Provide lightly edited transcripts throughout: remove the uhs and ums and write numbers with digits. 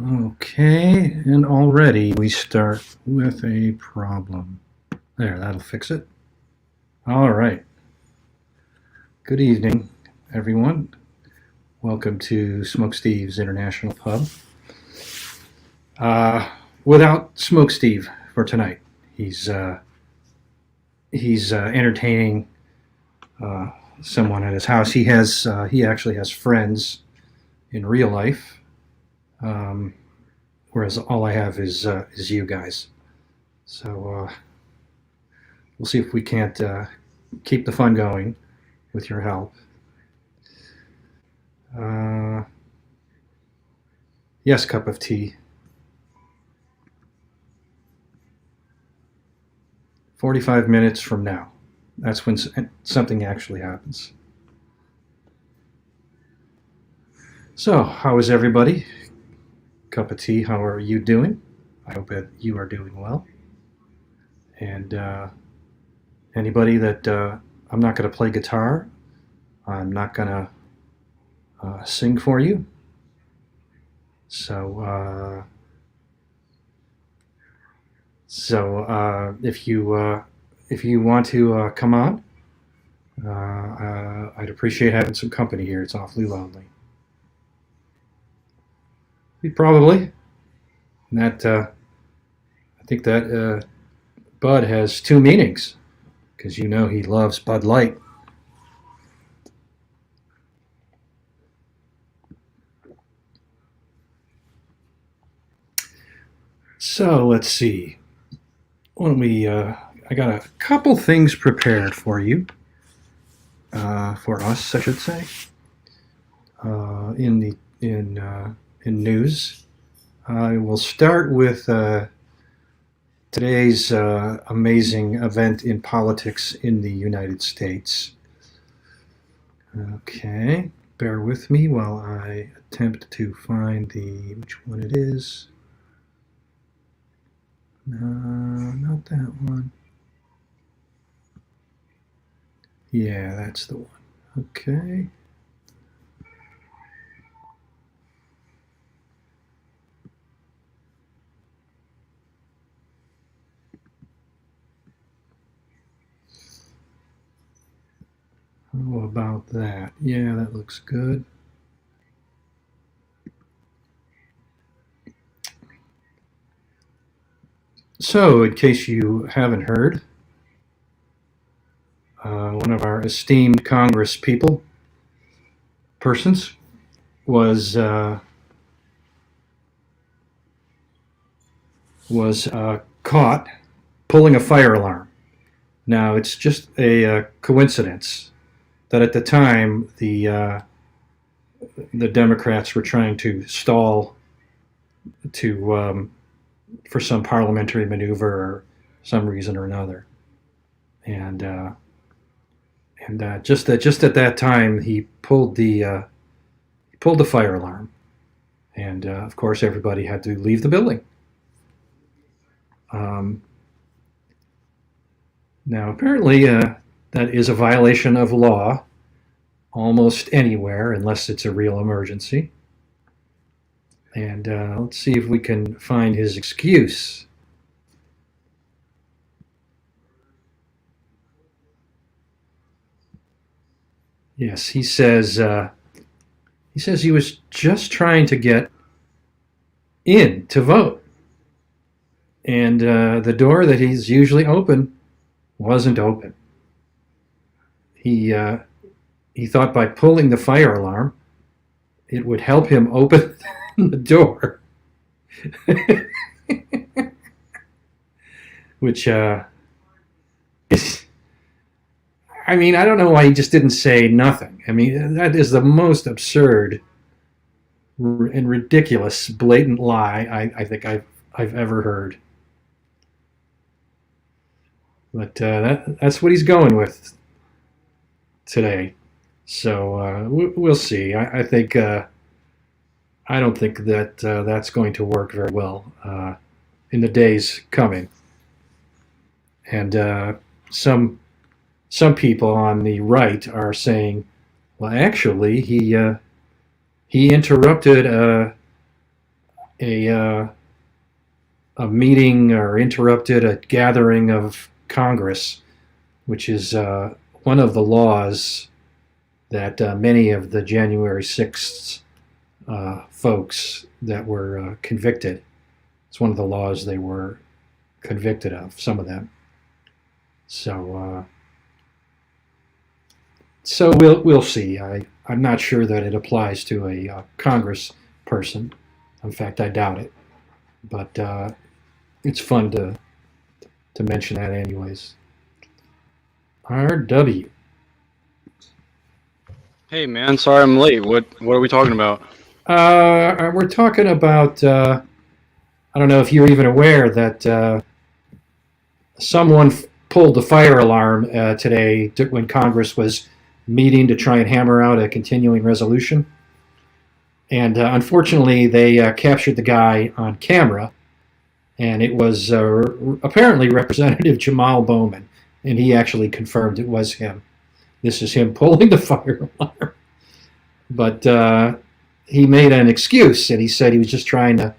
Okay, and already we start with a problem. There, that'll fix it. All right. Good evening, everyone. Welcome to Smokesteve's International Pub. Uh, Without Smokesteve for tonight, he's uh, he's entertaining uh, someone at his house. He actually has friends in real life, um, whereas all I have is you guys. So we'll see if we can't keep the fun going with your help. Uh, yes, cup of tea. 45 minutes from now. That's when something actually happens. So, how is everybody? Cup of tea, how are you doing? I hope that you are doing well. And anybody that I'm not going to play guitar, I'm not going to sing for you. So, if you want to come on, I'd appreciate having some company here. It's awfully lonely. Probably. And that I think that Bud has two meanings because you know he loves Bud Light. So let's see. When we, I got a couple things prepared for you, for us, I should say, in the in news. I will start with today's amazing event in politics in the United States. Okay, bear with me while I attempt to find which one it is. No, not that one. Yeah, that's the one. Okay. How about that? Yeah, that looks good. So, in case you haven't heard, one of our esteemed Congress persons, was caught pulling a fire alarm. Now, it's just a coincidence that at the time the Democrats were trying to stall for some parliamentary maneuver or some reason or another, and just at that time he pulled the fire alarm, and of course everybody had to leave the building. Um, Now apparently that is a violation of law almost anywhere unless it's a real emergency. And let's see if we can find his excuse. Yes, he says he was just trying to get in to vote, and the door that he's usually open wasn't open. He thought by pulling the fire alarm, it would help him open the door, which is. I mean, I don't know why he just didn't say nothing. I mean, that is the most absurd and ridiculous, blatant lie I think I've ever heard. But that's what he's going with today. So we'll see. I think I don't think that that's going to work very well in the days coming. And some people on the right are saying, well, actually, he interrupted a a meeting or interrupted a gathering of Congress, which is one of the laws that many of the January 6th folks that were convicted. It's one of the laws they were convicted of. Some of them. So so we'll see. I'm not sure that it applies to a Congress person. In fact, I doubt it. But it's fun to mention that, anyways. RW. Hey man, sorry I'm late. What are we talking about? We're talking about. I don't know if you're even aware that someone pulled the fire alarm today when Congress was meeting to try and hammer out a continuing resolution. And unfortunately, they captured the guy on camera, and it was apparently Representative Jamal Bowman, and he actually confirmed it was him. This is him pulling the fire alarm. But he made an excuse, and he said he was just trying to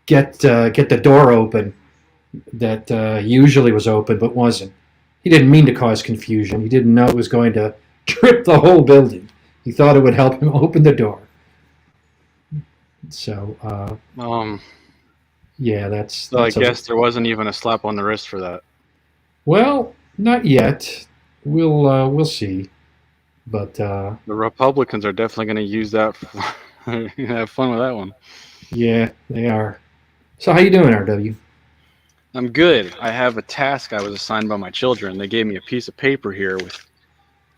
get the door open that usually was open but wasn't. He didn't mean to cause confusion. He didn't know it was going to trip the whole building. He thought it would help him open the door. So, yeah, that's so I guess there wasn't even a slap on the wrist for that. Well, not yet. We'll see. But the Republicans are definitely going to use that. Have fun with that one. Yeah, they are. So how you doing, RW? I'm good. I have a task I was assigned by my children. They gave me a piece of paper here with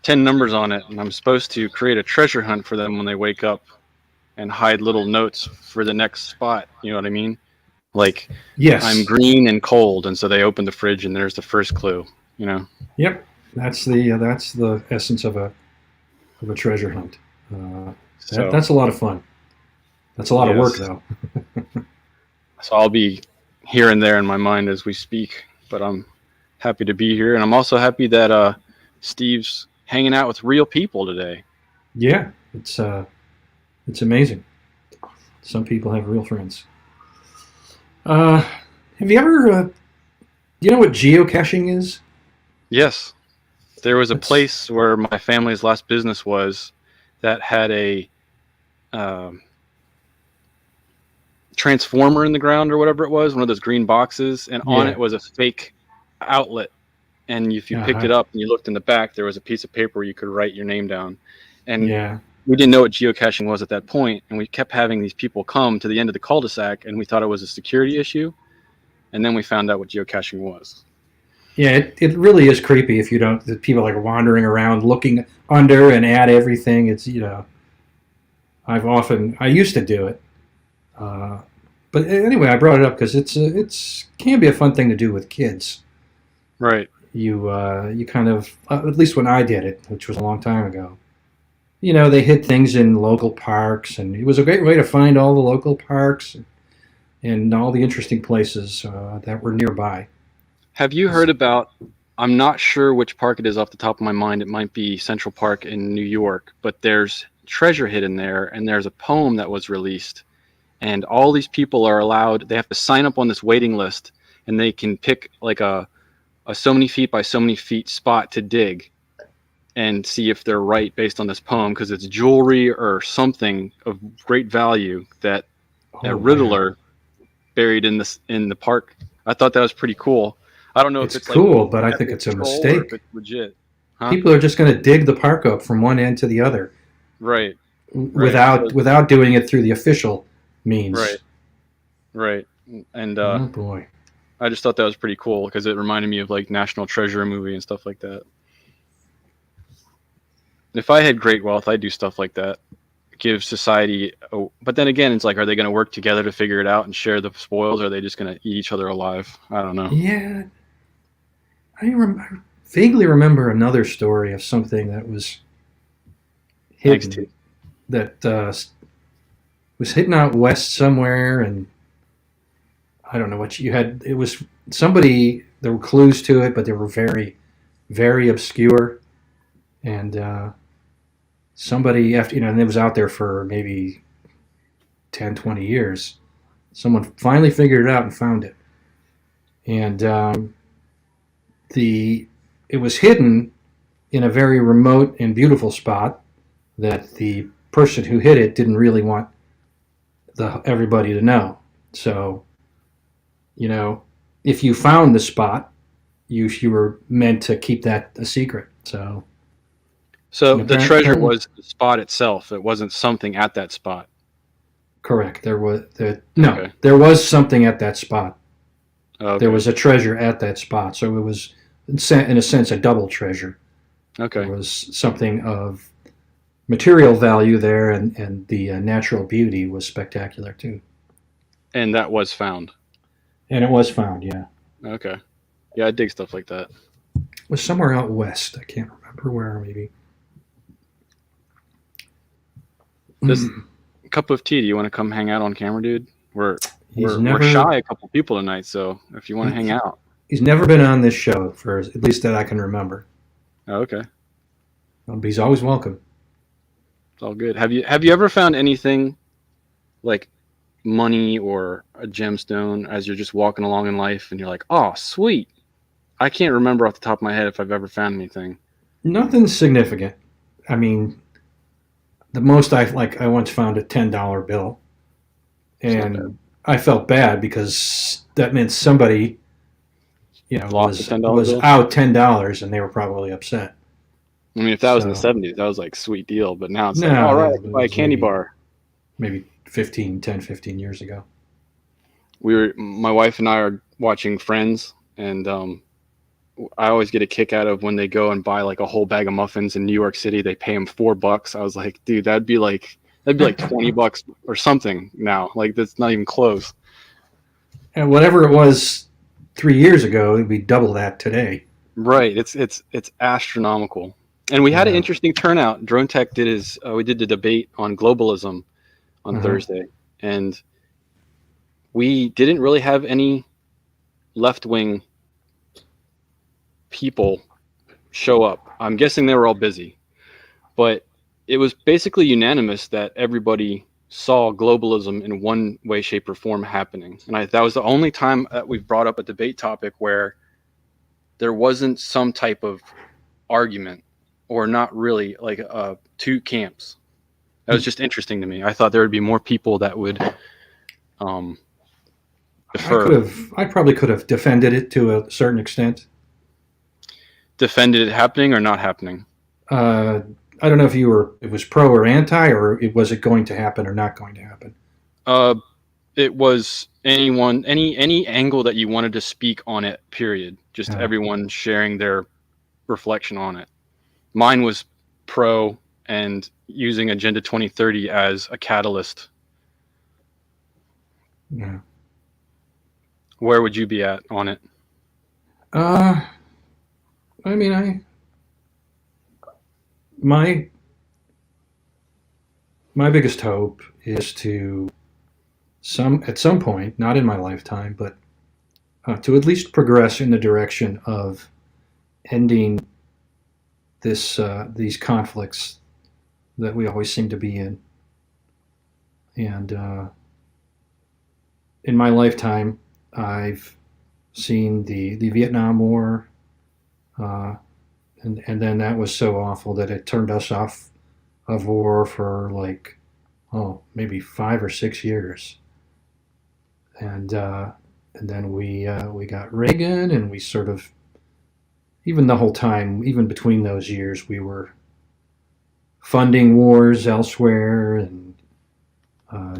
10 numbers on it, and I'm supposed to create a treasure hunt for them when they wake up and hide little notes for the next spot. You know what I mean? Like, yes, I'm green and cold, and so they open the fridge and there's the first clue. You know? Yep, that's the essence of a treasure hunt. That's a lot of fun. That's a lot of work, though. So I'll be here and there in my mind as we speak, but I'm happy to be here, and I'm also happy that Steve's hanging out with real people today. Yeah, it's amazing. Some people have real friends. Have you ever? Do you know what geocaching is? Yes, there was a place where my family's last business was that had a transformer in the ground or whatever it was, one of those green boxes, and on it was a fake outlet. And if you picked it up and you looked in the back, there was a piece of paper where you could write your name down. And we didn't know what geocaching was at that point, and we kept having these people come to the end of the cul-de-sac, and we thought it was a security issue. And then we found out what geocaching was. Yeah, it really is creepy if you don't. The people like wandering around looking under and at everything. It's I used to do it, but anyway, I brought it up because it's can be a fun thing to do with kids. Right. You kind of at least when I did it, which was a long time ago. They hid things in local parks, and it was a great way to find all the local parks and all the interesting places that were nearby. Have you heard about, I'm not sure which park it is off the top of my mind, it might be Central Park in New York, but there's treasure hidden there, and there's a poem that was released, and all these people are allowed, they have to sign up on this waiting list, and they can pick like a so many feet by so many feet spot to dig and see if they're right based on this poem, because it's jewelry or something of great value that a riddler buried in the park. I thought that was pretty cool. I don't know if it's cool, but I think it's a mistake. If it's legit. Huh? People are just going to dig the park up from one end to the other, right? Without doing it through the official means. Right. And oh boy, I just thought that was pretty cool because it reminded me of like National Treasure movie and stuff like that. If I had great wealth, I'd do stuff like that. Give society, but then again, it's like, are they going to work together to figure it out and share the spoils, or are they just going to eat each other alive? I don't know. Yeah, I vaguely remember another story of something that was hidden, that was hidden out west somewhere, and I don't know what you had. It was somebody. There were clues to it, but they were very, very obscure, and somebody after and it was out there for maybe 10, 20 years. Someone finally figured it out and found it. And the it was hidden in a very remote and beautiful spot that the person who hid it didn't really want everybody to know. So, you know, if you found the spot, you were meant to keep that a secret. So, So and the treasure apparently, was the spot itself. It wasn't something at that spot. correct. No, Okay. there was something at that spot. There Okay. was a treasure at that spot. So it was, in a sense, a double treasure. There Okay. was something of material value there, and the natural beauty was spectacular too. And that was found. And it was found, yeah. Okay. Yeah, I dig stuff like that. It was somewhere out west. I can't remember where, maybe. This cup of tea. Do you want to come hang out on camera, dude? We're He's we're never shy a couple people tonight, so if you want to hang out. he's never been on this show for at least that I can remember. Oh, okay. But he's always welcome. It's all good. Have you ever found anything like money or a gemstone as you're just walking along in life and you're like, oh, sweet. I can't remember off the top of my head if I've ever found anything. Nothing significant. I mean, the most I once found a $10 bill, It's not bad. and I felt bad because that meant somebody, Lost a $10 was bill. out $10, and they were probably upset. I mean, if that was in the So 70s, that was like sweet deal. But now it's like, no, all right, it buy a was candy bar. maybe 15 years ago. My wife and I are watching Friends, and I always get a kick out of when they go and buy like a whole bag of muffins in New York City. They pay them $4. I was like, dude, that'd be like $20 or something now. Like that's not even close. And whatever it was 3 years ago, it'd be double that today. Right. It's astronomical. And we had an Yeah. interesting turnout. Drone Tech did we did the debate on globalism on Uh-huh. Thursday, and we didn't really have any left wing people show up. I'm guessing they were all busy, but it was basically unanimous that everybody saw globalism in one way, shape, or form happening. And that was the only time that we've brought up a debate topic where there wasn't some type of argument or not really like two camps. That was just interesting to me. I thought there would be more people that would defer. I probably could have defended it to a certain extent. Defended it happening or not happening. I don't know if it was pro or anti, or was it going to happen or not going to happen. It was any angle that you wanted to speak on it. Period. Just everyone sharing their reflection on it. Mine was pro and using Agenda 2030 as a catalyst. Yeah. Where would you be at on it? I mean, my biggest hope is at some point, not in my lifetime, but to at least progress in the direction of ending these conflicts that we always seem to be in. And in my lifetime, I've seen the Vietnam War, and then that was so awful that it turned us off of war for like, maybe 5 or 6 years. And then we got Reagan, and we sort of, even the whole time, even between those years, we were funding wars elsewhere and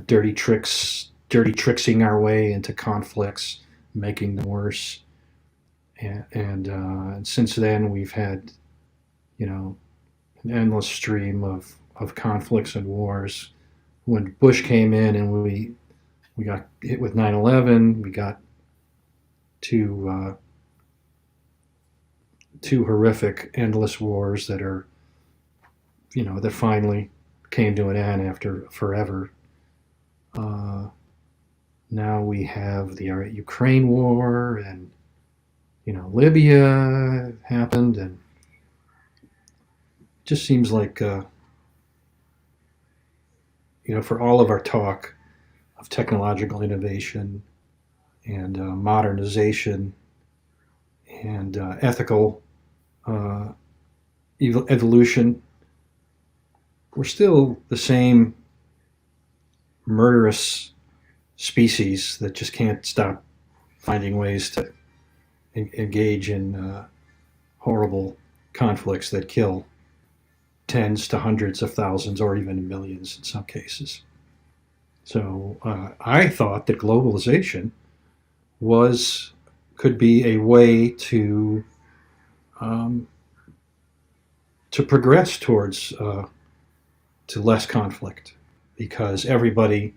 dirty tricksing our way into conflicts, making them worse. And since then, we've had, an endless stream of conflicts and wars. When Bush came in and we got hit with 9/11, we got two horrific, endless wars that are, that finally came to an end after forever. Now we have the Ukraine war, and Libya happened, and it just seems like for all of our talk, of technological innovation and modernization and ethical uh, evolution, we're still the same murderous species that just can't stop finding ways to engage in horrible conflicts that kill tens to hundreds of thousands or even millions in some cases. So I thought that globalization was could be a way um, to progress towards to less conflict because everybody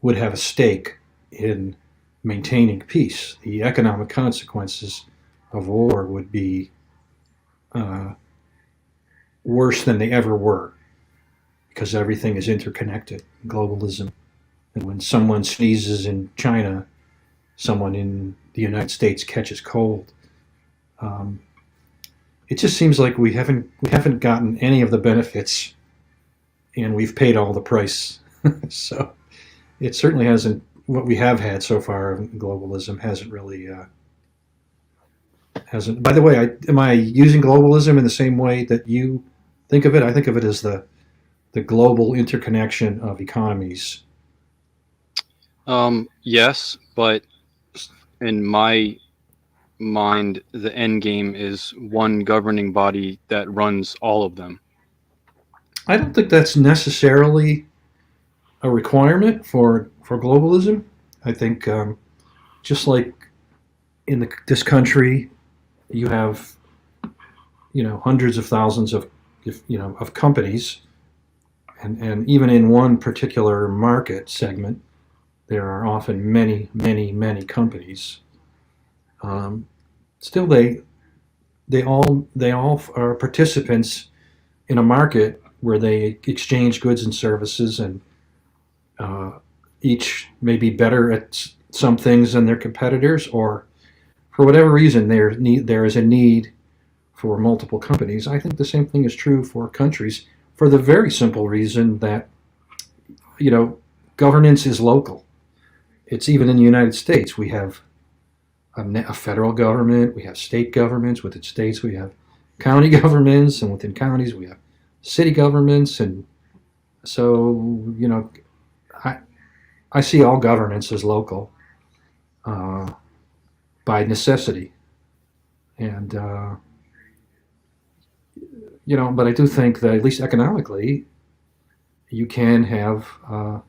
would have a stake in maintaining peace. The economic consequences of war would be uh, worse than they ever were because everything is interconnected. Globalism. And when someone sneezes in China, someone in the United States catches cold. Um, it just seems like we haven't gotten any of the benefits, and we've paid all the price. So it certainly hasn't. What we have had so far in globalism hasn't really hasn't. By the way, am I using globalism in the same way that you think of it? I think of it as the global interconnection of economies. Yes, but in my mind, the end game is one governing body that runs all of them. I don't think that's necessarily a requirement for globalism. I think just like in this country, you have hundreds of thousands of of companies, and even in one particular market segment, there are often many companies. Um, Still, they all are participants in a market where they exchange goods and services, and uh, each may be better at some things than their competitors, or for whatever reason there is a need for multiple companies. I think the same thing is true for countries, for the very simple reason that you know governance is local. It's even in the United States. We have a federal government, we have state governments. Within states, we have county governments, and within counties, we have city governments. And so, I, I see all governance as local uh, by necessity. And, but I do think that at least economically, you can have. You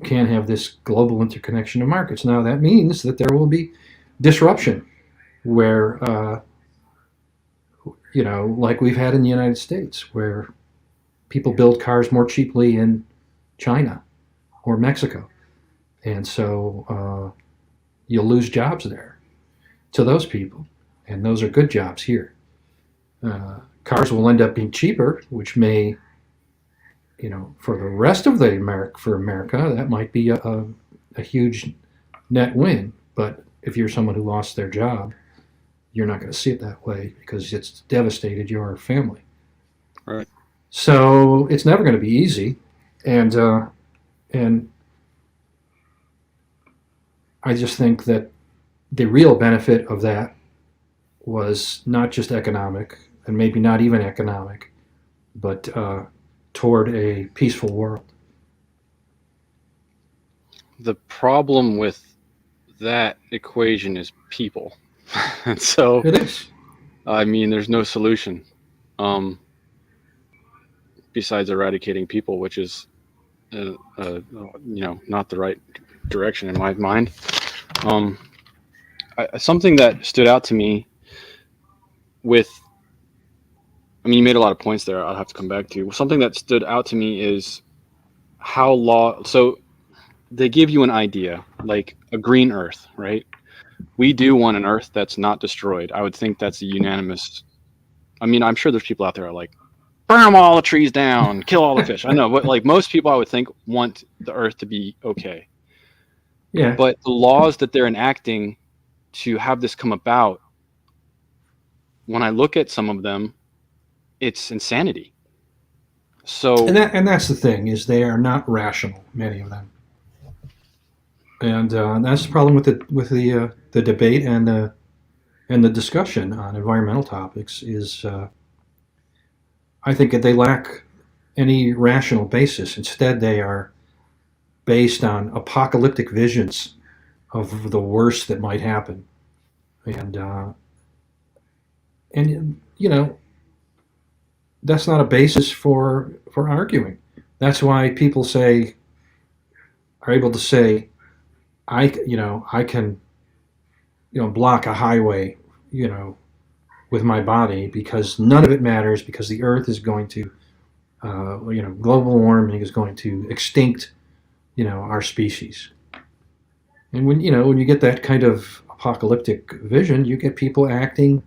can have this global interconnection of markets. Now that means that there will be disruption, where like we've had in the United States, where people build cars more cheaply in China or Mexico, and so you'll lose jobs there to those people, and those are good jobs here. Cars will end up being cheaper, which may, for the rest of for America, that might be a huge net win. But if you're someone who lost their job, you're not going to see it that way because it's devastated your family. Right. So it's never going to be easy, and I just think that the real benefit of that was not just economic, and maybe not even economic, but toward a peaceful world. The problem with that equation is people. And so, It is. I mean, there's no solution besides eradicating people, which is, not the right direction in my mind. Something that stood out to me you made a lot of points there. I'll have to come back to. Something that stood out to me is so they give you an idea, like a green Earth, right? We do want an Earth that's not destroyed. I would think that's a unanimous. I'm sure there's people out there who are like, burn all the trees down, kill all the fish. I know, but like most people, I would think want the Earth to be okay. Yeah. But the laws that they're enacting to have this come about, when I look at some of them, it's insanity. So And that's the thing, is they are not rational, many of them. And that's the problem with the debate and the discussion on environmental topics is I think that they lack any rational basis. Instead, they are based on apocalyptic visions of the worst that might happen, and you know that's not a basis for arguing. That's why people say are able to say I can block a highway with my body because none of it matters because the Earth is going to global warming is going to extinct our species. And when you get that kind of apocalyptic vision, you get people acting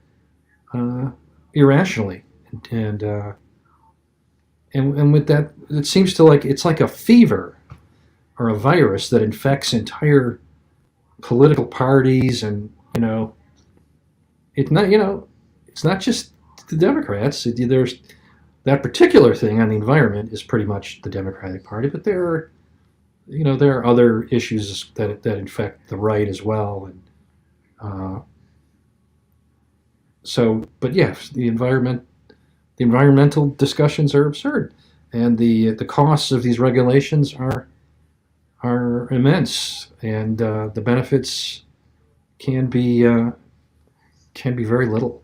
uh, irrationally, and, uh, and with that, it seems to like it's like a fever or a virus that infects entire political parties, and it's not it's not just the Democrats. There's that particular thing on the environment is pretty much the Democratic Party, but there are other issues that infect the right as well, and uh, but yes, the environmental discussions are absurd, and the costs of these regulations are immense, and the benefits can be uh, can be very little.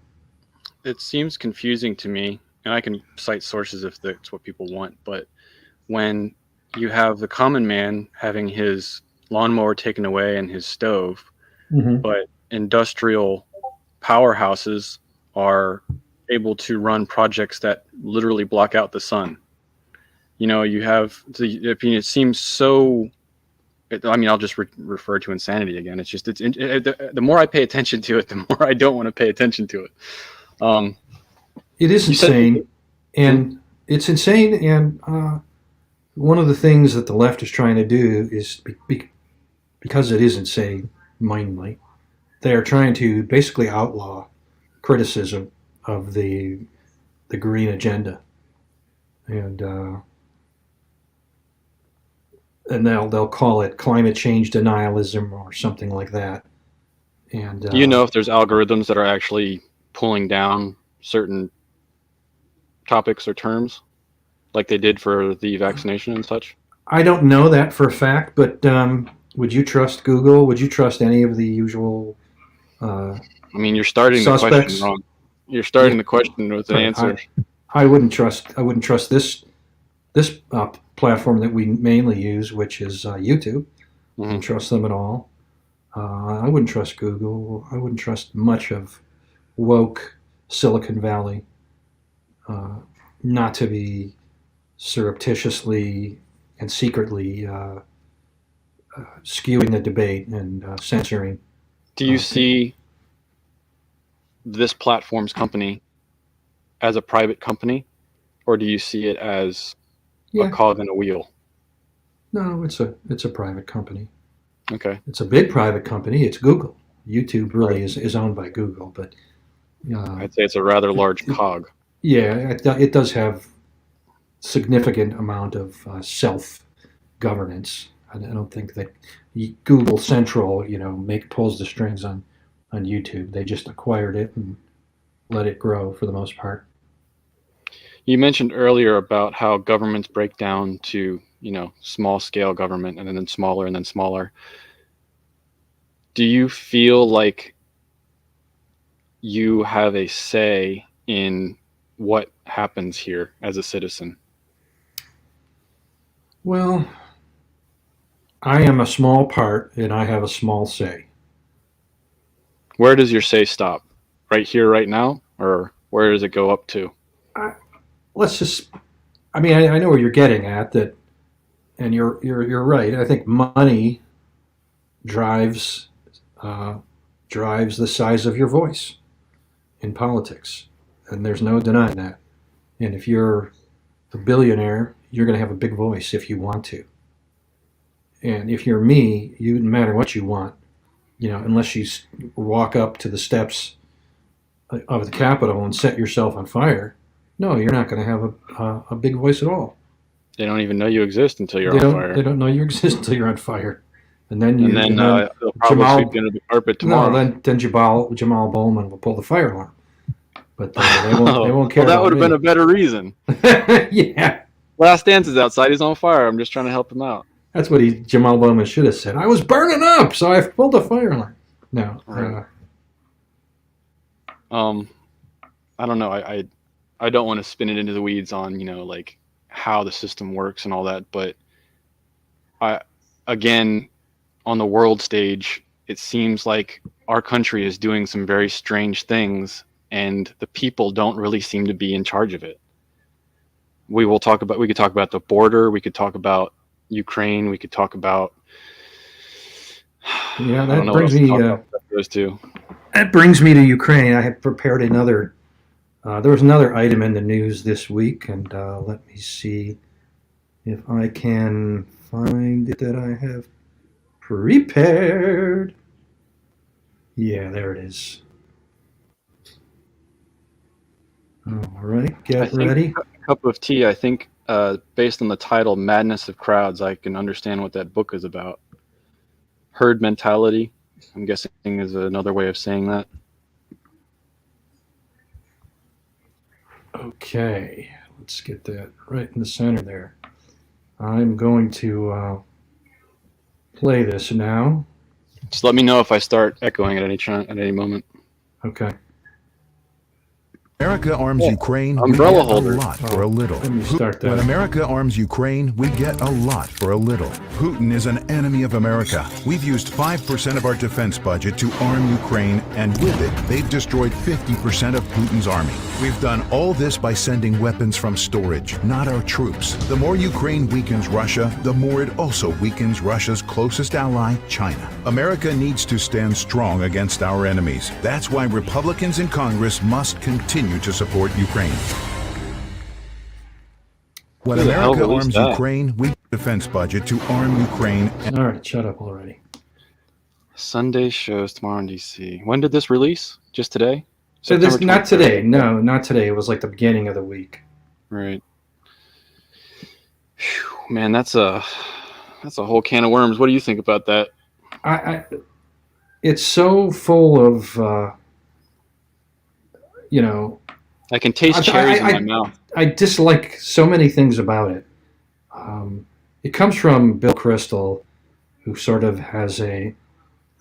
It seems confusing to me, and I can cite sources if that's what people want, but when you have the common man having his lawnmower taken away and his stove, Mm-hmm. but industrial powerhouses are able to run projects that literally block out the sun. You have I mean, it seems so. I mean, I'll just refer to insanity again. It's just the more I pay attention to it, the more I don't want to pay attention to it. Um, It is you said, insane, hmm? and it's insane, and one of the things that the left is trying to do is because it is insane, mindly, they are trying to basically outlaw criticism of the green agenda, and they'll call it climate change denialism or something like that. And Do you know if there's algorithms that are actually pulling down certain topics or terms, like they did for the vaccination and such? I don't know that for a fact, but would you trust Google? Would you trust any of the usual uh, I mean, you're starting the question suspects? wrong. You're Yeah, starting the question with an right. answer. I wouldn't trust. I wouldn't trust this platform that we mainly use, which is YouTube. I Hmm. wouldn't trust them at all. I wouldn't trust Google. I wouldn't trust much of woke Silicon Valley. Uh, not to be surreptitiously and secretly skewing the debate and censoring Do you people. see this platform's company as a private company, or do you see it as a Yeah, cog in a wheel? no, it's a private company. Okay. It's a big private company. It's Google. YouTube Right. really is owned by Google, but uh, I'd say it's a rather it, large it, cog. yeah, it does have significant amount of self governance. I don't think that Google Central, make pulls the strings on YouTube. They just acquired it and let it grow for the most part. You mentioned earlier about how governments break down to, small scale government and then smaller and then smaller. Do you feel like you have a say in what happens here as a citizen? Well, I am a small part, and I have a small say. Where does your say stop? Right here, right now? Or where does it go up to? I, let's just. I mean, I know where you're getting at that, and you're right. I think money drives uh, drives the size of your voice in politics, and there's no denying that. And if you're a billionaire, you're going to have a big voice if you want to. And if you're me, you no matter what you want, unless you walk up to the steps of the Capitol and set yourself on fire, no, you're not going to have a big voice at all. They don't even know you exist until you're They on don't fire. they don't know you exist until you're on fire. and then And then they'll probably sweep Jamal. you under the carpet No, tomorrow. then Jamal Bowman will pull the fire alarm, but they won't care Well, that about would have been me. a better reason. Yeah, Last Dance is outside. He's on fire. I'm just trying to help him out. that's what Jamal Bowman should have said. I was burning up, so I pulled the fire alarm. No, Right. I don't know. I don't want to spin it into the weeds on, like how the system works and all that, but I again, on the world stage, it seems like our country is doing some very strange things and the people don't really seem to be in charge of it. We could talk about the border, we could talk about Ukraine, we could talk about yeah, I don't know what else to talk about those two. that brings me to Ukraine. I had prepared another. There was another item in the news this week, and let me see if I can find it that I have prepared. Yeah, there it is. All right, I get think ready. Cup of Tea, I think based on the title Madness of Crowds, I can understand what that book is about. Herd mentality, I'm guessing, is another way of saying that. Okay, let's get that right in the center there. I'm going to play this now. Just let me know if I start echoing at any moment. Okay. America arms Ukraine, we Umbrella get holder. a lot for a little. Let me start When that. America arms Ukraine, we get a lot for a little. Putin is an enemy of America. We've used 5% of our defense budget to arm Ukraine, and with it, they've destroyed 50% of Putin's army. We've done all this by sending weapons from storage, not our troops. The more Ukraine weakens Russia, the more it also weakens Russia's closest ally, China. America needs to stand strong against our enemies. That's why Republicans in Congress must continue to support Ukraine. When Who the hell America released arms that? Ukraine, we defense budget to arm Ukraine. All right, shut up already. Sunday shows tomorrow in DC. When did this release? Just today? So this September not 23rd. today. No, not today. It was like the beginning of the week. Right. Whew, man, that's a whole can of worms. What do you think about that? I it's so full of you know. I can taste cherries in my mouth. I dislike so many things about it. It comes from Bill Kristol, who sort of has a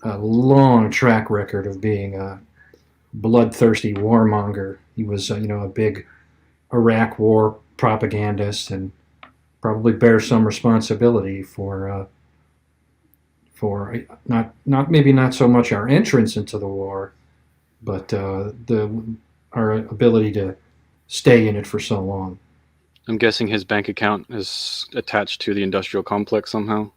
long track record of being a bloodthirsty warmonger. He was, a big Iraq War propagandist, and probably bears some responsibility for not so much our entrance into the war, but our ability to stay in it for so long. I'm guessing his bank account is attached to the industrial complex somehow.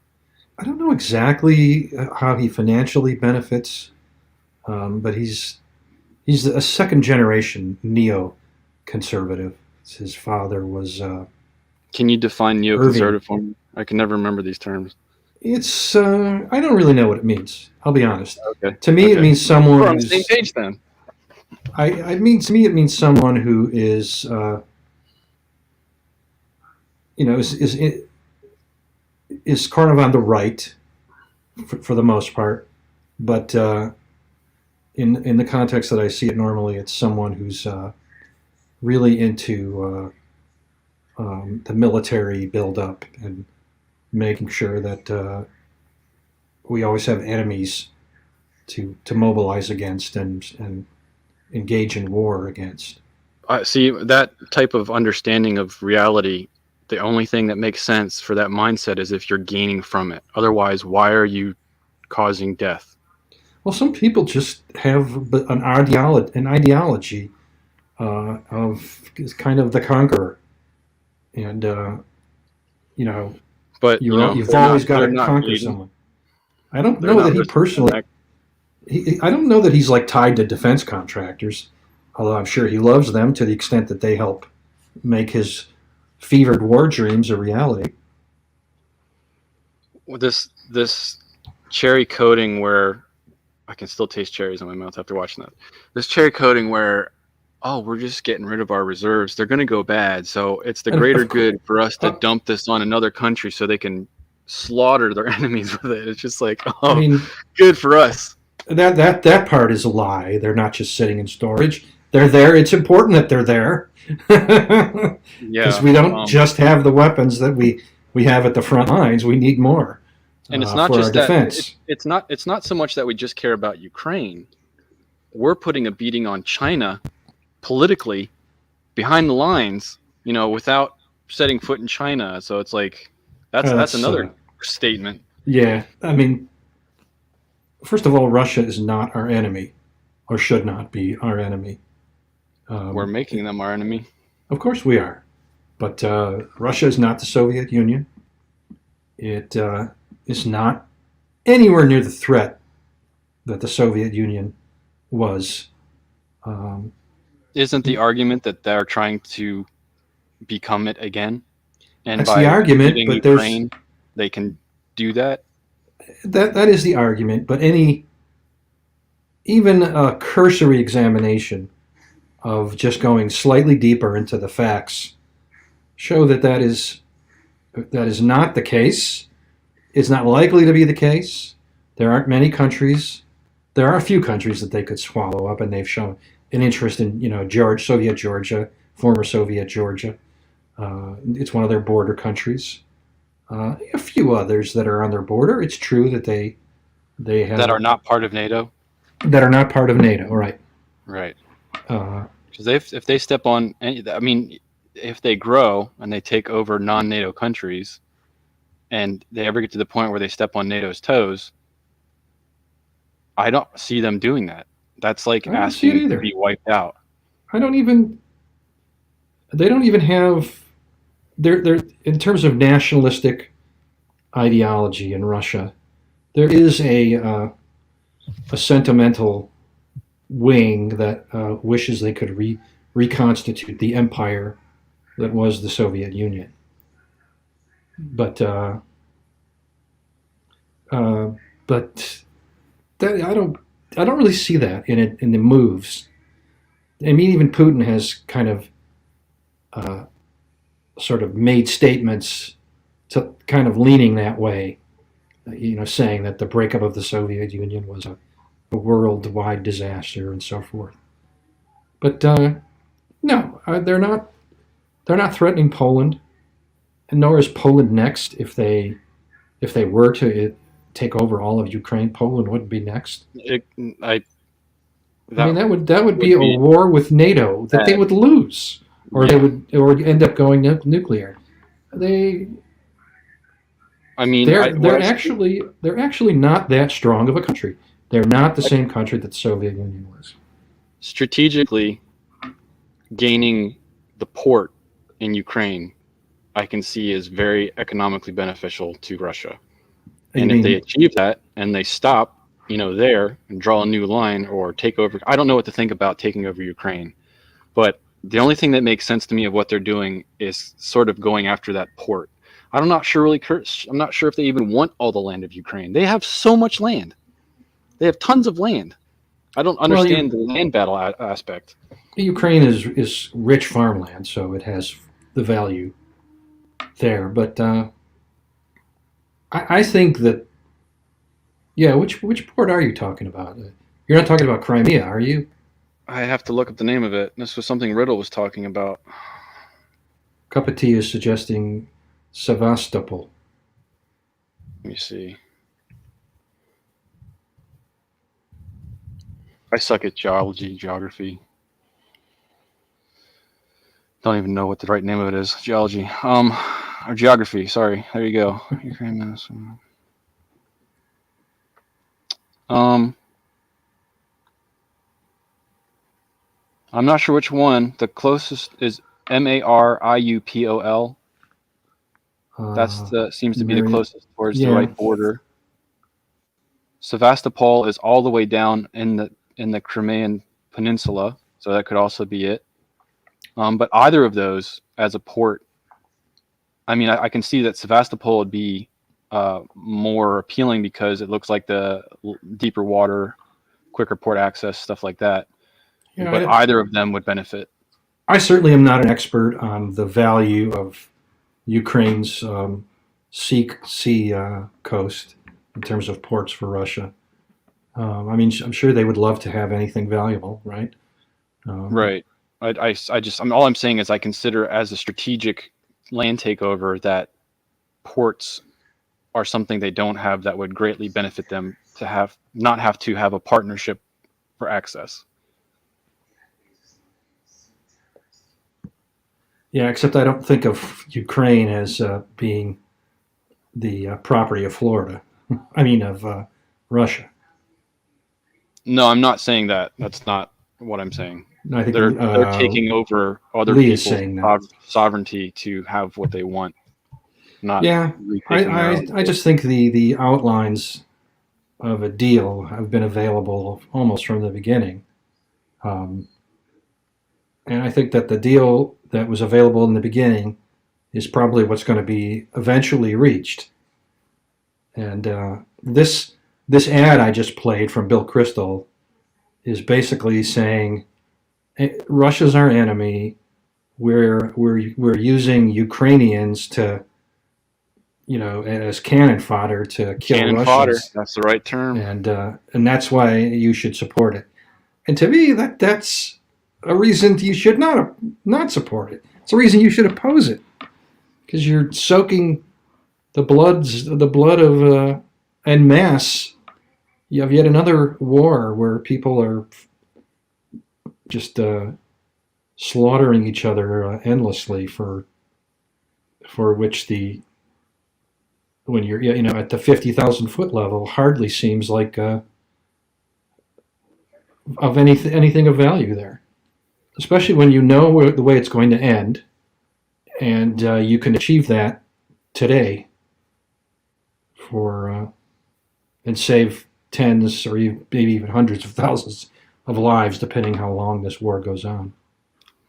I don't know exactly how he financially benefits, but he's a second generation neo-conservative. His father was. Can you define neoconservative for me? I can never remember these terms. It's I don't really know what it means. I'll be honest. Okay. To me, it means someone. We're on the same page then. I mean, to me, it means someone who is, is kind of on the right, for the most part, but in the context that I see it normally, it's someone who's really into the military buildup and making sure that we always have enemies to mobilize against and engage in war against. See, that type of understanding of reality, the only thing that makes sense for that mindset is if you're gaining from it. Otherwise, why are you causing death? Well, some people just have an ideology of kind of the conqueror, and But you've always got to conquer someone. I don't know that he personally. I don't know that he's like tied to defense contractors, although I'm sure he loves them to the extent that they help make his fevered war dreams a reality. This cherry coating where I can still taste cherries in my mouth after watching that. This cherry coating where, oh, we're just getting rid of our reserves. They're going to go bad. So it's the greater good for us to dump this on another country so they can slaughter their enemies with it. It's just like, I oh, mean, good for us. that part is a lie. They're not just sitting in storage. They're there. It's important that they're there because Yeah. we don't just have the weapons that we have at the front lines. We need more And it's not for our just that. defense. It's not so much that we just care about Ukraine. We're putting a beating on China politically behind the lines, without setting foot in China. So it's like that's another statement. Yeah, I mean, first of all, Russia is not our enemy, or should not be our enemy. We're making them our enemy. Of course we are, but Russia is not the Soviet Union. It is not anywhere near the threat that the Soviet Union was. Isn't the argument that they're trying to become it again? And That's by the argument, beating but Ukraine, they can do that? that is the argument. But even a cursory examination of just going slightly deeper into the facts show that is not the case. It's not likely to be the case. There aren't many countries. There are a few countries that they could swallow up, and they've shown an interest in, Soviet Georgia, former Soviet Georgia. It's one of their border countries. A few others that are on their border. It's true that they have That are not part of NATO? that are not part of NATO. Right. Right. Uh, Because if they step on if they grow and they take over non-NATO countries, and they ever get to the point where they step on NATO's toes, I don't see them doing that. That's like I don't see it asking to either. be wiped out. They don't even have they're in terms of nationalistic ideology in Russia. There is a sentimental wing that wishes they could reconstitute the empire that was the Soviet Union. But that, I don't really see that in the moves. I mean, even Putin has kind of sort of made statements to kind of leaning that way, saying that the breakup of the Soviet Union was a worldwide disaster and so forth. But no, they're not. They're not threatening Poland, and nor is Poland next. If they were to take over all of Ukraine, Poland wouldn't be next. I mean, that would be a war with NATO that they would lose, or they would end up going nuclear. They're actually not that strong of a country. They're not the same country that the Soviet Union was. Strategically, gaining the port in Ukraine, I can see is very economically beneficial to Russia. And if they achieve that and they stop, there and draw a new line or take over, I don't know what to think about taking over Ukraine. But the only thing that makes sense to me of what they're doing is sort of going after that port. I'm not sure if they even want all the land of Ukraine. They have so much land. They have tons of land. I don't understand the land battle aspect. Ukraine is rich farmland, so it has the value there. But I think that, which port are you talking about? You're not talking about Crimea, are you? I have to look up the name of it. This was something Riddle was talking about. Cup of Tea is suggesting Sevastopol. Let me see. I suck at geography. Don't even know what the right name of it is. Geology. Or geography, sorry. There you go. I'm not sure which one. The closest is Mariupol. Seems to be the closest towards the right border. Sevastopol is all the way down in the Crimean Peninsula, so that could also be it. But either of those as a port, I mean, I can see that Sevastopol would be more appealing because it looks like the deeper water, quicker port access, stuff like that. Yeah, but either of them would benefit. I certainly am not an expert on the value of Ukraine's sea coast in terms of ports for Russia. I mean, I'm sure they would love to have anything valuable, right? Um, Right. All I'm saying is I consider as a strategic land takeover that ports are something they don't have that would greatly benefit them to have not have to have a partnership for access. yeah, except I don't think of Ukraine as being the property of Florida. I mean, of Russia. No, I'm not saying that. That's not what I'm saying. I think They're taking over other Lee is people's saying that. sovereignty to have what they want, not Yeah, retaking their own. I just think the outlines of a deal have been available almost from the beginning. Um, and I think that the deal that was available in the beginning is probably what's going to be eventually reached. And this ad I just played from Bill Crystal is basically saying Russia's our enemy. We're using Ukrainians to as cannon fodder to kill Cannon fodder. Russians, That's the right term. and that's why you should support it. And to me, that's a reason you should not support it. It's a reason you should oppose it because you're soaking the blood of en masse. You have yet another war where people are just slaughtering each other endlessly for which the when you're at the 50,000 foot level hardly seems like of anything of value there, especially when you know the way it's going to end, and you can achieve that today for and save tens or maybe even hundreds of thousands of lives, depending how long this war goes on.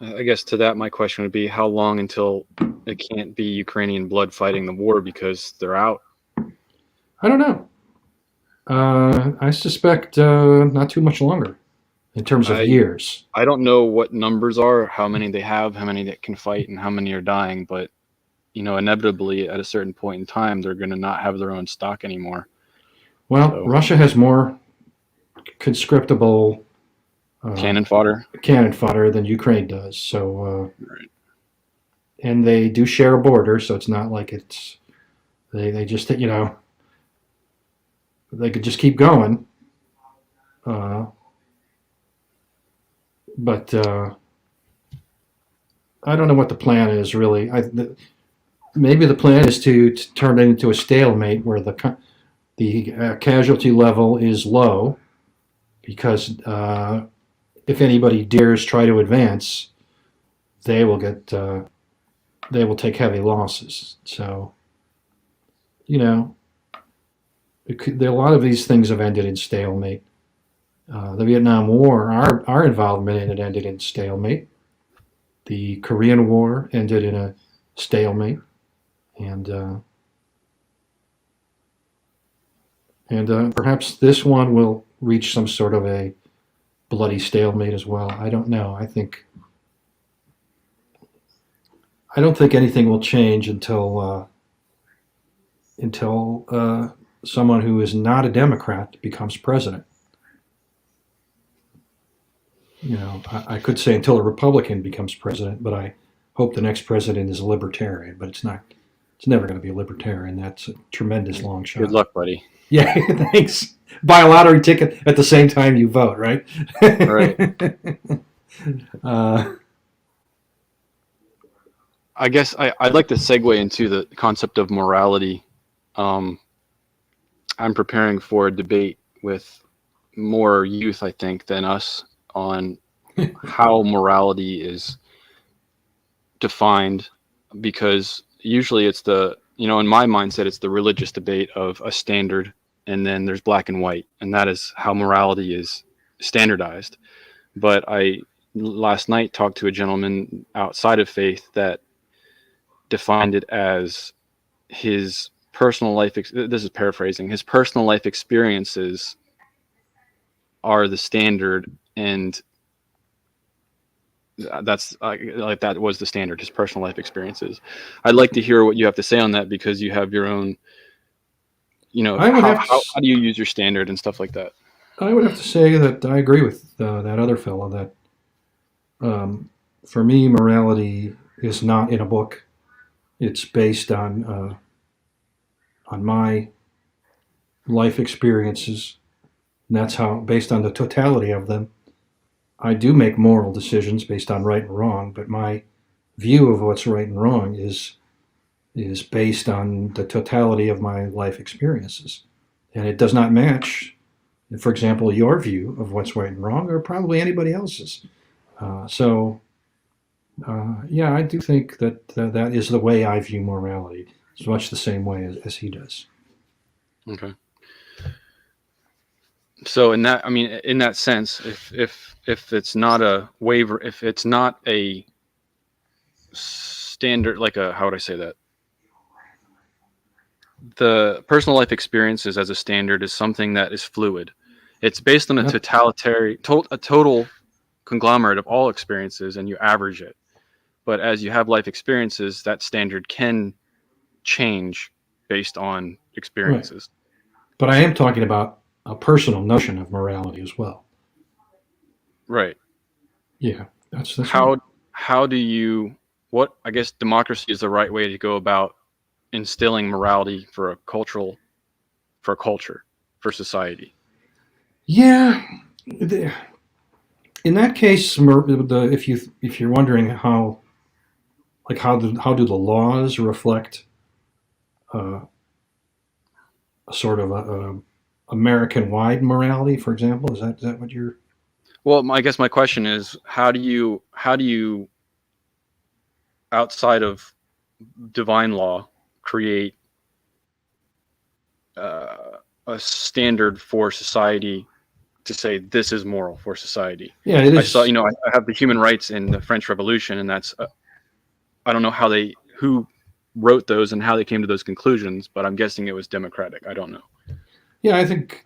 I guess to that, my question would be how long until it can't be Ukrainian blood fighting the war because they're out? I don't know. I suspect not too much longer in terms of years. I don't know what numbers are, how many they have, how many that can fight, and how many are dying. But inevitably, at a certain point in time, they're going to not have their own stock anymore. Well, So, Russia has more conscriptable cannon fodder than Ukraine does. So, right. And they do share a border, so it's not like they just they could just keep going. But I don't know what the plan is really. Maybe the plan is to turn it into a stalemate where the casualty level is low, because if anybody dares try to advance, they will take heavy losses. So, a lot of these things have ended in stalemate. The Vietnam War, our involvement in it ended in stalemate. The Korean War ended in a stalemate, and perhaps this one will reach some sort of a bloody stalemate as well. I don't know. I don't think anything will change until someone who is not a Democrat becomes president. I could say until a Republican becomes president, but I hope the next president is a libertarian. But it's not. It's never going to be a libertarian. That's a tremendous long shot. Good luck, buddy. Yeah, thanks. Buy a lottery ticket at the same time you vote, right? Right. I guess I'd like to segue into the concept of morality. I'm preparing for a debate with more youth, I think, than us on how morality is defined, because usually it's in my mindset, it's the religious debate of a standard, and then there's black and white, and that is how morality is standardized. But I last night talked to a gentleman outside of faith that defined it as his personal life. This is paraphrasing. His personal life experiences are the standard, and that's like that was the standard, his personal life experiences. I'd like to hear what you have to say on that, because you have your own, I would have how do you use your standard and stuff like that? I would have to say that I agree with that other fellow that for me morality is not in a book. It's based on my life experiences, and that's how, based on the totality of them, I do make moral decisions based on right and wrong. But my view of what's right and wrong is based on the totality of my life experiences, and it does not match, for example, your view of what's right and wrong, or probably anybody else's. Yeah, I do think that that is the way I view morality. It's much the same way as he does. Okay. So in that, I mean, in that sense, if it's not a waiver, if it's not a standard, like a, how would I say that? The personal life experiences as a standard is something that is fluid. It's based on a Yep. a total conglomerate of all experiences, and you average it. But as you have life experiences, that standard can change based on Right. experiences. But I am talking about a personal notion of morality as well. Right. Yeah, that's right. How do you, what, I guess democracy is the right way to go about instilling morality for a culture, for society. Yeah, in that case, if you're wondering how do the laws reflect uh, a sort of a American-wide morality, for example, is that what you're? Well, I guess my question is, how do you outside of divine law create a standard for society to say this is moral for society? Yeah, it I saw, is. I have the human rights in the French Revolution, and that's I don't know who wrote those and how they came to those conclusions, but I'm guessing it was democratic. I don't know. Yeah, I think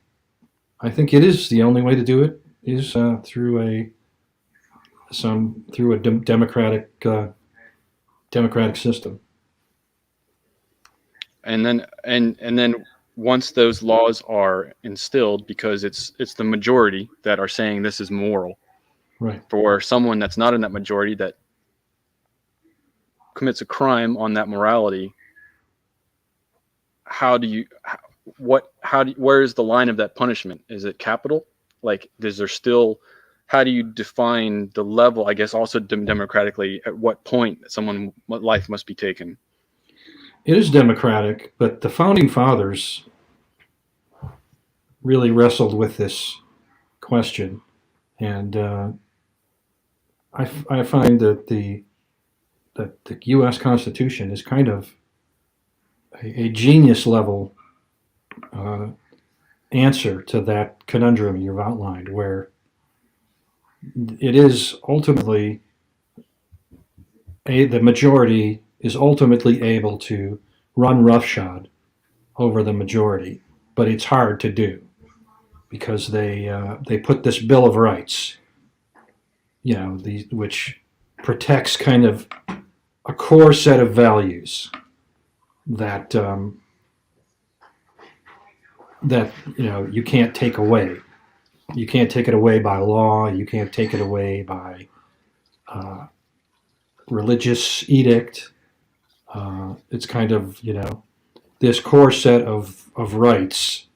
it is the only way to do it is through a democratic system. And then once those laws are instilled, because it's the majority that are saying this is moral, Right. for someone that's not in that majority that commits a crime on that morality, how do you where is the line of that punishment? Is it capital? Like, is there still, how do you define the level, I guess, also democratically, at what point what life must be taken? It is democratic, but the founding fathers really wrestled with this question, and I find that the U.S. Constitution is kind of a genius level uh, answer to that conundrum you've outlined, where it is ultimately the majority is ultimately able to run roughshod over the majority, but it's hard to do because they put this Bill of Rights, which protects kind of a core set of values that you can't take away. You can't take it away by law. You can't take it away by uh, religious edict. It's kind of this core set of rights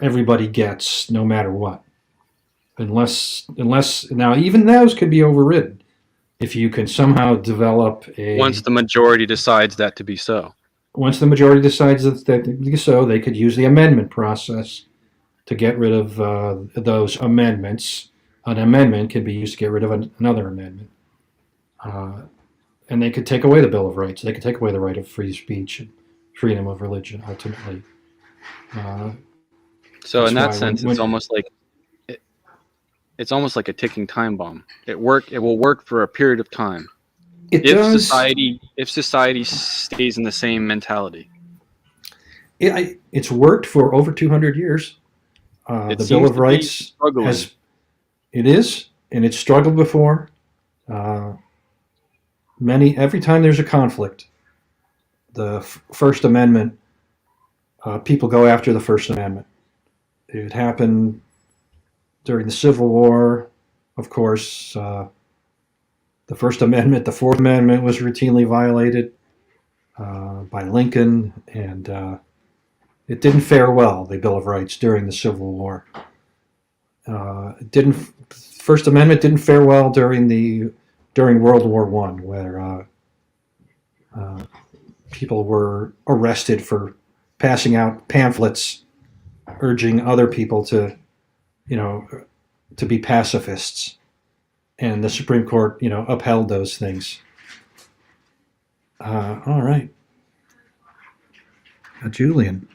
everybody gets no matter what, unless now even those could be overridden if you can somehow develop Once the majority decides that to be so. Once the majority decides that so, they could use the amendment process to get rid of those amendments. An amendment can be used to get rid of another amendment. And they could take away the Bill of Rights. They could take away the right of free speech and freedom of religion, ultimately. So in that why sense, it's almost like a ticking time bomb. It will work for a period of time. It if does. society stays in the same mentality. It's worked for over 200 years. The Bill of Rights has. It is, and it's struggled before. Uh, every time there's a conflict, the First Amendment, people go after the First Amendment. It happened during the Civil War, of course. The First Amendment, the Fourth Amendment was routinely violated by Lincoln, and it didn't fare well, the Bill of Rights, during the Civil War. It didn't. First Amendment didn't fare well during World War One, where people were arrested for passing out pamphlets urging other people to, to be pacifists, and the Supreme Court, upheld those things. All right, Julian.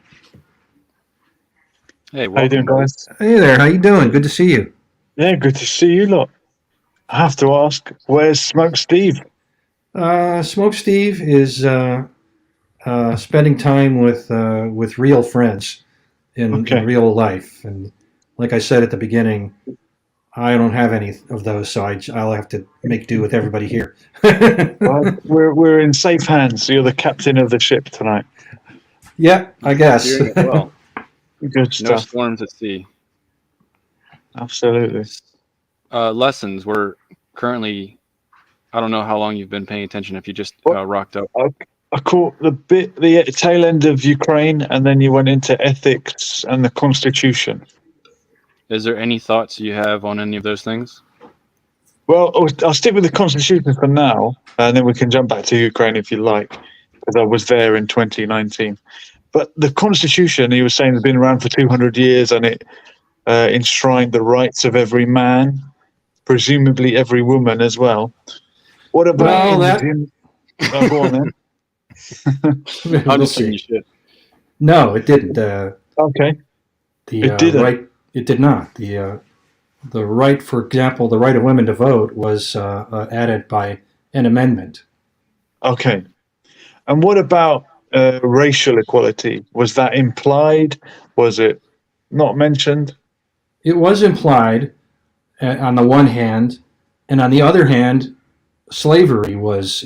Hey, How you doing, welcome. guys? Hey there, how you doing? Good to see you. Yeah, good to see you lot. I have to ask, where's Smokesteve? Smokesteve is spending time with real friends in Okay. real life, and like I said at the beginning, I don't have any of those, so I'll have to make do with everybody here. Well, we're in safe hands. You're the captain of the ship tonight. Yeah, I guess. Steering it well. Good No stuff. storms at sea. Absolutely. Lessons. We're currently. I don't know how long you've been paying attention. If you just rocked up. I caught the tail end of Ukraine, and then you went into ethics and the Constitution. Is there any thoughts you have on any of those things? Well, I'll stick with the Constitution for now, and then we can jump back to Ukraine if you like, because I was there in 2019. But the Constitution, he was saying, has been around for 200 years, and it enshrined the rights of every man, presumably every woman as well. What about Well, go on then. I'm we'll just saying see. you should. No, it didn't. Okay. The It didn't. right. It did not. The right, for example, the right of women to vote was added by an amendment. Okay. And what about racial equality? Was that implied? Was it not mentioned? It was implied on the one hand, and on the other hand, slavery was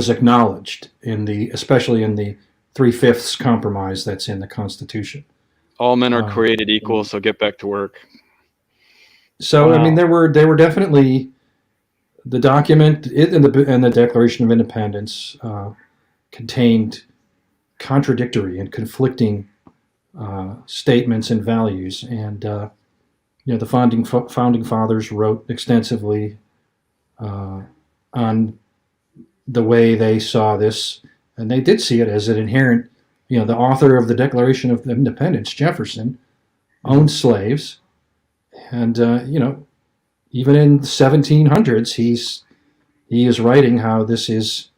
acknowledged especially in the 3/5 compromise that's in the Constitution. All men are created equal, so get back to work. So I Wow. mean, there were definitely the document and the Declaration of Independence contained contradictory and conflicting statements and values, and the founding fathers wrote extensively on the way they saw this, and they did see it as an inherent. The author of the Declaration of Independence, Jefferson, owned slaves, and even in the 1700s, he is writing how this is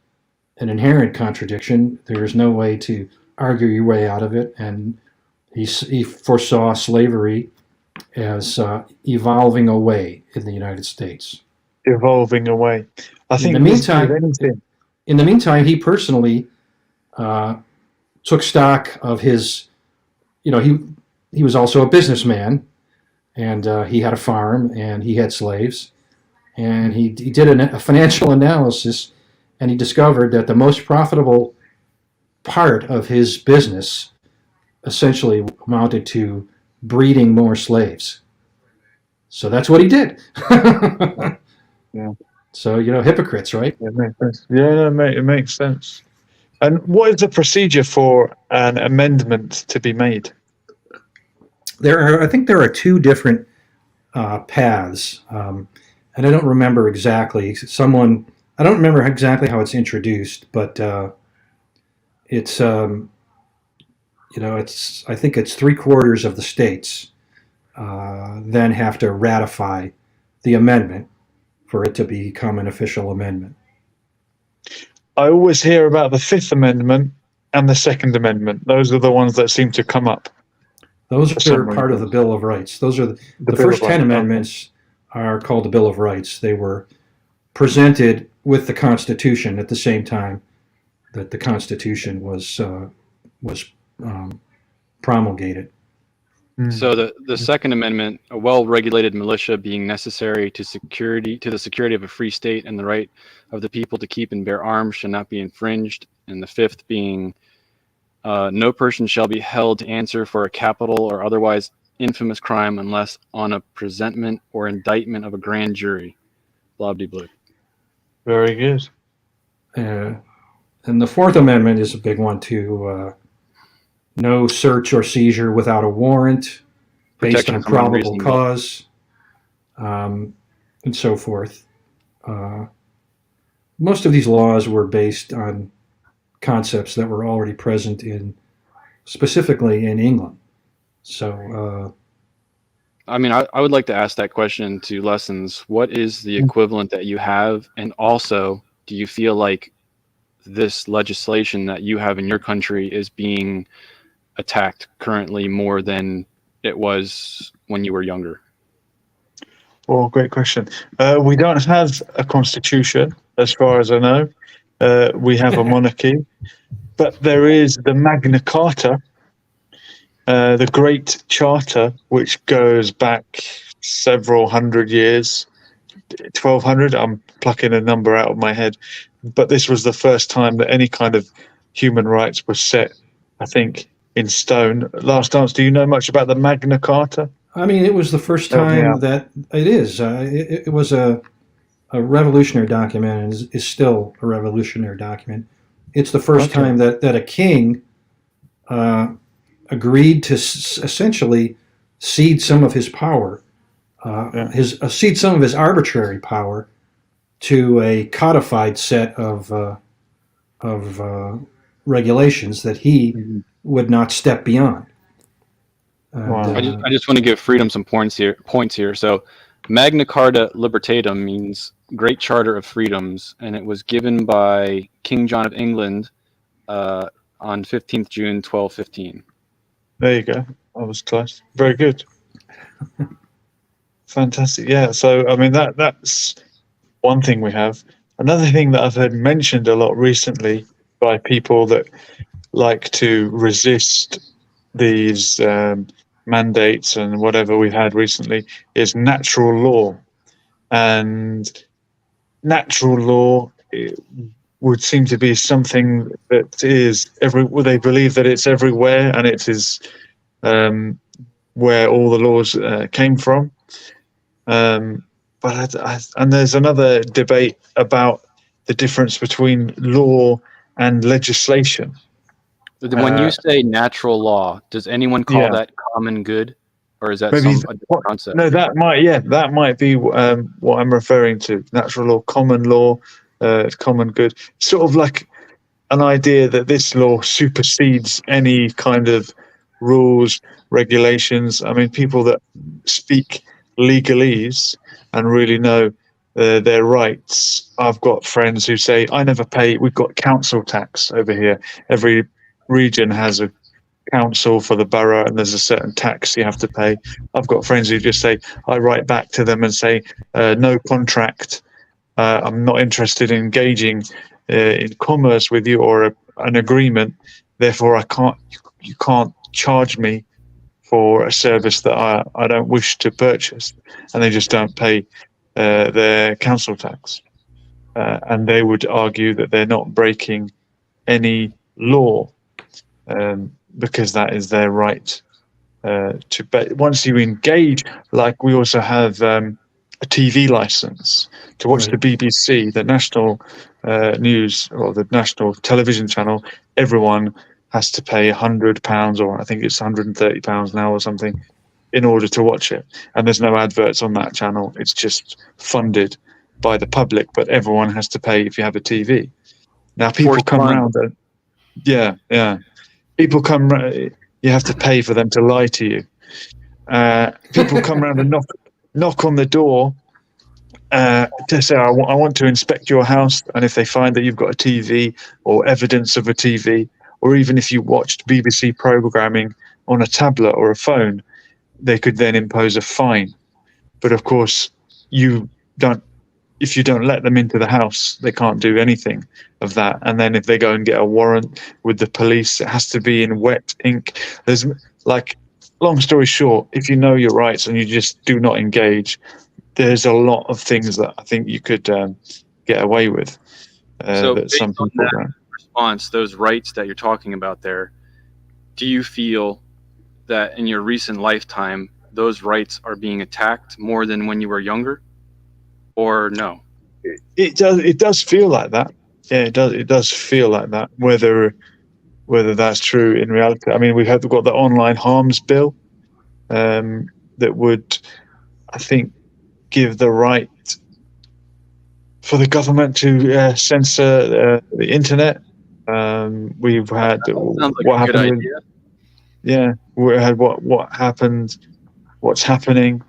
an inherent contradiction. There is no way to argue your way out of it, and he foresaw slavery as evolving away in the United States. Evolving away. I think In the meantime, anything. in the meantime, he personally took stock of his. He was also a businessman, and he had a farm, and he had slaves, and he did a financial analysis, and he discovered that the most profitable part of his business essentially amounted to breeding more slaves. So that's what he did. Yeah. So, hypocrites, right? It makes sense. Yeah, it makes sense. And what is the procedure for an amendment to be made? I think there are two different paths, and I don't remember exactly. I don't remember exactly how it's introduced, but it's, I think it's 3/4 of the states then have to ratify the amendment for it to become an official amendment. I always hear about the Fifth Amendment and the Second Amendment. Those are the ones that seem to come up. Those For some are part of reason. the Bill of Rights. Those are the Bill first of 10 Rights. amendments are called the Bill of Rights. They were presented with the Constitution at the same time that the Constitution was promulgated. So the Second Amendment, a well-regulated militia being necessary to the security of a free state, and the right of the people to keep and bear arms shall not be infringed. And the fifth being, no person shall be held to answer for a capital or otherwise infamous crime unless on a presentment or indictment of a grand jury. Blah blah blah. Very good. And the Fourth Amendment is a big one too. No search or seizure without a warrant, based Protection on from probable unreasonable- cause, and so forth. Most of these laws were based on concepts that were already present specifically in England. So, I mean, I would like to ask that question to Lessons. What is the equivalent that you have? And also, do you feel like this legislation that you have in your country is being attacked currently more than it was when you were younger? Well, great question. We don't have a constitution, as far as I know. We have a monarchy, but there is the Magna Carta, the Great Charter, which goes back several hundred years, 1200. I'm plucking a number out of my head, but this was the first time that any kind of human rights was set, I think, in stone. Last Dance, do you know much about the Magna Carta? I mean, it was the first Help me time out. that it is. It was a revolutionary document, and is still a revolutionary document. It's the first Okay. time that a king agreed to essentially cede some of his power, cede some of his arbitrary power to a codified set of regulations that he would not step beyond. And, Wow. I just want to give Freedom some points here. So, Magna Carta Libertatum means Great Charter of Freedoms, and it was given by King John of England on 15th June 1215. There you go. I was close. Very good. Fantastic. Yeah. So, I mean, that's one thing we have. Another thing that I've heard mentioned a lot recently by people that like to resist these mandates and whatever we've had recently is natural law. And natural law would seem to be something that is they believe that it's everywhere, and it is where all the laws came from. But and there's another debate about the difference between law and legislation. When you say natural law, does anyone call that common good, or is that a different concept? No, that might be what I'm referring to. Natural law, common law, common good. Sort of like an idea that this law supersedes any kind of rules, regulations. I mean, people that speak legalese and really know their rights. I've got friends who say, I never pay. We've got council tax over here. Every region has a council for the borough, and there's a certain tax you have to pay. I've got friends who just say, I write back to them and say, no contract. I'm not interested in engaging in commerce with you or an agreement. Therefore, you can't charge me for a service that I don't wish to purchase. And they just don't pay their council tax. And they would argue that they're not breaking any law, because that is their right to pay. Once you engage, like we also have a TV license to watch the BBC, the national news or the national television channel. Everyone has to pay £100, or I think it's £130 now or something, in order to watch it. And there's no adverts on that channel. It's just funded by the public, but everyone has to pay if you have a TV. Now people come around and people come. You have to pay for them to lie to you. People come around and knock on the door to say, I want to inspect your house. And if they find that you've got a TV or evidence of a TV, or even if you watched BBC programming on a tablet or a phone, they could then impose a fine. But of course, if you don't let them into the house, they can't do anything of that. And then if they go and get a warrant with the police, it has to be in wet ink. There's like long story short, if you know your rights and you just do not engage, there's a lot of things that I think you could get away with So that some based on people that don't. response, those rights that you're talking about there, do you feel that in your recent lifetime, those rights are being attacked more than when you were younger, or no? It does feel like that. Yeah, it does feel like that. Whether that's true in reality, I mean, we've got the online harms bill that would, I think, give the right for the government to censor the internet. We've had Sounds like what a good happened with, idea. yeah, we had what happened, what's happening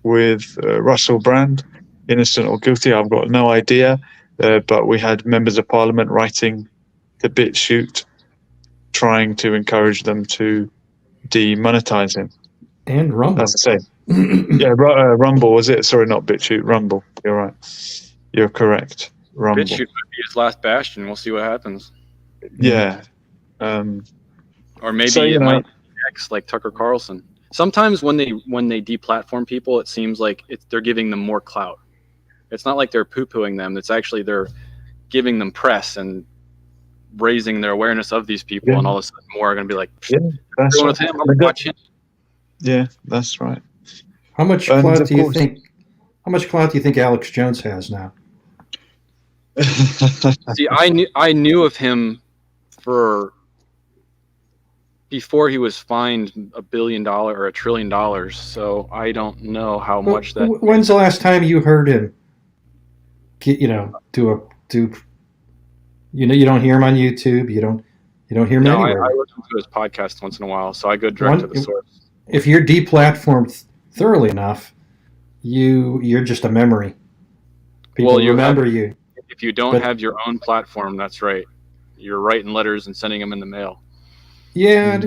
with Russell Brand, innocent or guilty, I've got no idea. But we had members of parliament writing to BitChute, trying to encourage them to demonetize him. And Rumble. As I say, yeah, Rumble was it? Sorry, not BitChute, Rumble. You're right. You're correct. Rumble. BitChute might be his last bastion. We'll see what happens. Yeah. Or maybe So, you it know, might be X like Tucker Carlson. Sometimes when they deplatform people, it seems like they're giving them more clout. It's not like they're poo-pooing them. It's actually they're giving them press and raising their awareness of these people, Yeah. and all of a sudden more are going to be like, Yeah, that's going right. with him, I'm watching. Yeah, that's right. How much And clout of do you course- think? How much clout do you think Alex Jones has now? See, I knew of him before he was fined $1 billion or $1 trillion. So I don't know how much that. When's the last time you heard him? You don't hear him on YouTube. You don't hear him No, I anywhere. listen to his podcast once in a while, so I go direct to the source. If you're deplatformed thoroughly enough, you're just a memory. People remember you. If you don't have your own platform, that's right. You're writing letters and sending them in the mail. Yeah,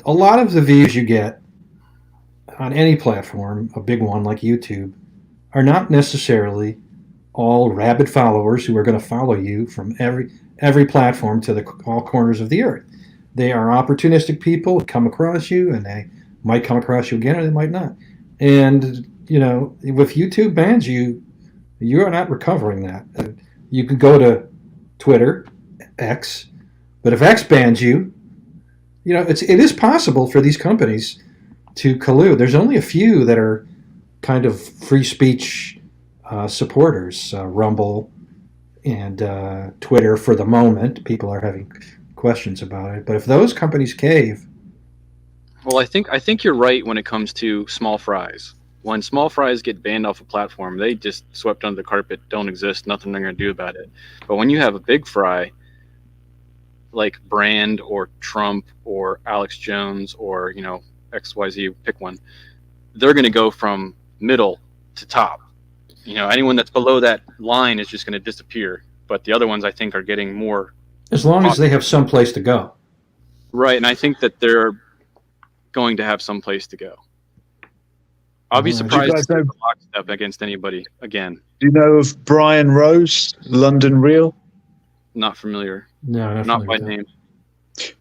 a lot of the views you get on any platform, a big one like YouTube, are not necessarily all rabid followers who are going to follow you from every platform to all corners of the earth. They are opportunistic people who come across you, and they might come across you again, or they might not. And with YouTube bans, you are not recovering that. You can go to Twitter, X, but if X bans you, it is possible for these companies to collude. There's only a few that are kind of free speech supporters, Rumble and Twitter for the moment. People are having questions about it. But if those companies cave... Well, I think you're right when it comes to small fries. When small fries get banned off a platform, they just swept under the carpet, don't exist, nothing they're going to do about it. But when you have a big fry, like Brand or Trump or Alex Jones or XYZ, pick one, they're going to go from middle to top. Anyone that's below that line is just going to disappear. But the other ones, I think, are getting more. As long as they have some place to go. Right, and I think that they're going to have some place to go. I'll be surprised to see the lockstep against anybody again. Do you know of Brian Rose, London Real? Not familiar. No, not by name.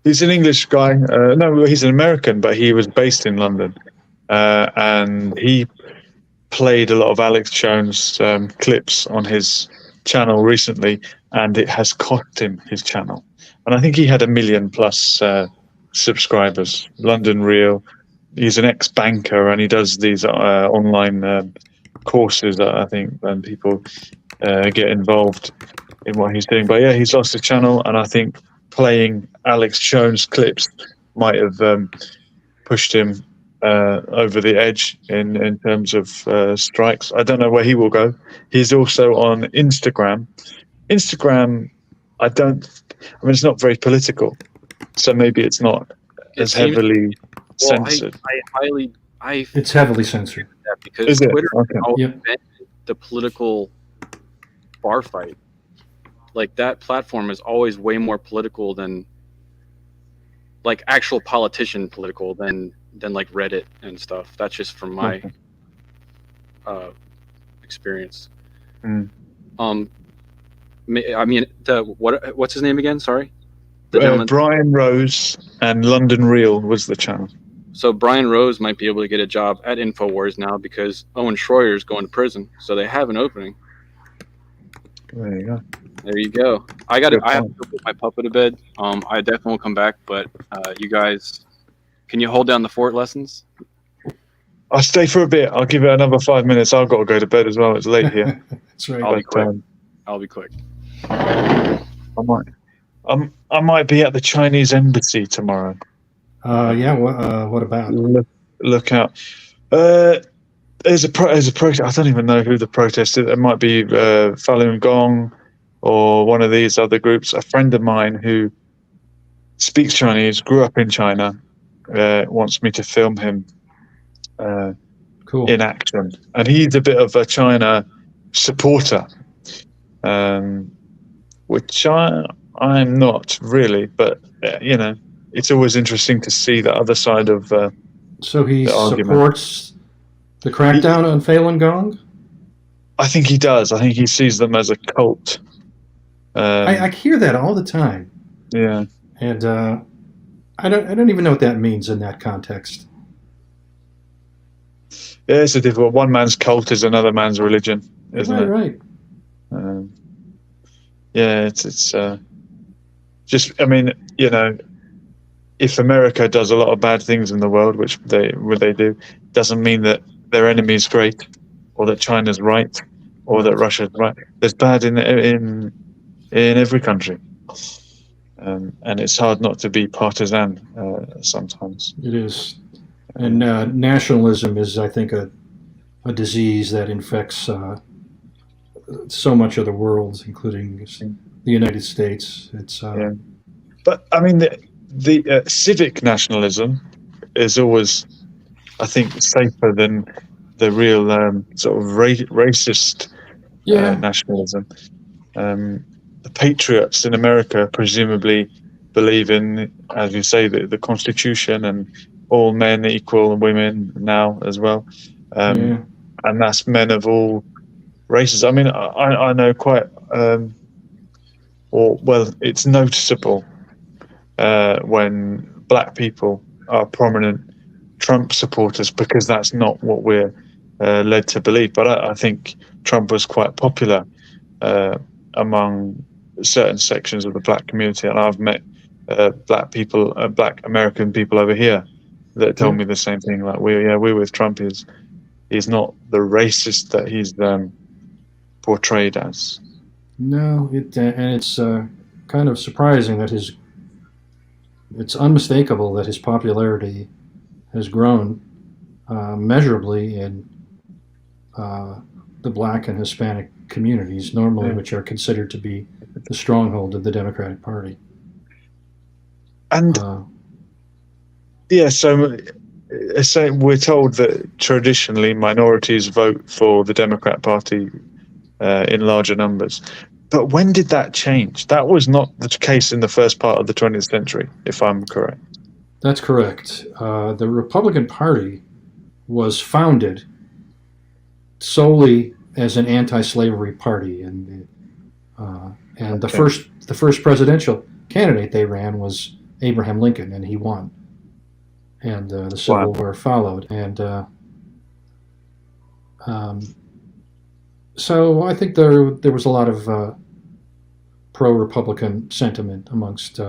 He's an English guy. No, he's an American, but he was based in London. And he played a lot of Alex Jones clips on his channel recently, and it has cost him his channel. And I think he had 1 million plus subscribers. London Real. He's an ex-banker, and he does these online courses that I think when people get involved in what he's doing. But yeah, he's lost his channel, and I think playing Alex Jones clips might have pushed him over the edge in terms of strikes. I don't know where he will go. He's also on Instagram. Instagram, it's not very political, so maybe it's not as heavily censored. It's heavily censored. Because Twitter always been the political bar fight. Like, that platform is always way more political than, like, actual politician political than like Reddit and stuff. That's just from my experience. What's his name again? Sorry. Brian Rose and London Real was the channel. So Brian Rose might be able to get a job at InfoWars now because Owen Schroyer is going to prison. So they have an opening. There you go. There you go. I have Good to point. go put my puppet to bed. I definitely will come back, but you guys, can you hold down the fort lessons? I'll stay for a bit. I'll give it another 5 minutes. I've got to go to bed as well. It's late here. That's right. I'll be quick. um, I'll be quick. I might be at the Chinese embassy tomorrow. Yeah. What about? Look out. There's a protest. I don't even know who the protest is. It might be Falun Gong or one of these other groups. A friend of mine who speaks Chinese, grew up in China, wants me to film him Cool. in action, and he's a bit of a China supporter, which I'm not really, but it's always interesting to see the other side of So he the argument. supports the crackdown on Falun Gong? I think he does. I think he sees them as a cult. I hear that all the time, Yeah. and I don't even know what that means in that context. Yeah, it's a difficult. One man's cult is another man's religion, isn't it? Right. Yeah, it's just. I mean, if America does a lot of bad things in the world, which they do, doesn't mean that their enemy's great, or that China's right, or that Russia's right. There's bad in every country, and it's hard not to be partisan sometimes. It is. And nationalism is, I think, a disease that infects so much of the world, including the United States. It's But I mean, the civic nationalism is always, I think, safer than the real sort of racist nationalism. The patriots in America presumably believe in, as you say, the Constitution and all men equal and women now as well, and that's men of all races. I mean, I know quite, it's noticeable when black people are prominent Trump supporters, because that's not what we're led to believe. But I think Trump was quite popular among certain sections of the black community, and I've met black people, black American people over here that tell me the same thing. Like, we're with Trump. He's not the racist that he's portrayed as. No, and it's kind of surprising that it's unmistakable that his popularity has grown measurably in the black and Hispanic communities, normally which are considered to be the stronghold of the Democratic Party. And so we're told that traditionally minorities vote for the Democrat Party in larger numbers. But when did that change? That was not the case in the first part of the 20th century, if I'm correct. That's correct. The Republican Party was founded solely as an anti-slavery party, and the first presidential candidate they ran was Abraham Lincoln, and he won. And the Civil War followed, and so I think there was a lot of pro-Republican sentiment amongst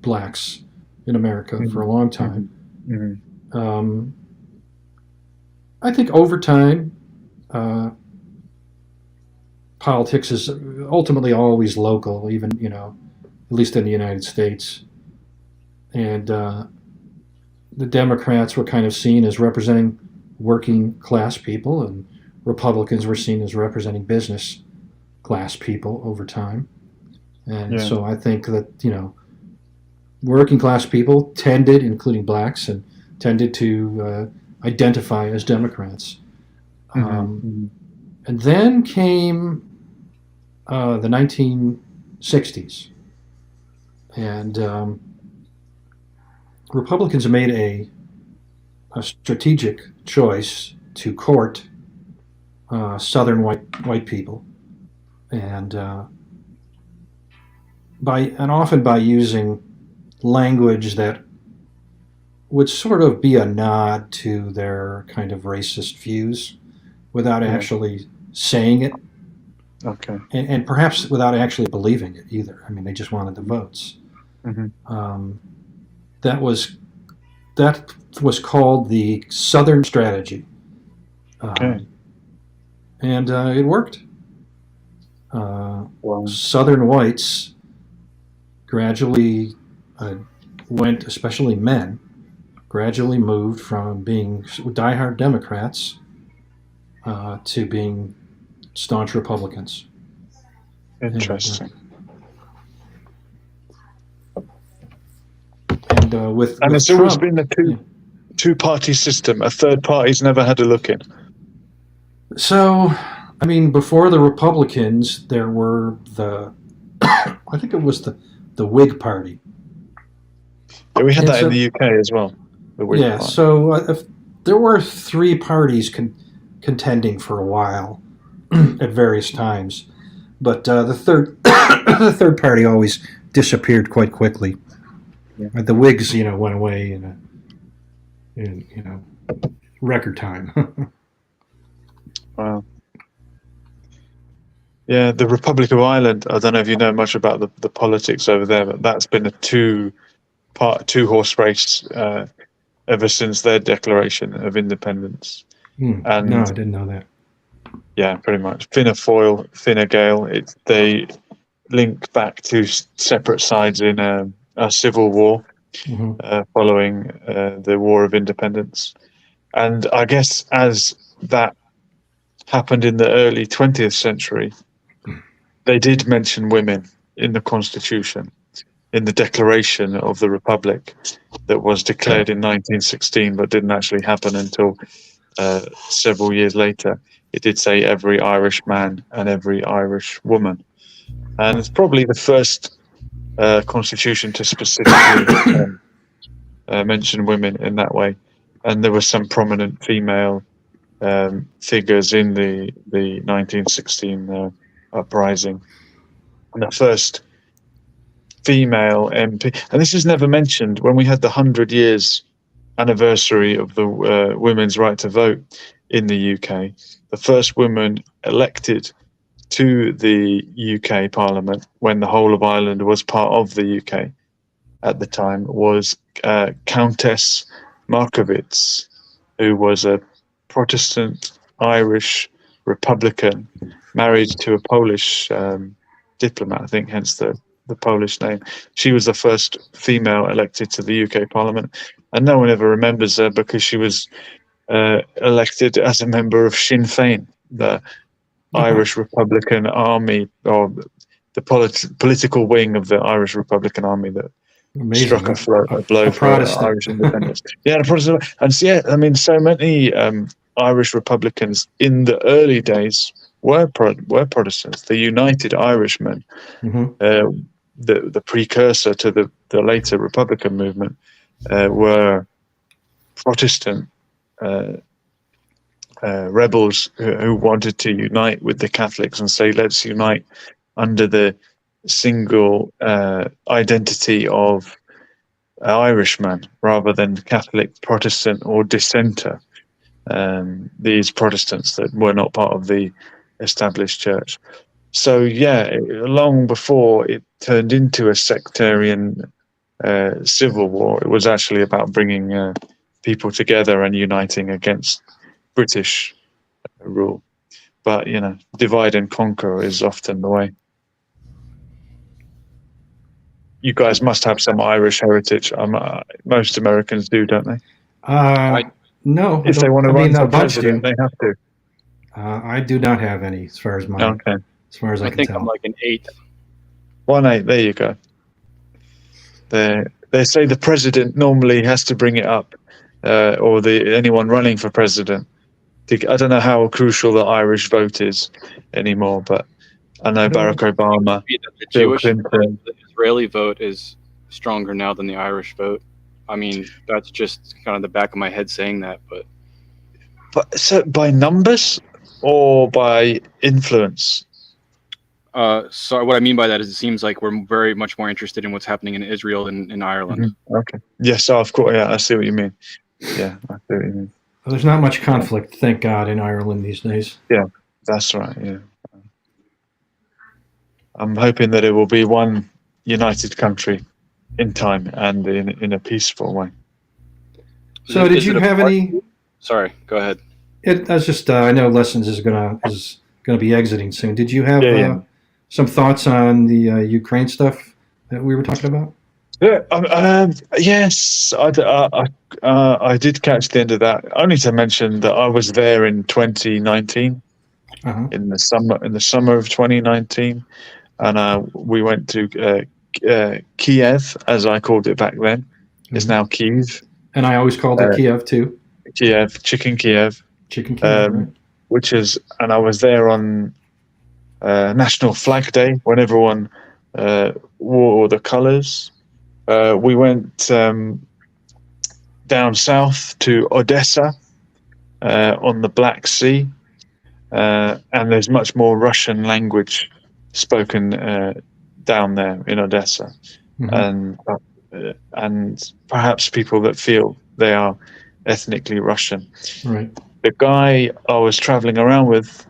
blacks in America for a long time. I think over time, politics is ultimately always local, even at least in the United States, and the Democrats were kind of seen as representing working class people, and Republicans were seen as representing business class people over time. And so I think that, working class people tended, including blacks, and tended to identify as Democrats. And then came the 1960s. And Republicans made a strategic choice to court Southern white people, and often by using language that would sort of be a nod to their kind of racist views without Yeah. actually saying it, Okay. and perhaps without actually believing it either. I mean, they just wanted the votes. Hmm. That was called the Southern Strategy, Okay. and it worked. Well, Southern whites gradually went, especially men, gradually moved from being diehard Democrats to being staunch Republicans. interesting. And with It's always Trump, been a yeah. two-party system. A third party's never had a look in. So, I mean, before the Republicans, there were I think it was the Whig Party. Yeah, we had And that so- in the UK as well. The Whig Yeah, Party. so there were three parties contending for a while at various times, but the third the third party always disappeared quite quickly. Yeah. The Whigs, went away in record time. Wow. Yeah, the Republic of Ireland. I don't know if you know much about the politics over there, but that's been a two-horse race ever since their declaration of independence. And No, I didn't know that. yeah, pretty much Fine Foil, Fine Gael. They link back to separate sides in a civil war Hmm. following the War of Independence. And I guess as that happened in the early 20th century, they did mention women in the Constitution, in the Declaration of the Republic that was declared in 1916 but didn't actually happen until several years later. It did say every Irish man and every Irish woman. And it's probably the first constitution to specifically mention women in that way. And there were some prominent female figures in the 1916 uprising. And the first female MP, and this is never mentioned, when we had the 100 years anniversary of the women's right to vote in the UK, the first woman elected to the UK Parliament when the whole of Ireland was part of the UK at the time was Countess Markowitz, who was a Protestant Irish Republican married to a Polish diplomat, I think, hence the Polish name. She was the first female elected to the UK Parliament, and no one ever remembers her because she was elected as a member of Sinn Féin, the Irish Republican Army, or the political wing of the Irish Republican Army that Amazing. struck a blow for Protestant. Irish independence. Yeah, the Protestant, and so, yeah, I mean, so many Irish Republicans in the early days were Protestants. The United Irishmen, Hmm. the precursor to the later Republican movement, were Protestant rebels who wanted to unite with the Catholics and say, let's unite under the single identity of Irishman rather than Catholic, Protestant, or dissenter. These Protestants that were not part of the established church. So yeah, long before it turned into a sectarian civil war, it was actually about bringing people together and uniting against British rule. But divide and conquer is often the way. You guys must have some Irish heritage. Most Americans do, don't they? No. If they want to run a for bunch do. president, they have to. I do not have any, as far as Okay. as far as I can think tell. I'm like an 8th. 1-8. There you go. They say the president normally has to bring it up, or anyone running for president. I don't know how crucial the Irish vote is anymore, but I know Barack Obama, The Bill Jewish Clinton. vote, the Israeli vote is stronger now than the Irish vote. I mean, that's just kind of the back of my head saying that, but But so by numbers or by influence? So what I mean by that is it seems like we're very much more interested in what's happening in Israel than in Ireland. Mm-hmm. Okay. Yes, of course. Yeah, I see what you mean. Yeah, I see what you mean. Well, there's not much conflict, thank God, in Ireland these days. Yeah, that's right. Yeah. I'm hoping that it will be one united country in time and in a peaceful way. So, did you have any? Sorry, go ahead. I was just. I know Lessons is gonna be exiting soon. Did you have some thoughts on the Ukraine stuff that we were talking about? Yeah, yes, I did catch the end of that. Only to mention that I was there in 2019, in the summer of 2019, and we went to Kiev, as I called it back then. It's now Kyiv. And I always called it Kiev too. Kiev, Chicken Kiev. Chicken Kiev, right. And I was there on National Flag Day when everyone wore the colours. We went down south to Odessa on the Black Sea, and there's much more Russian language spoken down there in Odessa, and perhaps people that feel they are ethnically Russian. Right. The guy I was traveling around with,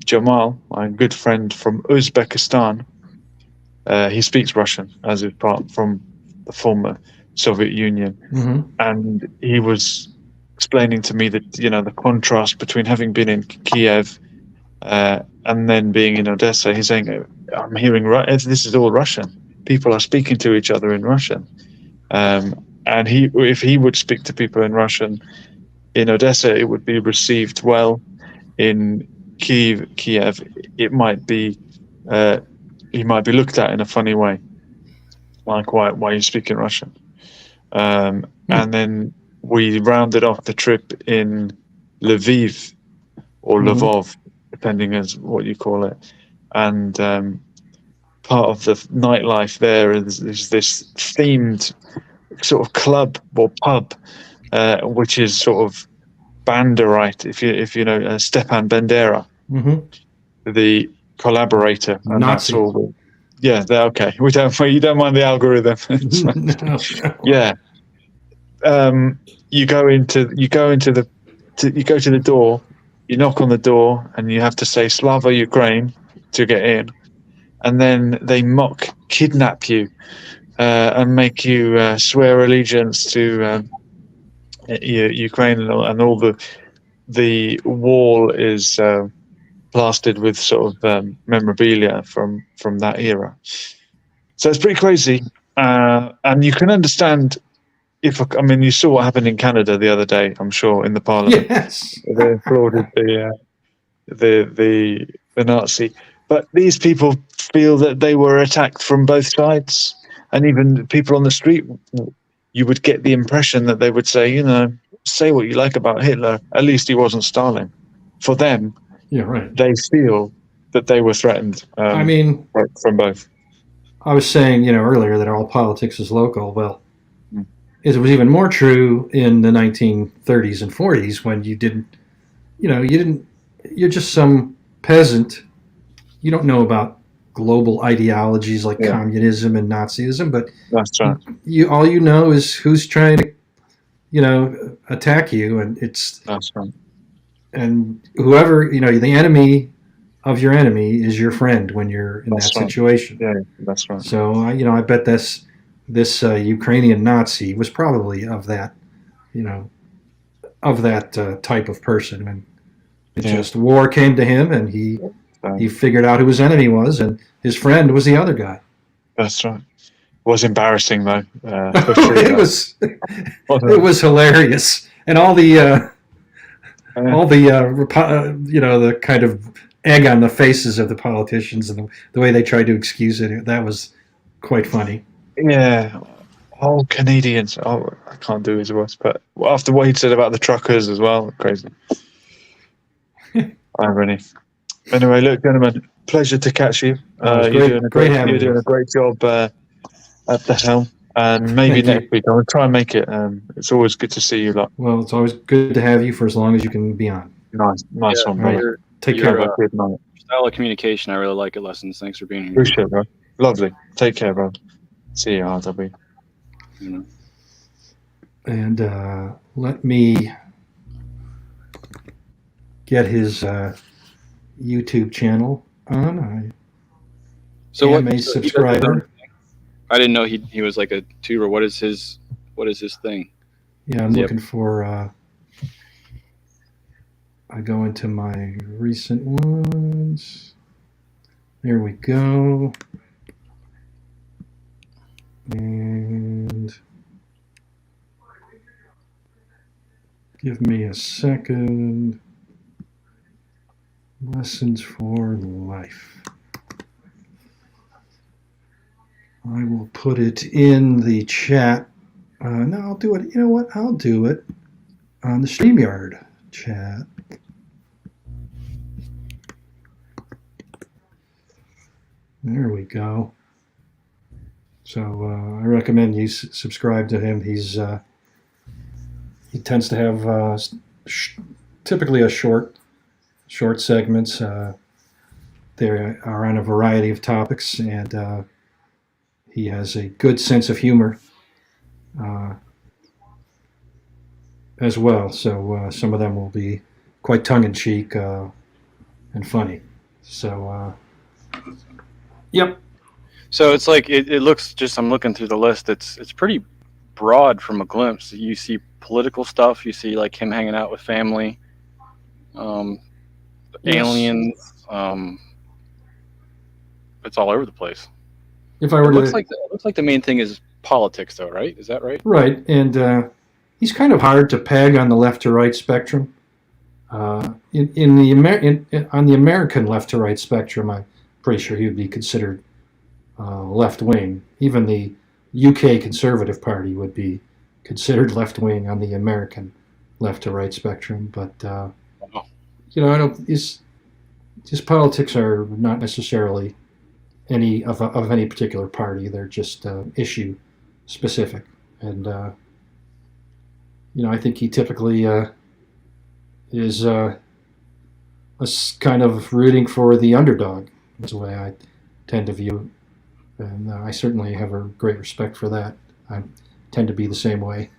Jamal, my good friend from Uzbekistan, he speaks Russian as is part from the former Soviet Union, and he was explaining to me that the contrast between having been in Kiev and then being in Odessa. He's saying, "I'm hearing this is all Russian. People are speaking to each other in Russian." And if he would speak to people in Russian in Odessa, it would be received well. In Kiev, it might be he might be looked at in a funny way, like why are you speaking Russian? And then we rounded off the trip in Lviv or Lvov, depending as what you call it. And part of the nightlife there is this themed sort of club or pub, which is sort of Banderite. If you know Stepan Bandera, the collaborator, and Nazi. That's all. Yeah, they're okay. You don't mind the algorithm. No. Yeah. You go to the door, you knock on the door, and you have to say Slava Ukraine to get in, and then they kidnap you, and make you swear allegiance to Ukraine, and all the wall is plastered with sort of memorabilia from that era. So it's pretty crazy, and you can understand. You saw what happened in Canada the other day, I'm sure, in the Parliament. Yes, They applauded the Nazi, but these people feel that they were attacked from both sides, and even people on the street, you would get the impression that they would say, say what you like about Hitler, at least he wasn't Stalin. For them, they feel that they were threatened. From both. I was saying, earlier that all politics is local. Well. It was even more true in the 1930s and 40s when you're just some peasant. You don't know about global ideologies like communism and Nazism, but that's right. All you know is who's trying to, attack you, and that's right. And whoever, the enemy of your enemy is your friend when you're in that situation. Yeah, that's right. So, I bet this Ukrainian Nazi was probably of that, type of person, and just war came to him, and he figured out who his enemy was, and his friend was the other guy. That's right. It was embarrassing though. It was hilarious, and all the the kind of egg on the faces of the politicians and the way they tried to excuse it. That was quite funny. Yeah, all Canadians. Oh, I can't do his voice, but after what he said about the truckers as well, crazy. Irony. Anyway, look, gentlemen, pleasure to catch you. You're doing a great job at the helm, and maybe next week I'll try and make it. It's always good to see you lot. Well, it's always good to have you for as long as you can be on. Nice one, brother. Take Your care. Have a good night. style of communication, I really like it. Lessons. Thanks for being here. Appreciate it, bro. Lovely. Take care, bro. See you, RW. You know. And let me get his YouTube channel on. So I am what? a So he does his own subscriber. thing? I didn't know he was like a tuber. What is his thing? Yeah, I'm Yep. looking for. I go into my recent ones. There we go. And give me a second. Lessons for life. I will put it in the chat. No, I'll do it. You know what? I'll do it on the StreamYard chat. There we go. So I recommend you subscribe to him. He tends to have typically a short segments. They are on a variety of topics, and he has a good sense of humor as well. So some of them will be quite tongue-in-cheek and funny. So, yep. So it's like it looks just. I'm looking through the list. It's pretty broad from a glimpse. You see political stuff. You see like him hanging out with family, Yes. aliens. It's all over the place. If I It were looks to, like the main thing is politics, though, right? Is that right? right, and he's kind of hard to peg on the left to right spectrum. On the American left to right spectrum, I'm pretty sure he would be considered left wing. Even the UK Conservative Party would be considered left wing on the American left to right spectrum. But I don't. His politics are not necessarily any of any particular party. They're just issue specific, and I think he typically is kind of rooting for the underdog. That's the way I tend to view it, and I certainly have a great respect for that. I tend to be the same way.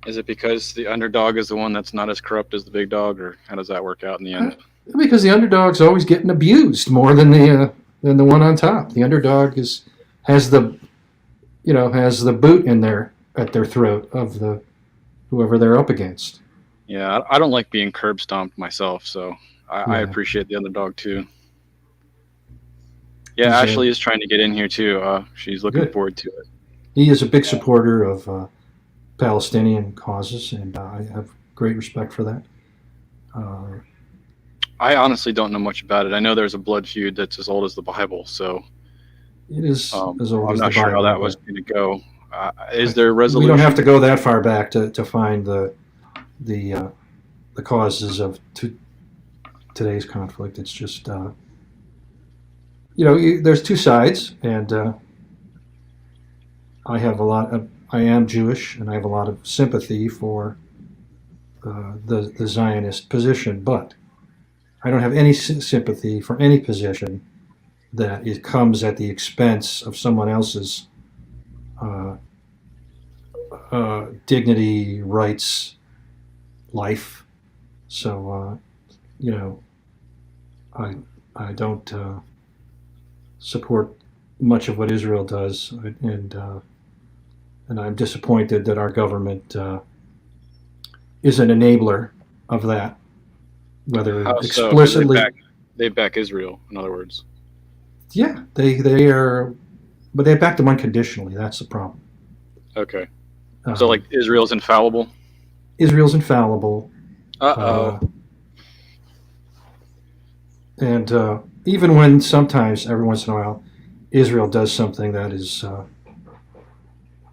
Is it because the underdog is the one that's not as corrupt as the big dog, or how does that work out in the end? Because the underdog's always getting abused more than the one on top. The underdog has the boot in at their throat of whoever they're up against. Yeah, I don't like being curb stomped myself, so I Yeah. appreciate the underdog too. Yeah, He's Ashley is trying to get in here too. She's looking Good. forward to it. He is a big supporter of Palestinian causes, and I have great respect for that. I honestly don't know much about it. I know there's a blood feud that's as old as the Bible, so It is as old I'm as not the sure how Bible, that was but going to go. Is there a resolution? we don't have to go that far back to find the causes of today's conflict. It's just there's two sides, and I am Jewish, and I have a lot of sympathy for the Zionist position, but I don't have any sympathy for any position that it comes at the expense of someone else's dignity, rights, life. So, I don't support much of what Israel does, and I'm disappointed that our government is an enabler of that, whether How so? 'Cause explicitly. They back Israel, in other words. Yeah, they are, but they back them unconditionally. That's the problem. Okay. So like Israel's infallible? Israel's infallible. Uh-oh. And even when sometimes, every once in a while, Israel does something that is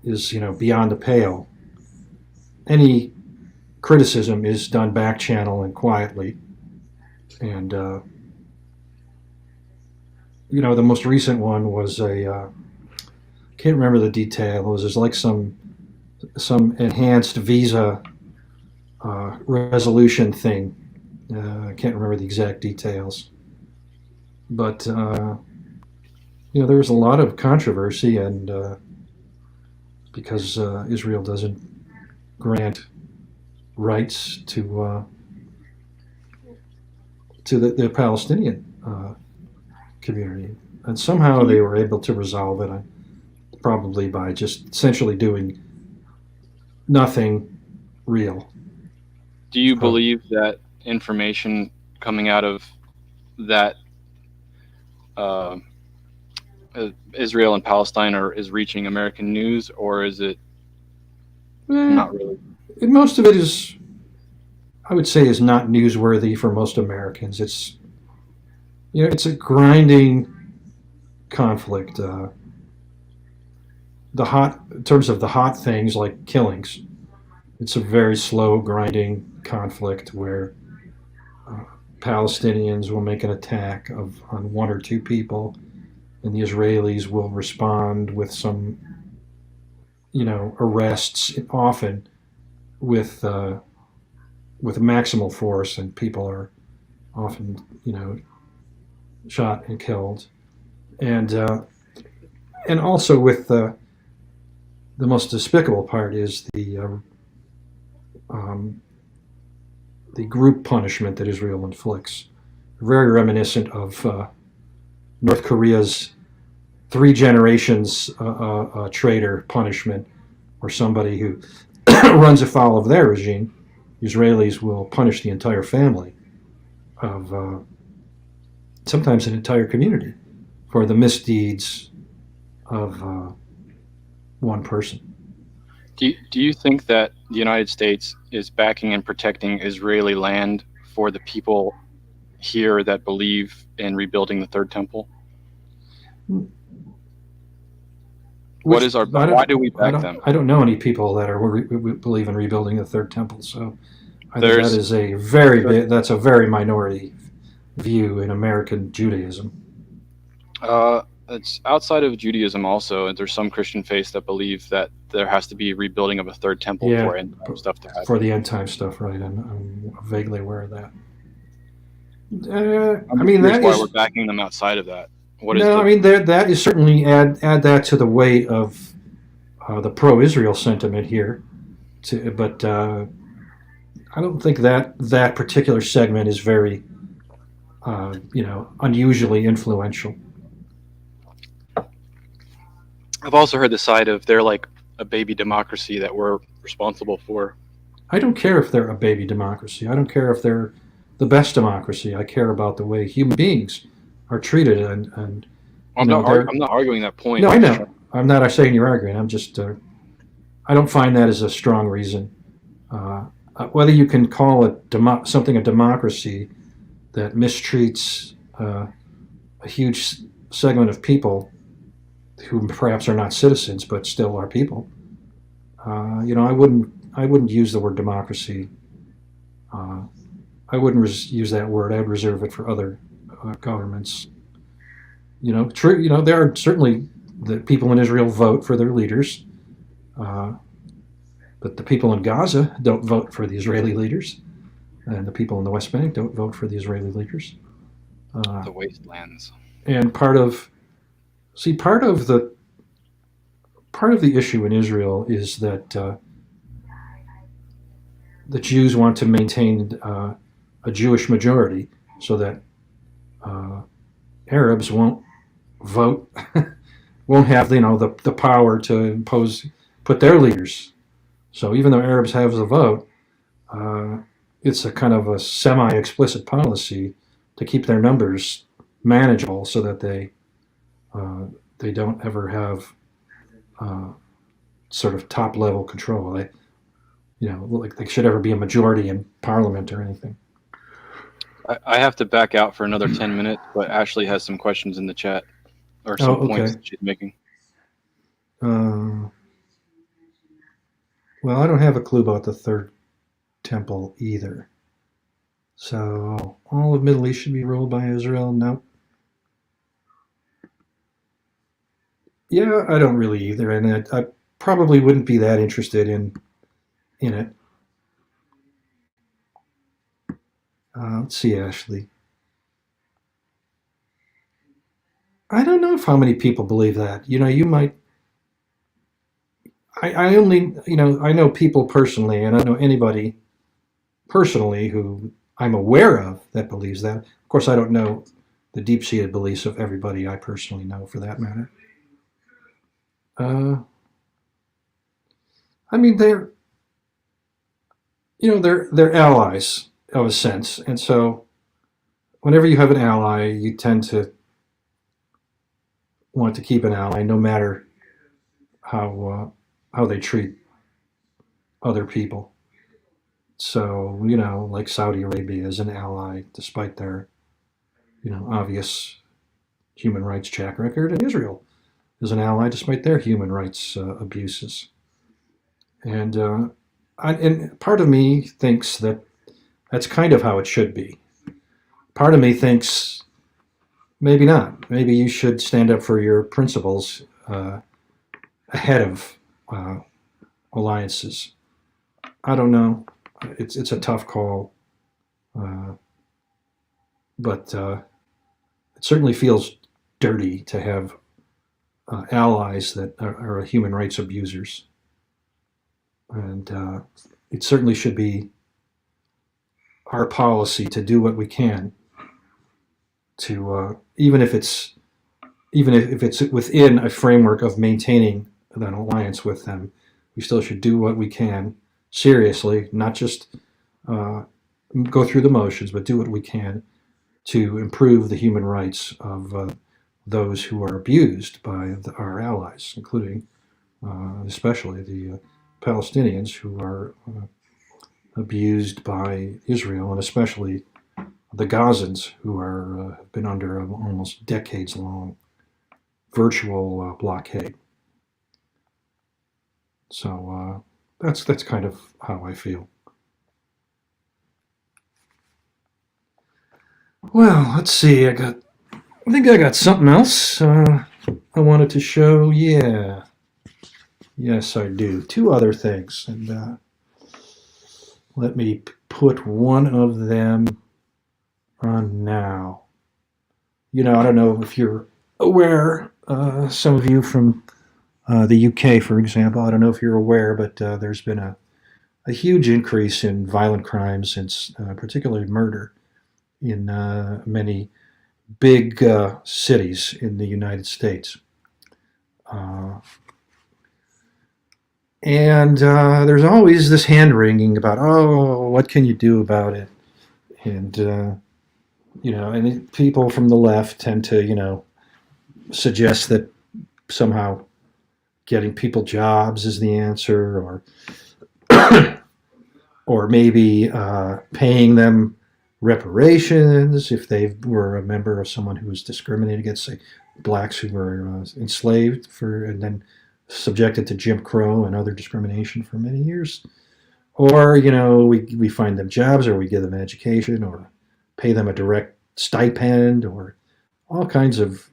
beyond the pale, any criticism is done back channel and quietly. And the most recent one was can't remember the detail. It was like some enhanced visa resolution thing I can't remember the exact details, but there was a lot of controversy, and because Israel doesn't grant rights to the Palestinian community, and somehow they were able to resolve it, probably by just essentially doing nothing real. Do you believe that information coming out of that uh, Israel and Palestine is reaching American news, or is it not really? Most of it is, I would say, is not newsworthy for most Americans. It's a grinding conflict. In terms of the hot things like killings, it's a very slow, grinding conflict where Palestinians will make an attack on one or two people, and the Israelis will respond with some, arrests, often with maximal force, and people are often, shot and killed, and also with the most despicable part is the group punishment that Israel inflicts, very reminiscent of North Korea's three generations traitor punishment, where somebody who runs afoul of their regime, Israelis will punish the entire family of sometimes an entire community for the misdeeds of one person. Do you think that the United States is backing and protecting Israeli land for the people here that believe in rebuilding the Third Temple? Why do we back them? I don't know any people that believe in rebuilding the Third Temple, so I think that is that's a very minority view in American Judaism. It's outside of Judaism also. There's some Christian faiths that believe that there has to be rebuilding of a third temple for end time stuff to happen. For the end time stuff, right? I'm vaguely aware of that. That's why we're backing them outside of that. That is certainly add that to the weight of the pro-Israel sentiment here. But I don't think that particular segment is very, unusually influential. I've also heard the side of they're like a baby democracy that we're responsible for. I don't care if they're a baby democracy. I don't care if they're the best democracy. I care about the way human beings are treated, and I'm not arguing that point. No, I know. I'm not saying you're arguing. I'm just I don't find that as a strong reason. Whether you can call it something a democracy that mistreats a huge segment of people who perhaps are not citizens but still are people. I wouldn't use the word democracy. I wouldn't use that word. I'd reserve it for other governments. There are certainly the people in Israel vote for their leaders, but the people in Gaza don't vote for the Israeli leaders, and the people in the West Bank don't vote for the Israeli leaders. The wastelands. And part of the issue in Israel is that the Jews want to maintain a Jewish majority, so that Arabs won't vote, won't have the power to put their leaders. So even though Arabs have the vote, it's a kind of a semi-explicit policy to keep their numbers manageable, so that they don't ever have sort of top level control. Like they should ever be a majority in parliament or anything. I have to back out for another 10 minutes, but Ashley has some questions in the chat, or some points that she's making. Well, I don't have a clue about the Third Temple either. So all of Middle East should be ruled by Israel? No. Yeah, I don't really either, and I probably wouldn't be that interested in it. Let's see, Ashley. I don't know if how many people believe that. You might. I only, I know people personally, and I don't know anybody personally who I'm aware of that believes that. Of course, I don't know the deep-seated beliefs of everybody I personally know, for that matter. Uh, I mean, they're allies of a sense, and so whenever you have an ally, you tend to want to keep an ally, no matter how they treat other people. So like Saudi Arabia is an ally, despite their obvious human rights track record, and Israel is an ally, despite their human rights abuses. And and part of me thinks that that's kind of how it should be. Part of me thinks maybe not. Maybe you should stand up for your principles ahead of uh, alliances. I don't know. It's a tough call, uh, but it certainly feels dirty to have allies that are human rights abusers, and it certainly should be our policy to do what we can to even if it's within a framework of maintaining an alliance with them, we still should do what we can seriously, not just uh, go through the motions, but do what we can to improve the human rights of those who are abused by our allies, including especially the Palestinians who are abused by Israel, and especially the Gazans who have been under an almost decades-long virtual blockade. So that's kind of how I feel. Well, let's see. I think I got something else I wanted to show. Yeah, yes, I do. Two other things, and let me put one of them on now. I don't know if you're aware. Some of you from the UK, for example, I don't know if you're aware, but there's been a huge increase in violent crimes, and particularly murder, in many big cities in the United States. Uh, and there's always this hand wringing about, oh, what can you do about it? And, and people from the left tend to, suggest that somehow getting people jobs is the answer, or maybe paying them reparations if they were a member of someone who was discriminated against, say, blacks who were enslaved and then subjected to Jim Crow and other discrimination for many years. Or, we find them jobs, or we give them an education, or pay them a direct stipend, or all kinds of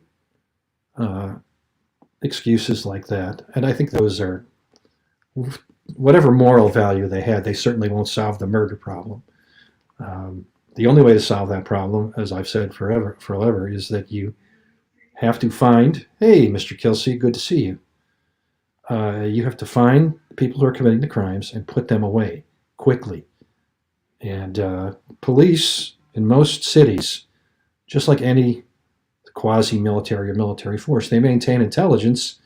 excuses like that. And I think those are, whatever moral value they had, they certainly won't solve the murder problem. The only way to solve that problem, as I've said forever, is that you have to find, hey, Mr. Kelsey, good to see you. You have to find people who are committing the crimes and put them away quickly. And police in most cities, just like any quasi-military or military force, they maintain intelligence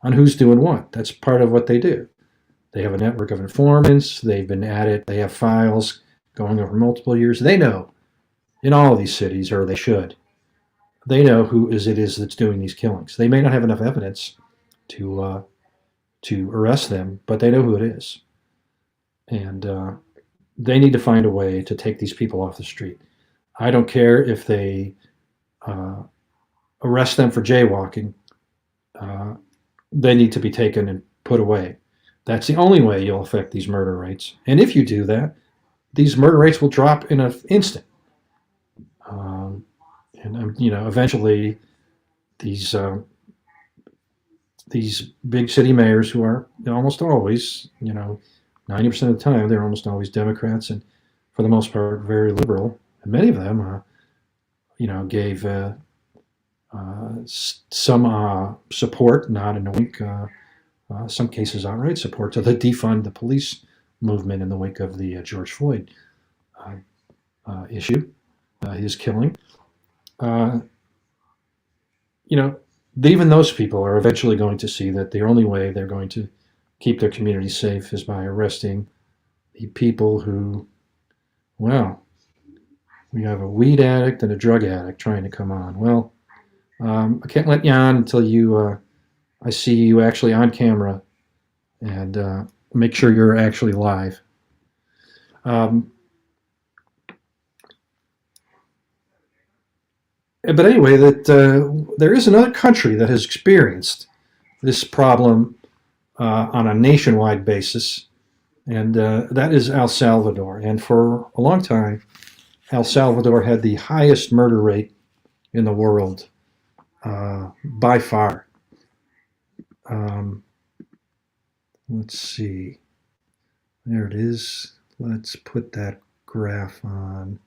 on who's doing what. That's part of what they do. They have a network of informants. They've been at it. They have files going over multiple years. They know in all of these cities, or they should. They know who it is that's doing these killings. They may not have enough evidence to arrest them, but they know who it is. And they need to find a way to take these people off the street. I don't care if they arrest them for jaywalking. They need to be taken and put away. That's the only way you'll affect these murder rates. And if you do that, these murder rates will drop in an instant. And eventually, these big city mayors, who are almost always, 90% of the time, they're almost always Democrats, and for the most part, very liberal, And many of them, gave some support, not in the wink, some cases outright support to the defund the police movement in the wake of the George Floyd issue, his killing. Uh, you know, Even those people are eventually going to see that the only way they're going to keep their community safe is by arresting the people who, well, we have a weed addict and a drug addict trying to come on. Well, I can't let you on until I see you actually on camera and make sure you're actually live. But anyway, there is another country that has experienced this problem on a nationwide basis, and that is El Salvador. And for a long time, El Salvador had the highest murder rate in the world by far. Let's see. There it is. Let's put that graph on.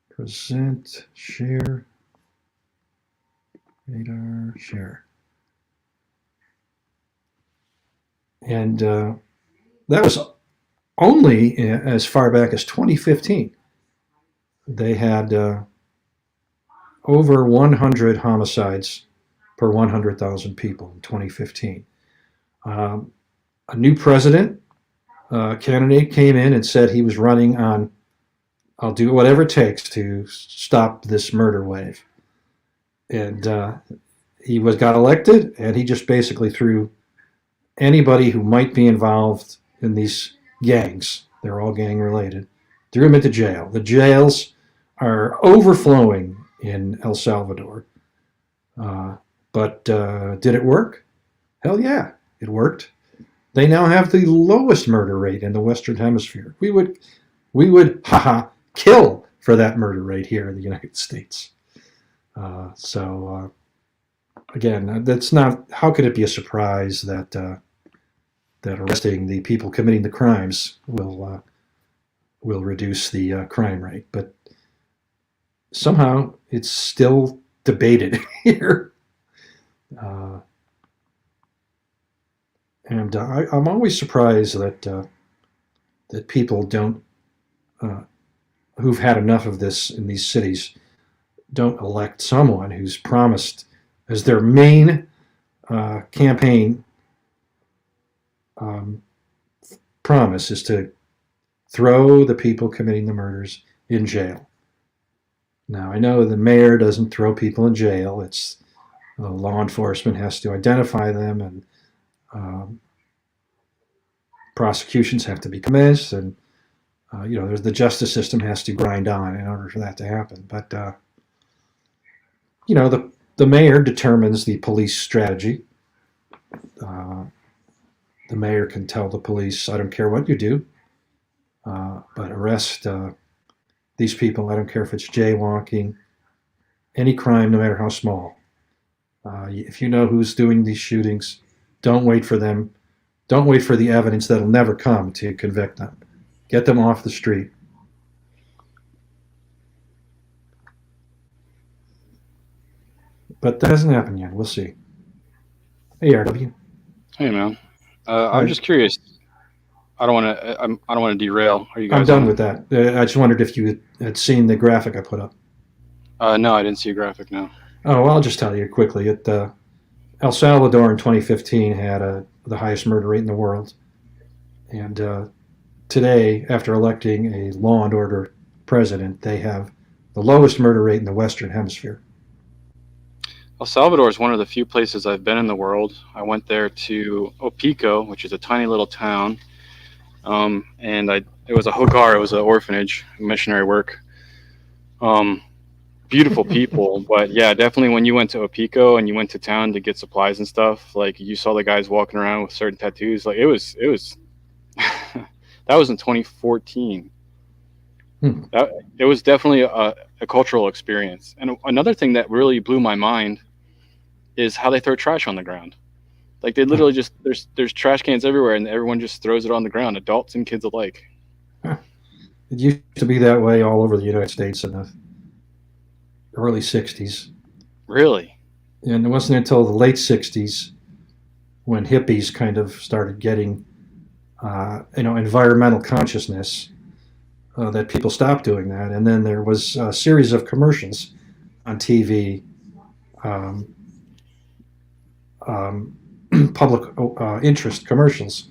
Present, share, radar, share. And that was only as far back as 2015. They had over 100 homicides per 100,000 people in 2015. A new president candidate came in and said he was running on, I'll do whatever it takes to stop this murder wave. And he got elected, and he just basically threw anybody who might be involved in these gangs, they're all gang related, threw them into jail. The jails are overflowing in El Salvador. But did it work? Hell yeah, it worked. They now have the lowest murder rate in the Western Hemisphere. We would kill for that murder rate here in the United States. Again, that's not. How could it be a surprise that that arresting the people committing the crimes will reduce the crime rate? But somehow it's still debated here. And I'm always surprised that people don't, who've had enough of this in these cities, don't elect someone who's promised as their main campaign promise is to throw the people committing the murders in jail. Now, I know the mayor doesn't throw people in jail. It's law enforcement has to identify them, and prosecutions have to be commenced, and there's the justice system has to grind on in order for that to happen. But the mayor determines the police strategy. The mayor can tell the police, "I don't care what you do, but arrest these people. I don't care if it's jaywalking, any crime, no matter how small. If you know who's doing these shootings, don't wait for them. Don't wait for the evidence that'll never come to convict them. Get them off the street." But that hasn't happened yet. We'll see. Hey, RW. Hey, man. I'm just curious. I don't want to derail. Are you guys? I'm done with that. I just wondered if you had seen the graphic I put up. No, I didn't see a graphic. No. Oh, well, I'll just tell you quickly. El Salvador in 2015 had the highest murder rate in the world. And today, after electing a law and order president, they have the lowest murder rate in the Western Hemisphere. El Salvador is one of the few places I've been in the world. I went there to Opico, which is a tiny little town. And it was a hogar, it was an orphanage, missionary work. Beautiful people, but yeah, definitely when you went to Opico and you went to town to get supplies and stuff, like you saw the guys walking around with certain tattoos, like it was that was in 2014. It was definitely a cultural experience. And another thing that really blew my mind is how they throw trash on the ground. Like they literally just there's trash cans everywhere, and everyone just throws it on the ground, adults and kids alike. It used to be that way all over the United States in the early '60s, Really? and it wasn't until the late '60s when hippies kind of started getting, environmental consciousness, that people stopped doing that. And then there was a series of commercials on TV, um, um, public interest commercials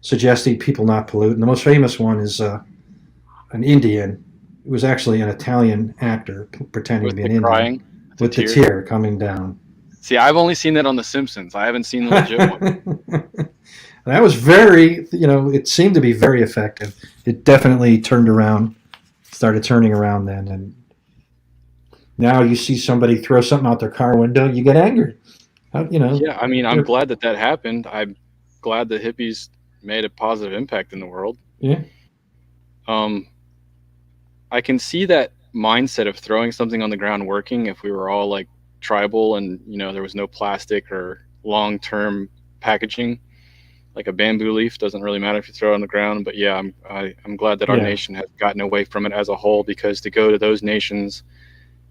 suggesting people not pollute. And the most famous one is an Indian. It was actually an Italian actor pretending to With be the an Indian crying, with the tear. tear coming down. See, I've only seen that on The Simpsons. I haven't seen the legit one. That was very, it seemed to be very effective. It definitely started turning around then. And now you see somebody throw something out their car window, you get angry. Yeah, I mean, I'm glad that happened. I'm glad the hippies made a positive impact in the world. Yeah. I can see that mindset of throwing something on the ground working if we were all like tribal and there was no plastic or long-term packaging. Like a bamboo leaf doesn't really matter if you throw it on the ground. But yeah, I'm glad that our Yeah. nation has gotten away from it as a whole, because to go to those nations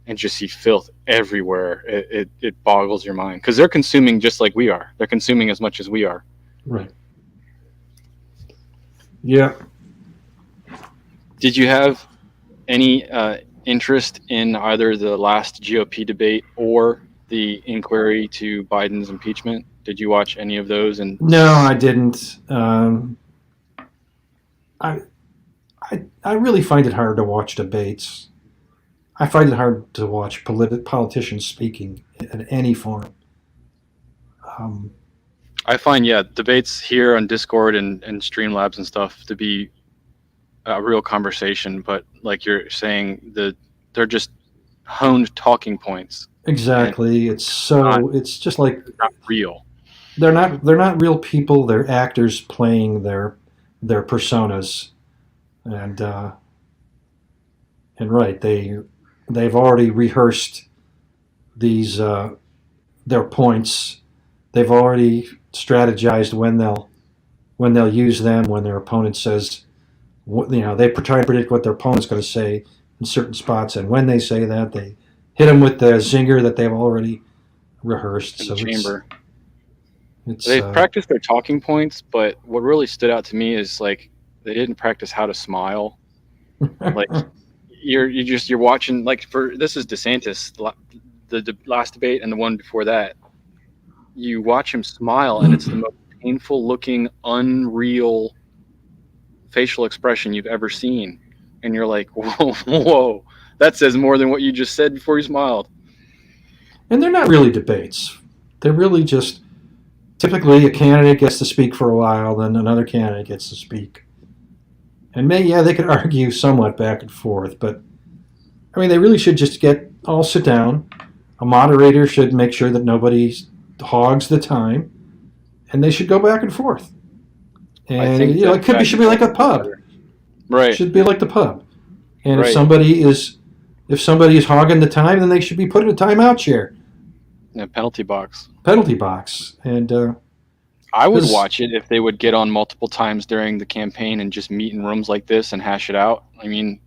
and just see filth everywhere, it boggles your mind, because they're consuming just like we are. They're consuming as much as we are. Right. Yeah. Did you have any interest in either the last GOP debate or the inquiry to Biden's impeachment? Did you watch any of those? And No, I didn't. I really find it hard to watch debates. I find it hard to watch politicians speaking in any form. I find, debates here on Discord and Streamlabs and stuff to be a real conversation, but like you're saying, they're just honed talking points. Exactly. It's just like Not real. they're not real people. They're actors playing their personas, and right, they've already rehearsed these their points. They've already strategized when they'll use them when their opponent says, they try to predict what their opponent's going to say in certain spots, and when they say that, they hit them with the zinger that they've already rehearsed. In So the chamber. it's They've practiced their talking points, but what really stood out to me is like they didn't practice how to smile. Like you're watching, like, this is DeSantis, the last debate and the one before that. You watch him smile, and it's the most painful looking, unreal facial expression you've ever seen, and you're like, whoa, that says more than what you just said before you smiled. And they're not really debates. They're really just typically a candidate gets to speak for a while, then another candidate gets to speak. And they could argue somewhat back and forth, but I mean, they really should just all sit down. A moderator should make sure that nobody hogs the time, and they should go back and forth. And it should be like a pub. Right. It should be like the pub. And Right. if somebody is hogging the time, then they should be put in a timeout chair. A penalty box. And I would watch it if they would get on multiple times during the campaign and just meet in rooms like this and hash it out. I mean,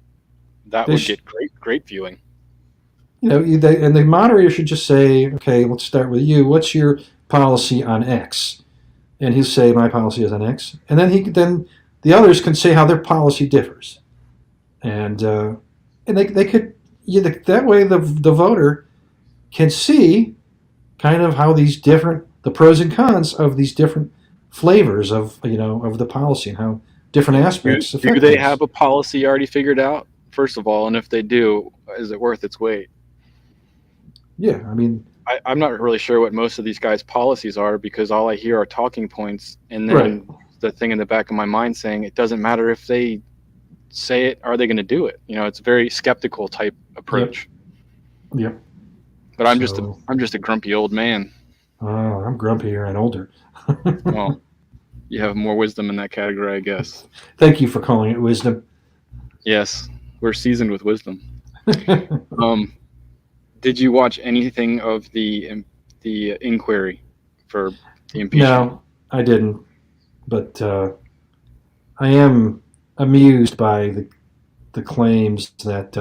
that would get great viewing. And the moderator should just say, okay, let's start with you. What's your policy on X? And he'll say, my policy is on X. And then the others can say how their policy differs. And they could, that way the voter can see kind of how the pros and cons of these different flavors of the policy and how different aspects Do affect they things. have a policy already figured out, first of all? And if they do, is it worth its weight? Yeah, I mean, I'm not really sure what most of these guys' policies are, because all I hear are talking points, and then the thing in the back of my mind saying it doesn't matter if they say it, are they going to do it? It's a very skeptical type approach. Yep. But I'm just a grumpy old man. Oh, I'm grumpier and older. Well, you have more wisdom in that category, I guess. Thank you for calling it wisdom. Yes, we're seasoned with wisdom. Did you watch anything of the inquiry for the impeachment? No, I didn't. But I am amused by the claims that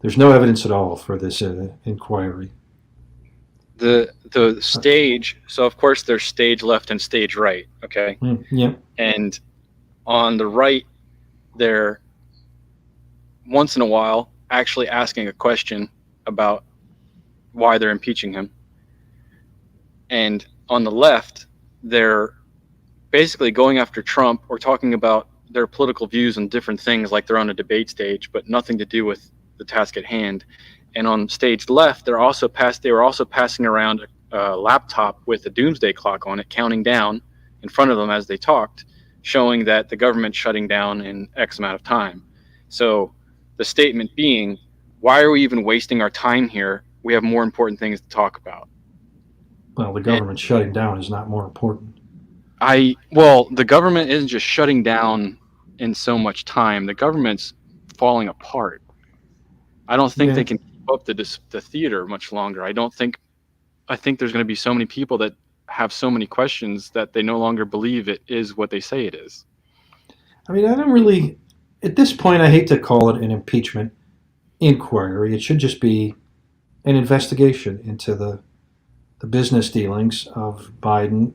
there's no evidence at all for this inquiry. The stage. So of course there's stage left and stage right. Okay, Yeah. and on the right, they're once in a while actually asking a question about why they're impeaching him, and on the left, they're basically going after Trump or talking about their political views on different things, like they're on a debate stage, but nothing to do with the task at hand. And on stage left, they were also passing around a laptop with a doomsday clock on it, counting down in front of them as they talked, showing that the government's shutting down in X amount of time. So the statement being, why are we even wasting our time here? We have more important things to talk about. Well, the government shutting down is not more important. The government isn't just shutting down in so much time. The government's falling apart. I don't think they can keep up the theater much longer. I think there's going to be so many people that have so many questions that they no longer believe it is what they say it is. I mean, I don't really, at this point, I hate to call it an impeachment inquiry. It should just be an investigation into the business dealings of Biden,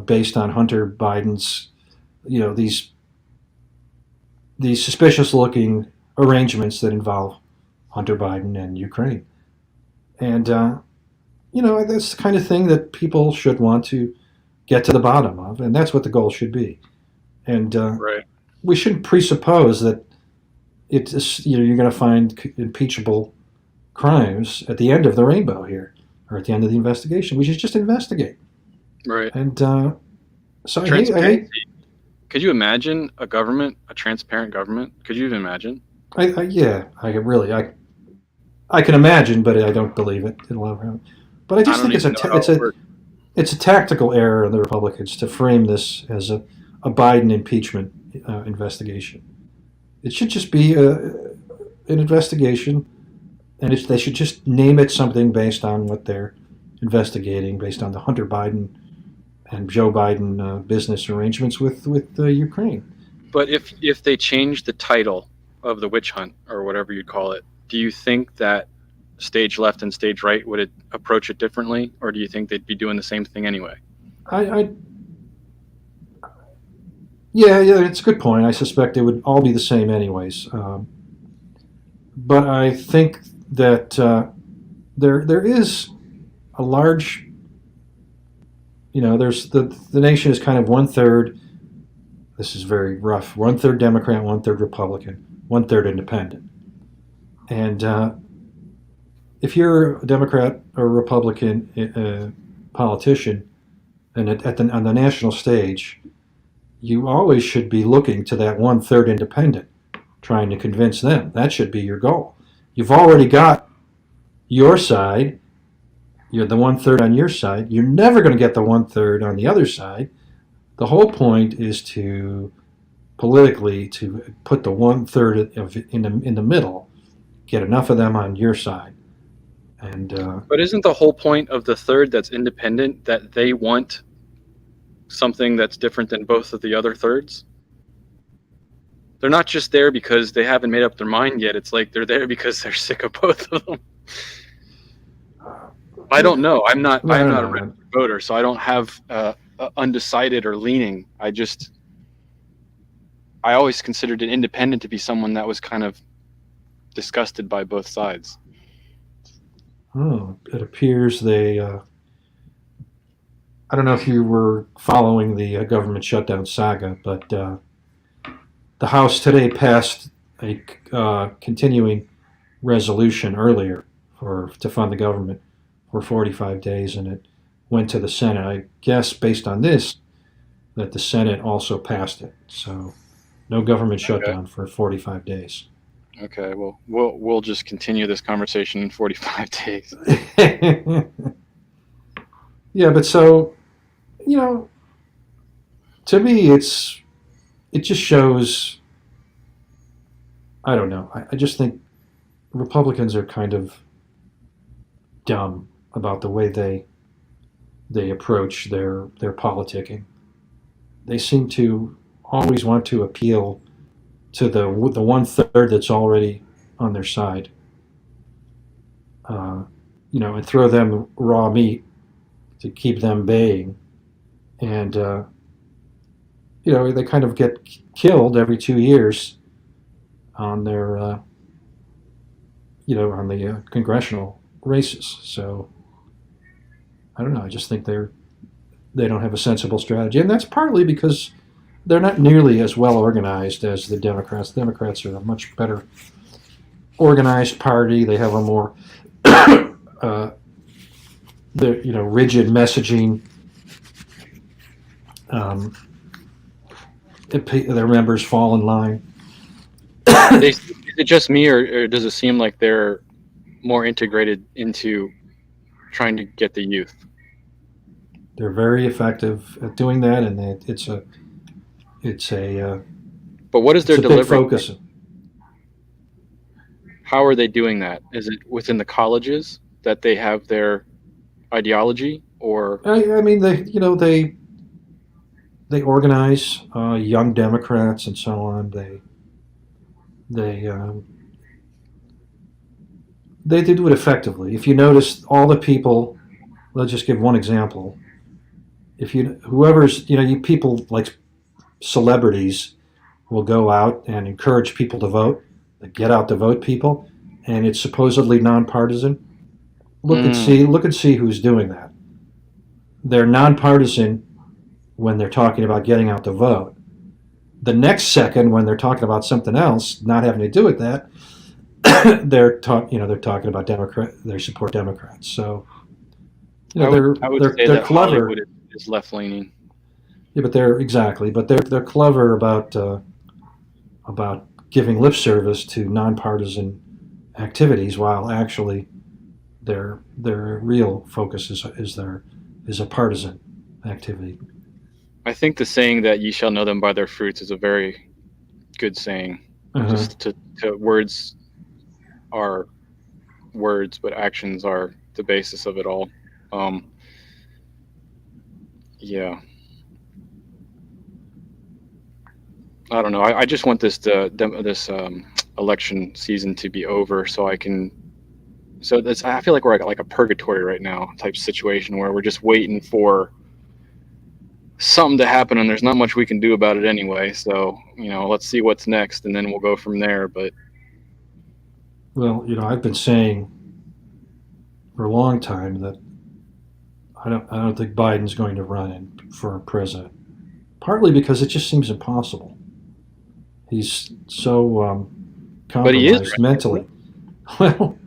based on Hunter Biden's, these suspicious-looking arrangements that involve Hunter Biden and Ukraine. And, that's the kind of thing that people should want to get to the bottom of, and that's what the goal should be. And Right. we shouldn't presuppose that it's, you're going to find impeachable crimes at the end of the rainbow here, or at the end of the investigation. We should just investigate. Right. And so I hate, Transparency. Could you imagine a transparent government? Could you even imagine? I can imagine, but I don't believe it. It'll ever happen. But I just think it's a tactical error of the Republicans to frame this as a Biden impeachment investigation. It should just be an investigation, and they should just name it something based on what they're investigating, based on the Hunter Biden and Joe Biden business arrangements with Ukraine. But if they change the title of the witch hunt, or whatever you call it, do you think that stage left and stage right would approach it differently, or do you think they'd be doing the same thing anyway? Yeah, it's a good point. I suspect it would all be the same anyways. But I think that there is a large, there's the nation is kind of 1/3. This is very rough. 1/3 Democrat, 1/3 Republican, 1/3 Independent. And if you're a Democrat or Republican politician, and on the national stage, you always should be looking to that 1/3 Independent, trying to convince them. That should be your goal. You've already got your side. You're the 1/3 on your side. You're never going to get the 1/3 on the other side. The whole point is to politically to put the 1/3 in the middle, get enough of them on your side. And but isn't the whole point of the third that's independent that they want something that's different than both of the other thirds? They're not just there because they haven't made up their mind yet. It's like they're there because they're sick of both of them. I don't know. I'm not a registered voter, so I don't have undecided or leaning. I always considered an independent to be someone that was kind of disgusted by both sides. Oh, it appears they. I don't know if you were following the government shutdown saga, but the House today passed a continuing resolution earlier to fund the government for 45 days, and it went to the Senate. I guess based on this, that the Senate also passed it. So no government shutdown for 45 days. Okay, well, we'll just continue this conversation in 45 days. Yeah, but so, to me, it just shows, I don't know, I just think Republicans are kind of dumb about the way they approach their politicking. They seem to always want to appeal to the 1/3 that's already on their side, and throw them raw meat to keep them baying, and they kind of get killed every 2 years on their on the congressional races. So I don't know. I just think they don't have a sensible strategy, and that's partly because they're not nearly as well organized as the Democrats. The Democrats are a much better organized party. They have a more rigid messaging. Their members fall in line. Is it just me, or does it seem like they're more integrated into trying to get the youth? They're very effective at doing that, and it's a But what is their big delivery? focus. How are they doing that? Is it within the colleges that they have their ideology, or I mean, they organize young Democrats and so on. They do it effectively. If you notice, all the people. Let's just give one example. If people like celebrities will go out and encourage people to vote, get out to vote people, and it's supposedly nonpartisan. Look and see who's doing that. They're nonpartisan when they're talking about getting out to vote. The next second, when they're talking about something else, not having to do with that, they're talking about Democrat. They support Democrats. So I would say they're that clever. Hollywood is left leaning. Yeah, but they're clever about giving lip service to nonpartisan activities, while actually their real focus is a partisan activity. I think the saying that "ye shall know them by their fruits" is a very good saying. Just to words are words, but actions are the basis of it all. Yeah. I don't know. I just want this election season to be over, so I can. So I feel like we're like a purgatory right now type situation where we're just waiting for something to happen, and there's not much we can do about it anyway. So let's see what's next, and then we'll go from there. But well, I've been saying for a long time that I don't think Biden's going to run for president. Partly because it just seems impossible. He's so compromised mentally. Well,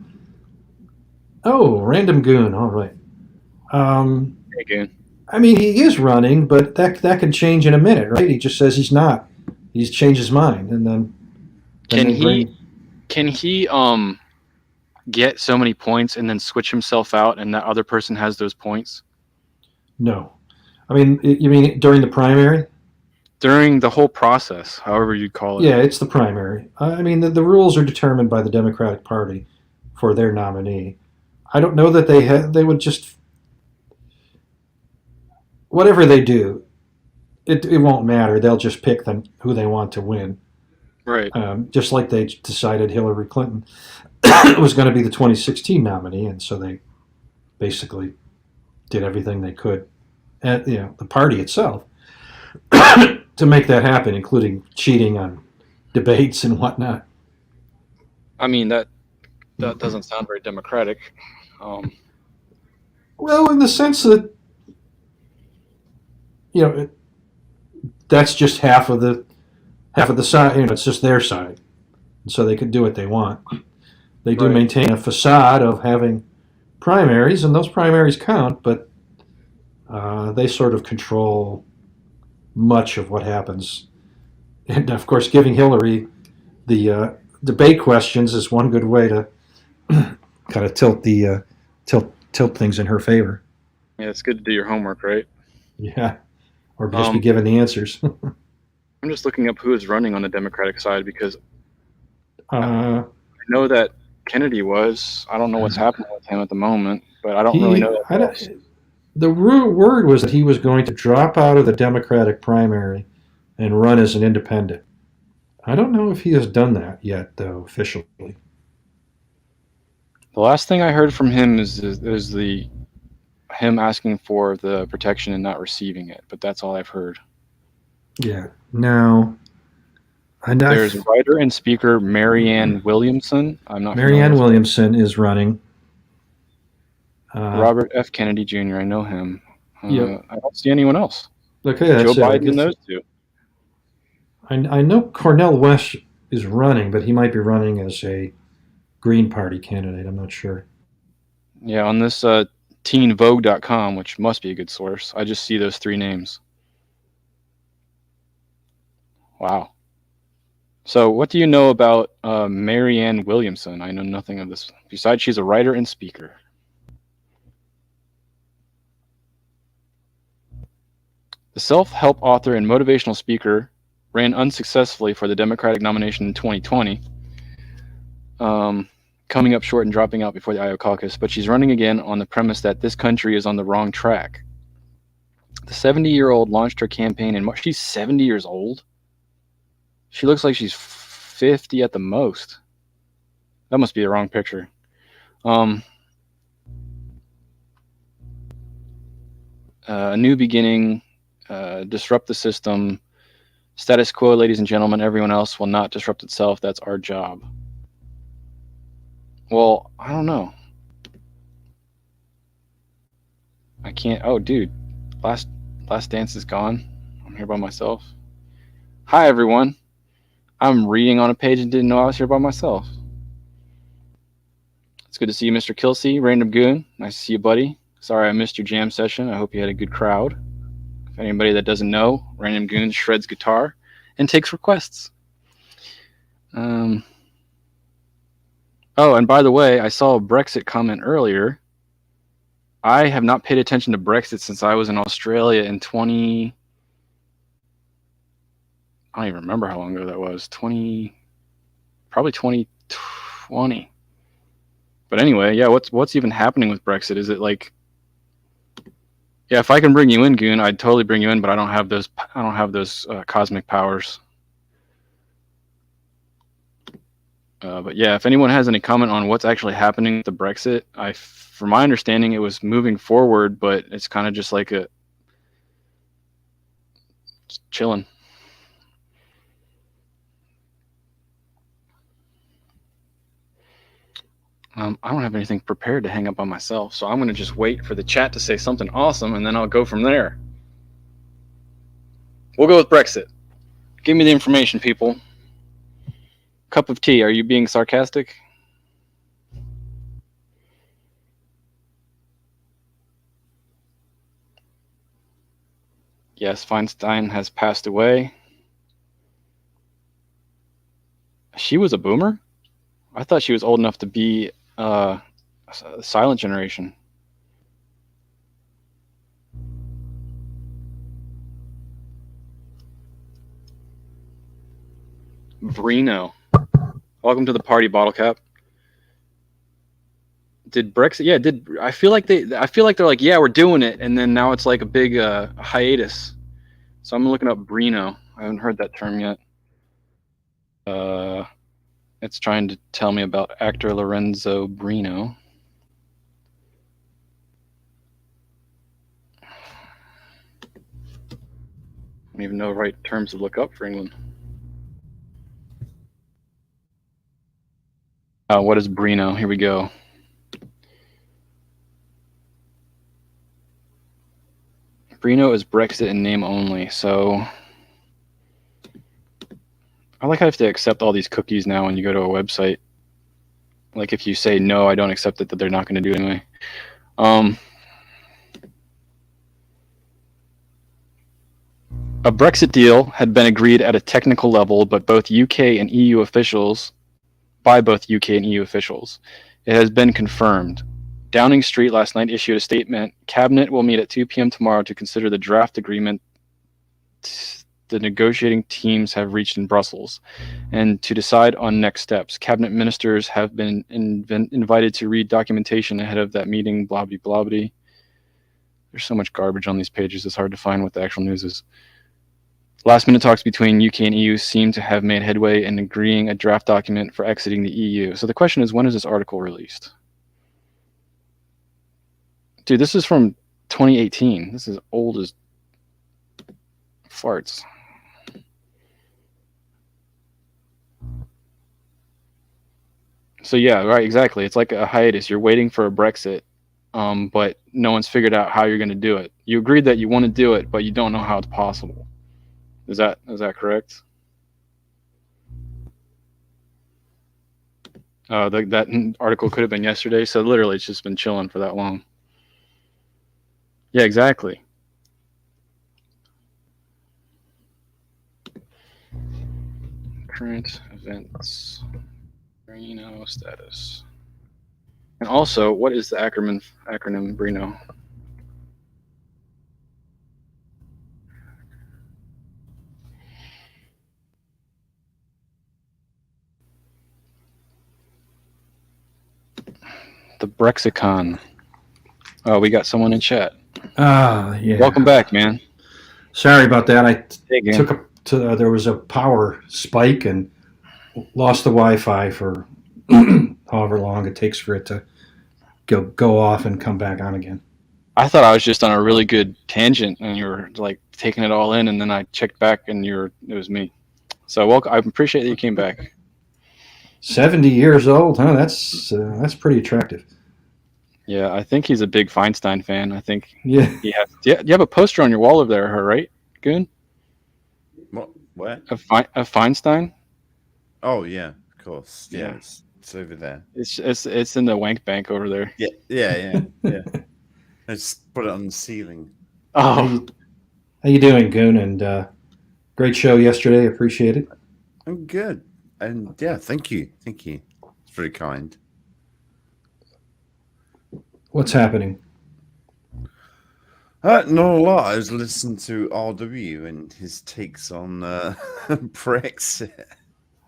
random goon. All right. hey, goon. I mean, he is running, but that can change in a minute, right? He just says he's not. He's changed his mind, and then can he get so many points and then switch himself out, and that other person has those points? No. I mean, you mean during the primary? During the whole process, however you call it. Yeah, it's the primary. I mean, the rules are determined by the Democratic Party for their nominee. I don't know that they would just, whatever they do, it won't matter. They'll just pick who they want to win. Right. Just like they decided Hillary Clinton was going to be the 2016 nominee, and so they basically did everything they could, at the party itself, to make that happen, including cheating on debates and whatnot. I mean, that doesn't sound very democratic. Well, in the sense that that's just half of the side. It's just their side, and so they can do what they want. They do maintain a facade of having primaries, and those primaries count, but they sort of control much of what happens. And of course, giving Hillary the debate questions is one good way to kind of tilt things in her favor. Yeah, it's good to do your homework, right? Yeah, or just be given the answers. I'm just looking up who is running on the Democratic side, because I know that Kennedy was. I don't know what's happening with him at the moment, but I don't really know. The word was that he was going to drop out of the Democratic primary and run as an independent. I don't know if he has done that yet, though, officially. The last thing I heard from him is the him asking for the protection and not receiving it, but that's all I've heard. Yeah. Now, There's writer and speaker Marianne Williamson. I'm not familiar Marianne with her. Williamson is running. Robert F. Kennedy Jr. I know him. Yep. I don't see anyone else. Okay, that's Joe it. I Biden and guess those two. I know Cornel West is running, but he might be running as a Green Party candidate. I'm not sure. Yeah, on this teenvogue.com, which must be a good source, I just see those three names. Wow. So what do you know about Marianne Williamson? I know nothing of this. Besides, she's a writer and speaker. The self-help author and motivational speaker ran unsuccessfully for the Democratic nomination in 2020, coming up short and dropping out before the Iowa caucus, but she's running again on the premise that this country is on the wrong track. The 70-year-old launched her campaign in March. She's 70 years old? She looks like she's 50 at the most. That must be the wrong picture. A new beginning, disrupt the system, status quo, ladies and gentlemen, everyone else will not disrupt itself. That's our job. Well, I don't know. I can't. Oh, dude, last dance is gone. I'm here by myself. Hi, everyone. I'm reading on a page and didn't know I was here by myself. It's good to see you, Mr. Kilsey, Random Goon. Nice to see you, buddy. Sorry I missed your jam session. I hope you had a good crowd. If anybody that doesn't know, Random Goon shreds guitar and takes requests. Oh, and by the way, I saw a Brexit comment earlier. I have not paid attention to Brexit since I was in Australia in I don't even remember how long ago that was. Probably 2020. But anyway, yeah, what's even happening with Brexit? Is it like, yeah, if I can bring you in, Goon, I'd totally bring you in, but I don't have those cosmic powers. But yeah, if anyone has any comment on what's actually happening with the Brexit, from my understanding, it was moving forward, but it's kind of just like just chilling. I don't have anything prepared to hang up on myself, so I'm going to just wait for the chat to say something awesome, and then I'll go from there. We'll go with Brexit. Give me the information, people. Cup of tea. Are you being sarcastic? Yes, Feinstein has passed away. She was a boomer? I thought she was old enough to be silent generation. Brino. Welcome to the party, Bottle Cap. Did Brexit? Yeah, I feel like they're like, yeah, we're doing it, and then now it's like a big hiatus. So I'm looking up Brino. I haven't heard that term yet. It's trying to tell me about actor Lorenzo Brino. I don't even know the right terms to look up for England. What is Brino? Here we go. Brino is Brexit in name only, so I like how I have to accept all these cookies now when you go to a website. Like if you say no, I don't accept it, that they're not going to do it anyway. A Brexit deal had been agreed at a technical level, but by both UK and EU officials. It has been confirmed. Downing Street last night issued a statement. Cabinet will meet at 2 p.m. tomorrow to consider the draft agreement the negotiating teams have reached in Brussels and to decide on next steps. Cabinet ministers have been invited to read documentation ahead of that meeting, blah, blah, blah, blah. There's so much garbage on these pages, it's hard to find what the actual news is. Last minute talks between UK and EU seem to have made headway in agreeing a draft document for exiting the EU. So the question is, when is this article released? Dude, this is from 2018. This is old as farts. So yeah, right, exactly. It's like a hiatus. You're waiting for a Brexit, but no one's figured out how you're going to do it. You agreed that you want to do it, but you don't know how it's possible. Is that correct? That article could have been yesterday, so literally it's just been chilling for that long. Yeah, exactly. Current events. Brino status. And also, what is the acronym Brino? The Brexicon. Oh, we got someone in chat. Yeah. Welcome back, man. Sorry about that. I Hey, gang. there was a power spike and lost the Wi-Fi for however long it takes for it to go off and come back on again. I thought I was just on a really good tangent, and you were like taking it all in, and then I checked back, and it was me. So, welcome. I appreciate that you came back. 70 years old, huh? That's pretty attractive. Yeah, I think he's a big Feinstein fan. I think Yeah. he has. Do you have a poster on your wall over there, right, Goon? What? Of Feinstein? Oh yeah, of course. Yeah, it's over there. It's in the wank bank over there. Yeah. I just put it on the ceiling. Oh, How you doing, Goon? And great show yesterday. Appreciate it. I'm good. And yeah, thank you. It's very kind. What's happening? Not a lot. I was listening to RW and his takes on Brexit.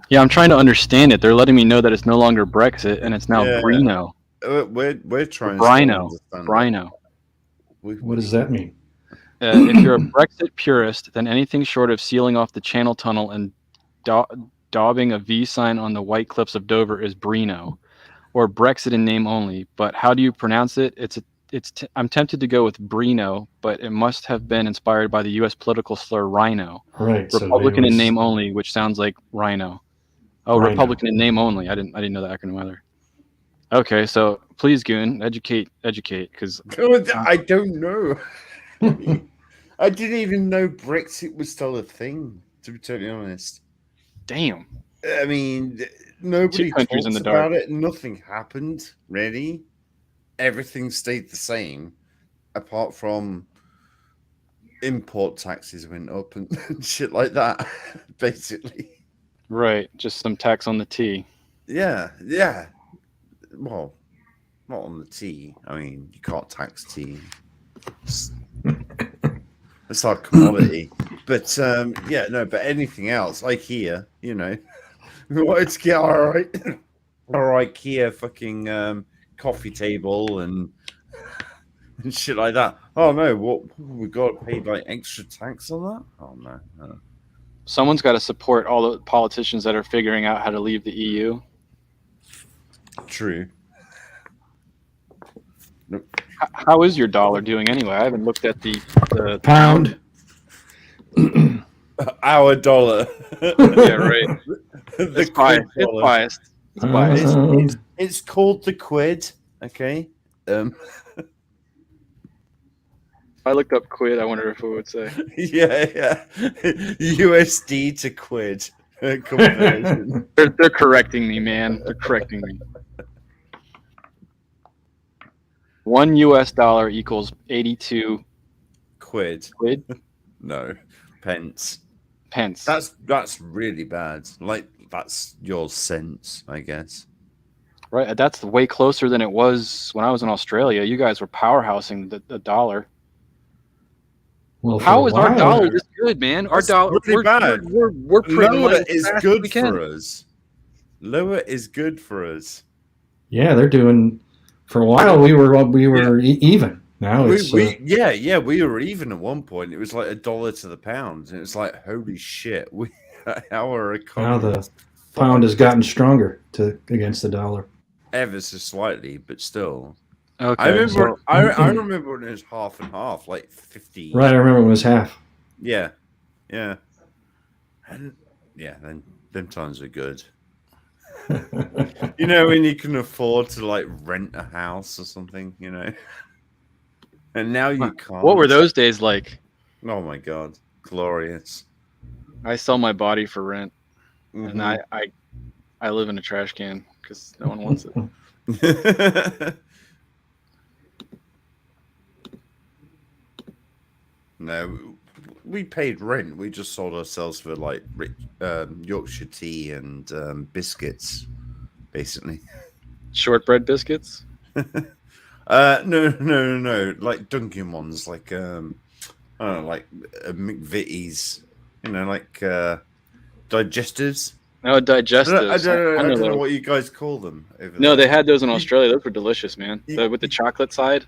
yeah. I'm trying to understand it. They're letting me know that it's no longer Brexit and it's now Yeah. Brino. We're trying Brino. to understand Brino. What does that mean? If you're a Brexit purist, then anything short of sealing off the Channel Tunnel and daubing a V sign on the white cliffs of Dover is Brino, or Brexit in name only. But how do you pronounce it? I'm tempted to go with Brino, but it must have been inspired by the U.S. political slur rhino. Right. Republican in name only, which sounds like rhino. Oh, Rhino. Republican in name only. I didn't know the acronym either. Okay, so please, Goon, educate, because I don't know. I didn't even know Brexit was still a thing, to be totally honest. damn. I mean, nobody Two countries talks in the dark. about it. Nothing happened, really. Everything stayed the same, apart from import taxes went up and shit like that, basically. Right, just some tax on the tea. Yeah. Well, not on the tea. I mean, you can't tax tea. It's our commodity. But but anything else, IKEA, wanted to get our IKEA fucking coffee table and shit like that. Oh no, what we got to pay like extra tax on that? Oh no. Someone's got to support all the politicians that are figuring out how to leave the EU. True. How is your dollar doing anyway? I haven't looked at the Pound. Our dollar. Yeah, right. The It's quid dollar. biased. It's biased. Pound. It's called the quid. Okay. If I looked up quid, I wonder if it would say. Yeah. USD to quid conversion. They're correcting me, man. They're correcting me. $1 equals 82 Quid. quid No. Pence. pence. That's really bad. Like that's your cents, I guess. Right. That's way closer than it was when I was in Australia. You guys were powerhousing the dollar. Well, for How a is our while- dollar this good, man? Our That's dollar, really bad. we're printing money Lower as is fast as good we can. for us. Lower is good for us. Yeah, they're doing. For a while, we were even. Now it's we were even at one point. It was like $1 to the pound, and it's like, holy shit, our now economy the is pound has gotten stronger against the dollar. ever so slightly, but still. Okay. I remember. So, I remember when it was half and half, like 50. Right, I remember when it was half. Yeah, and then them times are good. You know, when you can afford to like rent a house or something, you know. And now you can't. what were those days like? Oh my god, glorious! I sell my body for rent, and Mhm. I live in a trash can because no one wants it. No, we paid rent. We just sold ourselves for like Yorkshire tea and biscuits, basically. Shortbread biscuits. No. Like Dunkin' ones, like I don't know, like McVitie's. You know, like digestives. No, digestives. I don't know those. what you guys call them. Over No, there. they had those in Australia. Those were delicious, man. You- With the chocolate side,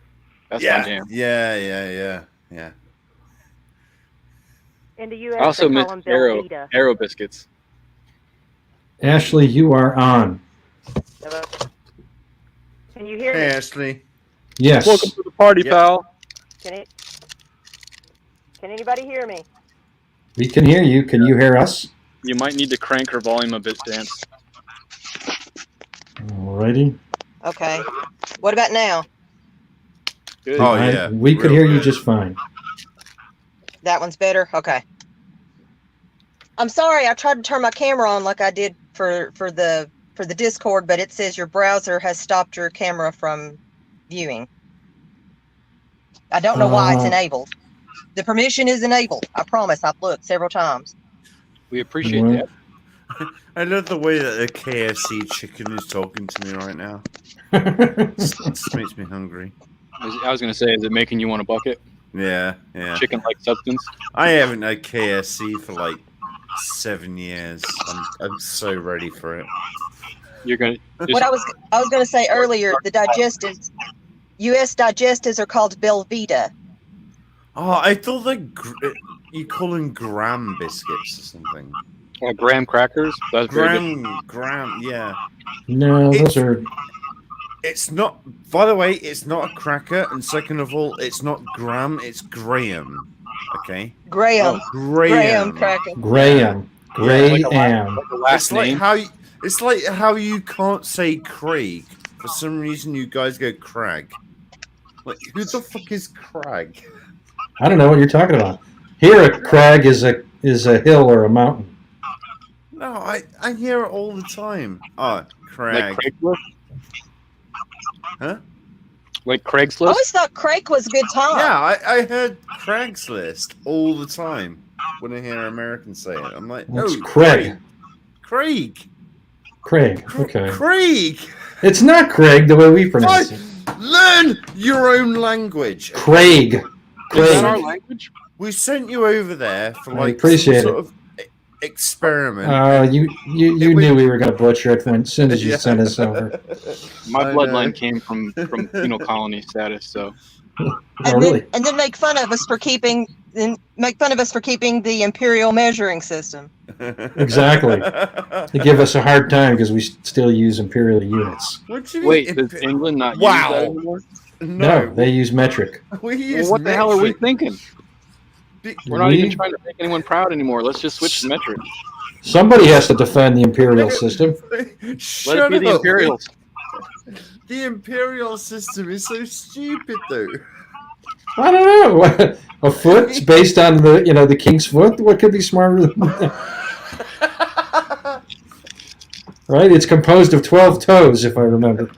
that's my jam. Yeah. In the U.S., I also they miss call them Aero Belvita. biscuits. Ashley, you are on. Can you hear Hey, me? Ashley. Yes. Welcome to the party, Yep. pal. Can anybody hear me? We can hear you. Can you hear us? You might need to crank her volume a bit, Dan. Alrighty. Okay. What about now? Good. Oh, yeah. We could Real hear you good. just fine. That one's better? Okay. I'm sorry, I tried to turn my camera on like I did for the Discord, but it says your browser has stopped your camera from viewing. I don't know why it's enabled. The permission is enabled. I promise. I've looked several times. We appreciate Well, that. I love the way that the KFC chicken is talking to me right now. This makes me hungry. I was going to say, is it making you want a bucket? Yeah. Chicken-like substance? I haven't had KFC for like 7 years. I'm so ready for it. You're going to... What I was going to say earlier, the digestives, U.S. digestives are called Belvita. Oh, I thought that you call them graham biscuits or something. graham crackers? That's very good. Graham, yeah. no, those are. It's not. By the way, it's not a cracker, and second of all, it's not Graham. It's Graham. Okay. Graham. Graham cracker. Graham. Graham. Like the last It's like name. how. It's like how you can't say Craig. For some reason, you guys go Crag. Like, who the fuck is Crag? I don't know what you're talking about. Here, a crag is a hill or a mountain. No, I hear it all the time. Oh, Crag. Like Craigslist? Huh? Like I Craigslist? always thought Craig was a good time. Yeah, I heard Craigslist all the time when I hear Americans say it. I'm like, Well, it's no, Craig. Craig. Craig. Okay. Craig. It's not Craig the way we pronounce it. Learn your own language. Craig. Is that our Craig. language? We sent you over there for I like appreciate some it. sort of experiment. You knew we were going to butcher it as soon as you Yeah. sent us over. My I know. bloodline came from penal colony status, so Oh, And really? then make fun of us for keeping the imperial measuring system. Exactly. They give us a hard time because we still use imperial units. What do you mean? wait, does England not use Wow. that anymore? No, they use metric. we Well, use what the hell are we metric. thinking? Be- We're not We- even trying to make anyone proud anymore. Let's just switch to metric. Somebody has to defend the imperial system. Shut Let it be the up. Imperials. The imperial system is so stupid, though. I don't know. A foot's based on the king's foot. What could be smarter than that? Right? It's composed of 12 toes, if I remember.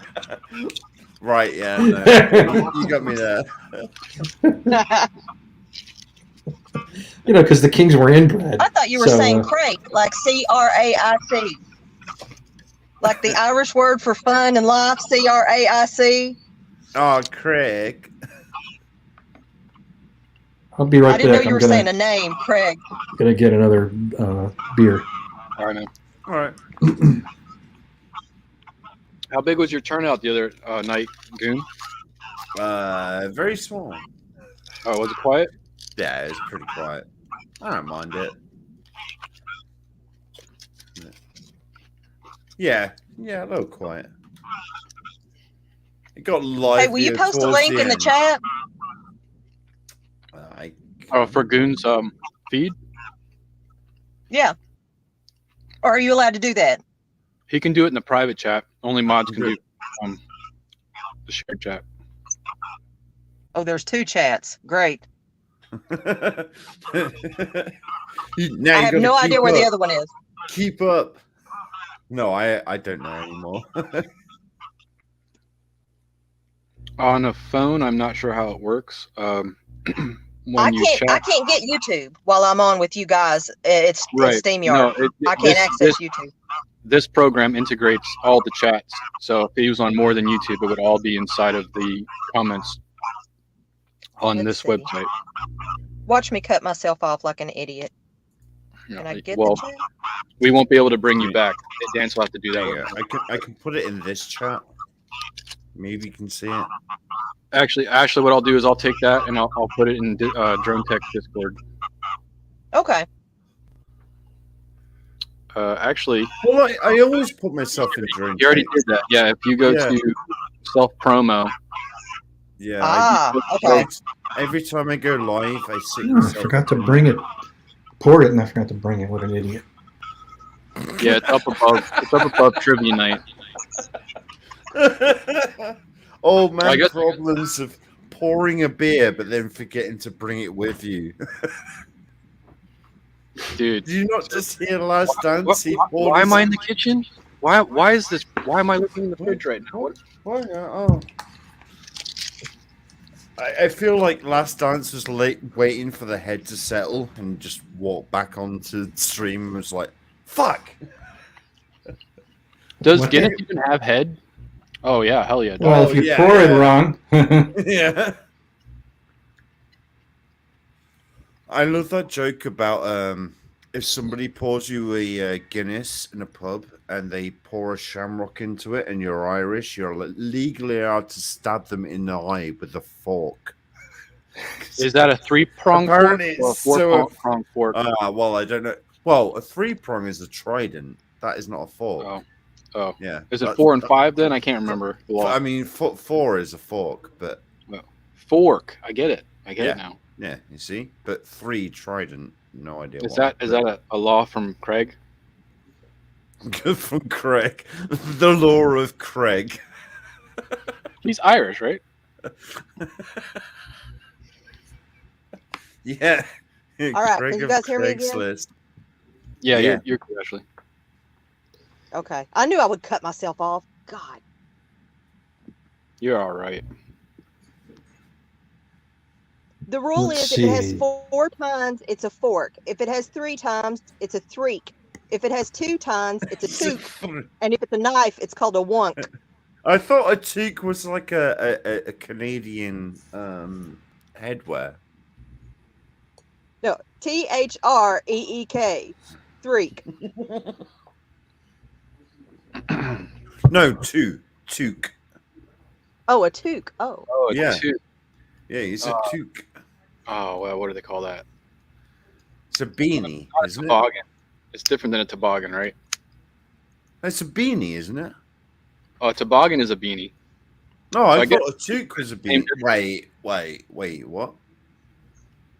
Right? Yeah. No, you got me there. Because the kings were inbred. I thought you were So, saying Craig, like Craic. Like the Irish word for fun and life, Craic. Oh, Craig. I'll be right I didn't know back. you I'm were saying a name, Craig. gonna get another beer. All right, man. All right. How big was your turnout the other night, Goon? Very small. Oh, was it quiet? Yeah, it's pretty quiet. I don't mind it. Yeah, a little quiet. It got live. Hey, will you post a link in the chat? Oh, for Goon's feed? Yeah. Or are you allowed to do that? He can do it in the private chat. Only mods can do the shared chat. Oh, there's 2 chats. Great. Now I you have gotta no keep idea where the up. other one is. Keep up. No, I don't know anymore. On a phone, I'm not sure how it works. When I you can't get YouTube while I'm on with you guys. It's right. StreamYard. No, I can't access YouTube. This program integrates all the chats. So if he was on more than YouTube, it would all be inside of the comments on Let's this see. website. Watch me cut myself off like an idiot. Can I get well, the chat? we won't be able to bring you back. Dan will have to do that. Yeah, I can put it in this chat. Maybe you can see it. Actually, Ashley, what I'll do is I'll take that and I'll put it in Drone Tech Discord. Okay. Actually, well, I always put myself in Drone. You already did that. Yeah, if you go to self promo. Yeah. Okay. Every time I go live, I see. I forgot to bring it. Poured it, and I forgot to bring it. What an idiot! Yeah, it's up above. It's up above trivia night. Oh man, problems of pouring a beer but then forgetting to bring it with you. Dude, did you not just hear Last Dance? Why am I in the kitchen? Why is this? Why am I looking in the fridge right now? Why? Oh. I feel like Last Dance was late, waiting for the head to settle and just walked back onto the stream and was like, "Fuck." Does Guinness even have head? Oh yeah, hell yeah. Well, if you pour it wrong. Yeah. I love that joke about if somebody pours you a Guinness in a pub and they pour a shamrock into it and you're Irish, you're legally allowed to stab them in the eye with a fork. Is that a 3-prong fork Apparently or a it's so 4-prong fork? well, I don't know. Well, a 3-prong is a trident. That is not a fork. Oh, yeah. Is it 4 and 5 then? I can't remember. I mean, 4 is a fork, but fork. I get it. I get it now. Yeah, you see, but 3 trident. No idea. Is that a law from Craig? Good from Craig. The law of Craig. He's Irish, right? Yeah. All right. Can you guys hear me again? Yeah, you're good, Ashley. Okay. I knew I would cut myself off. God. You're all right. The rule is if it has 4 tines, it's a fork. If it has 3 times, it's a threek. If it has 2 tines, it's a toque. And if it's a knife, it's called a wunk. I thought a toque was like a Canadian headwear. No, THREEK. Threek. No, toque. Oh, a toque. Oh. Oh, yeah. Toque. Yeah, it's a toque. Oh, well, what do they call that? It's a beanie, isn't it? Toboggan. It's different than a toboggan, right? It's a beanie, isn't it? Oh, a toboggan is a beanie. No, I thought a toque was a beanie. Wait, what?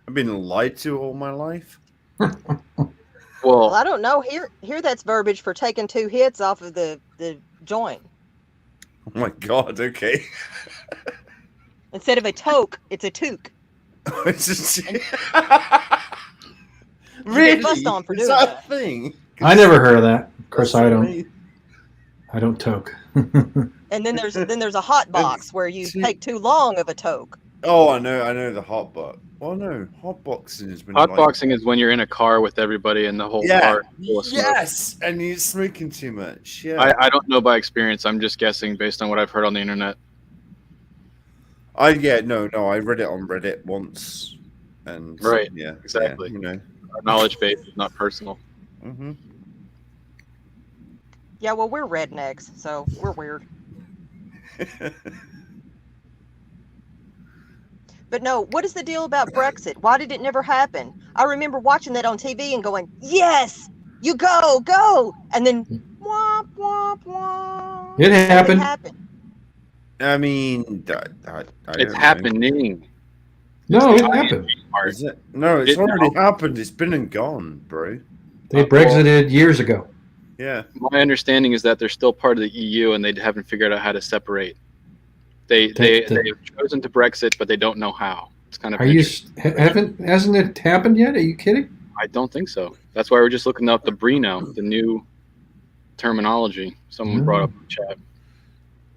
I've been lied to all my life? Well, I don't know. Here that's verbiage for taking 2 hits off of the joint. Oh my god, okay. Instead of a toque, it's a toque. Really? Fussed on for Is doing that that. a thing? I never heard of that. Of course, I don't toke. And then there's a hot box where you take too long of a toque. Oh, I know the hot box. Oh no, hot boxing is when hotboxing is when you're in a car with everybody and the whole car is full of smoke. Yes, and you're smoking too much. Yeah. I don't know by experience. I'm just guessing based on what I've heard on the internet. I read it on Reddit once, and Right. Yeah. Exactly. Yeah, you know, Our knowledge base is not personal. Mm-hmm. Yeah, well, we're rednecks, so we're weird. But no, what is the deal about Brexit? Why did it never happen? I remember watching that on TV and going, yes, you go. And then, womp, womp, womp. It happened. Nothing happened. I mean, I It's don't know. happening. No, It's it the happened. part. Is it? No, it's It- already happened. It's been and gone, bro. They Brexited years ago. Yeah. My understanding is that they're still part of the EU and they haven't figured out how to separate. They have chosen to Brexit, but they don't know how. It's kind of. Are you hasn't it happened yet? Are you kidding? I don't think so. That's why we're just looking up the Brino, the new terminology. Someone brought up in the chat.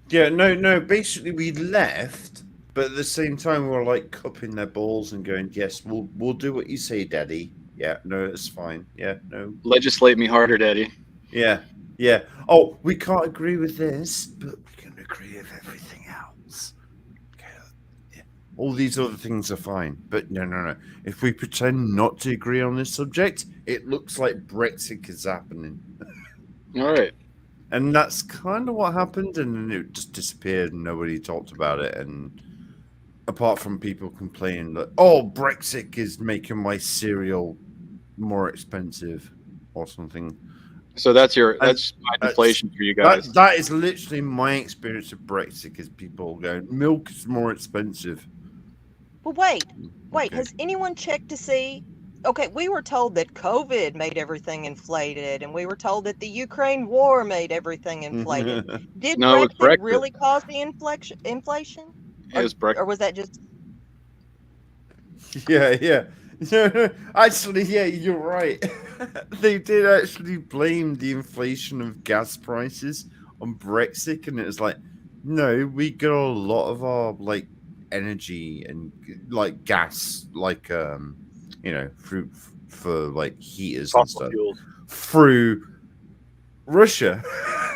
Yeah, no. Basically, we left, but at the same time, we were like cupping their balls and going, "Yes, we'll do what you say, Daddy." Yeah, no, it's fine. Yeah, no. Legislate me harder, Daddy. Yeah. Oh, we can't agree with this, but we can agree with everything else. Okay. Yeah. All these other things are fine, but no. If we pretend not to agree on this subject, it looks like Brexit is happening. All right. And that's kind of what happened, and then it just disappeared, and nobody talked about it. And apart from people complaining that, oh, Brexit is making my cereal more expensive or something. So that's my inflation for you guys. That is literally my experience of Brexit, is people going, milk is more expensive. But wait, Okay. has anyone checked to see? Okay, we were told that COVID made everything inflated, and we were told that the Ukraine war made everything inflated. Did No, it was Brexit Brexit. really cause the inflation? It was Brexit. Or was that just... Yeah. No, actually, yeah, you're right. They did actually blame the inflation of gas prices on Brexit, and it was like, no, we got a lot of our like energy and like gas, like for like heaters and Fossil stuff fuels. through Russia.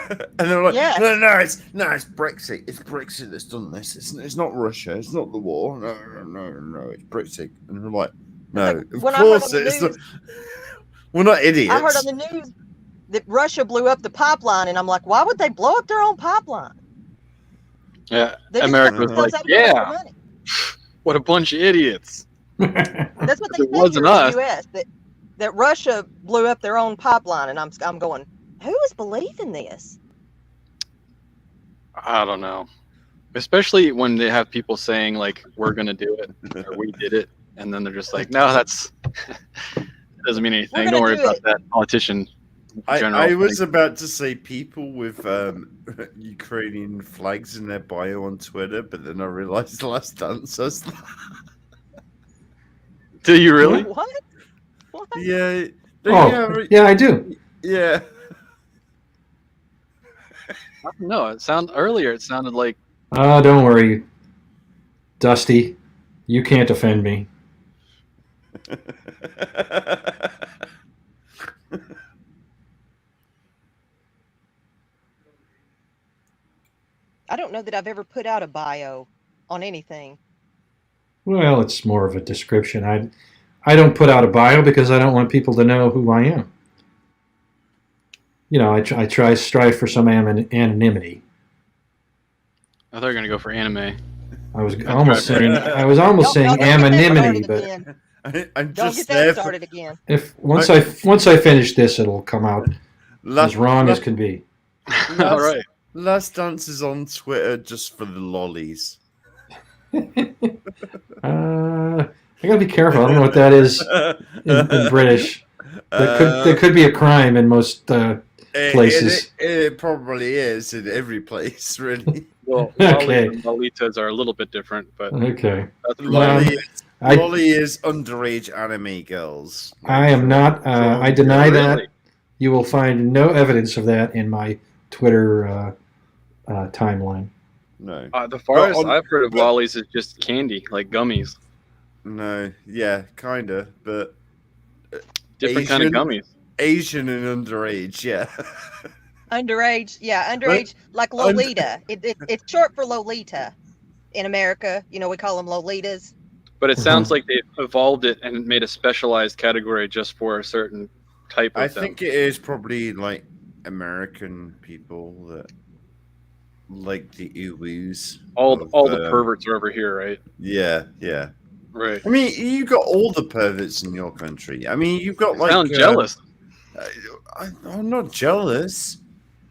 And they're like, Yes. no, it's Brexit. It's Brexit that's done this. It's not Russia. It's not the war. No, it's Brexit. And we're like, no, Like, of when I heard course on the it's not. news- We're not idiots. I heard on the news that Russia blew up the pipeline, and I'm like, why would they blow up their own pipeline? Yeah, They just America cut was like, themselves out of extra yeah, money. what a bunch of idiots. That's what they It say wasn't here in us. the U.S. That Russia blew up their own pipeline, and I'm going, who is believing this? I don't know. Especially when they have people saying like, we're going to do it or we did it. And then they're just like, no, that doesn't mean anything. gonna Don't worry do about it. that politician. General I was thing. about to say people with Ukrainian flags in their bio on Twitter, but then I realized Last Dance has that. Do you really? What? Yeah. Yeah, I do. Yeah. No, it sounded like Oh, don't worry, Dusty. You can't offend me. I don't know that I've ever put out a bio on anything. Well, it's more of a description. I don't put out a bio because I don't want people to know who I am. You know, I strive for some anonymity. I thought you were gonna go for anime. I was almost saying Don't get that anonymity, started but again. I'm Don't just get there that for started again. if once I finish this, it'll come out as wrong as can be. All right. Last Dance is on Twitter just for the lollies. I gotta be careful. I don't know what that is in British. That could be a crime in most places. It probably is in every place, really. Well, Okay. Lollies and Lolitas are a little bit different, but Okay. that's Lolly is underage anime girls. I am not. I deny that. Really? You will find no evidence of that in my Twitter timeline. No. The farthest on- I've heard of lollies is just candy, like gummies. No. Yeah, kind of. But Different kind of Asian? gummies. Asian and underage, yeah. Underage, yeah, underage, like Lolita. It's short for Lolita in America. You know, we call them Lolitas. But it sounds like they've evolved it and made a specialized category just for a certain type of I them. think it is probably like American people that like the uwus. All the of, perverts are over here, right? Yeah, yeah. Right. I mean, you got all the perverts in your country. I mean, you've got like. Sound jealous. I'm not jealous.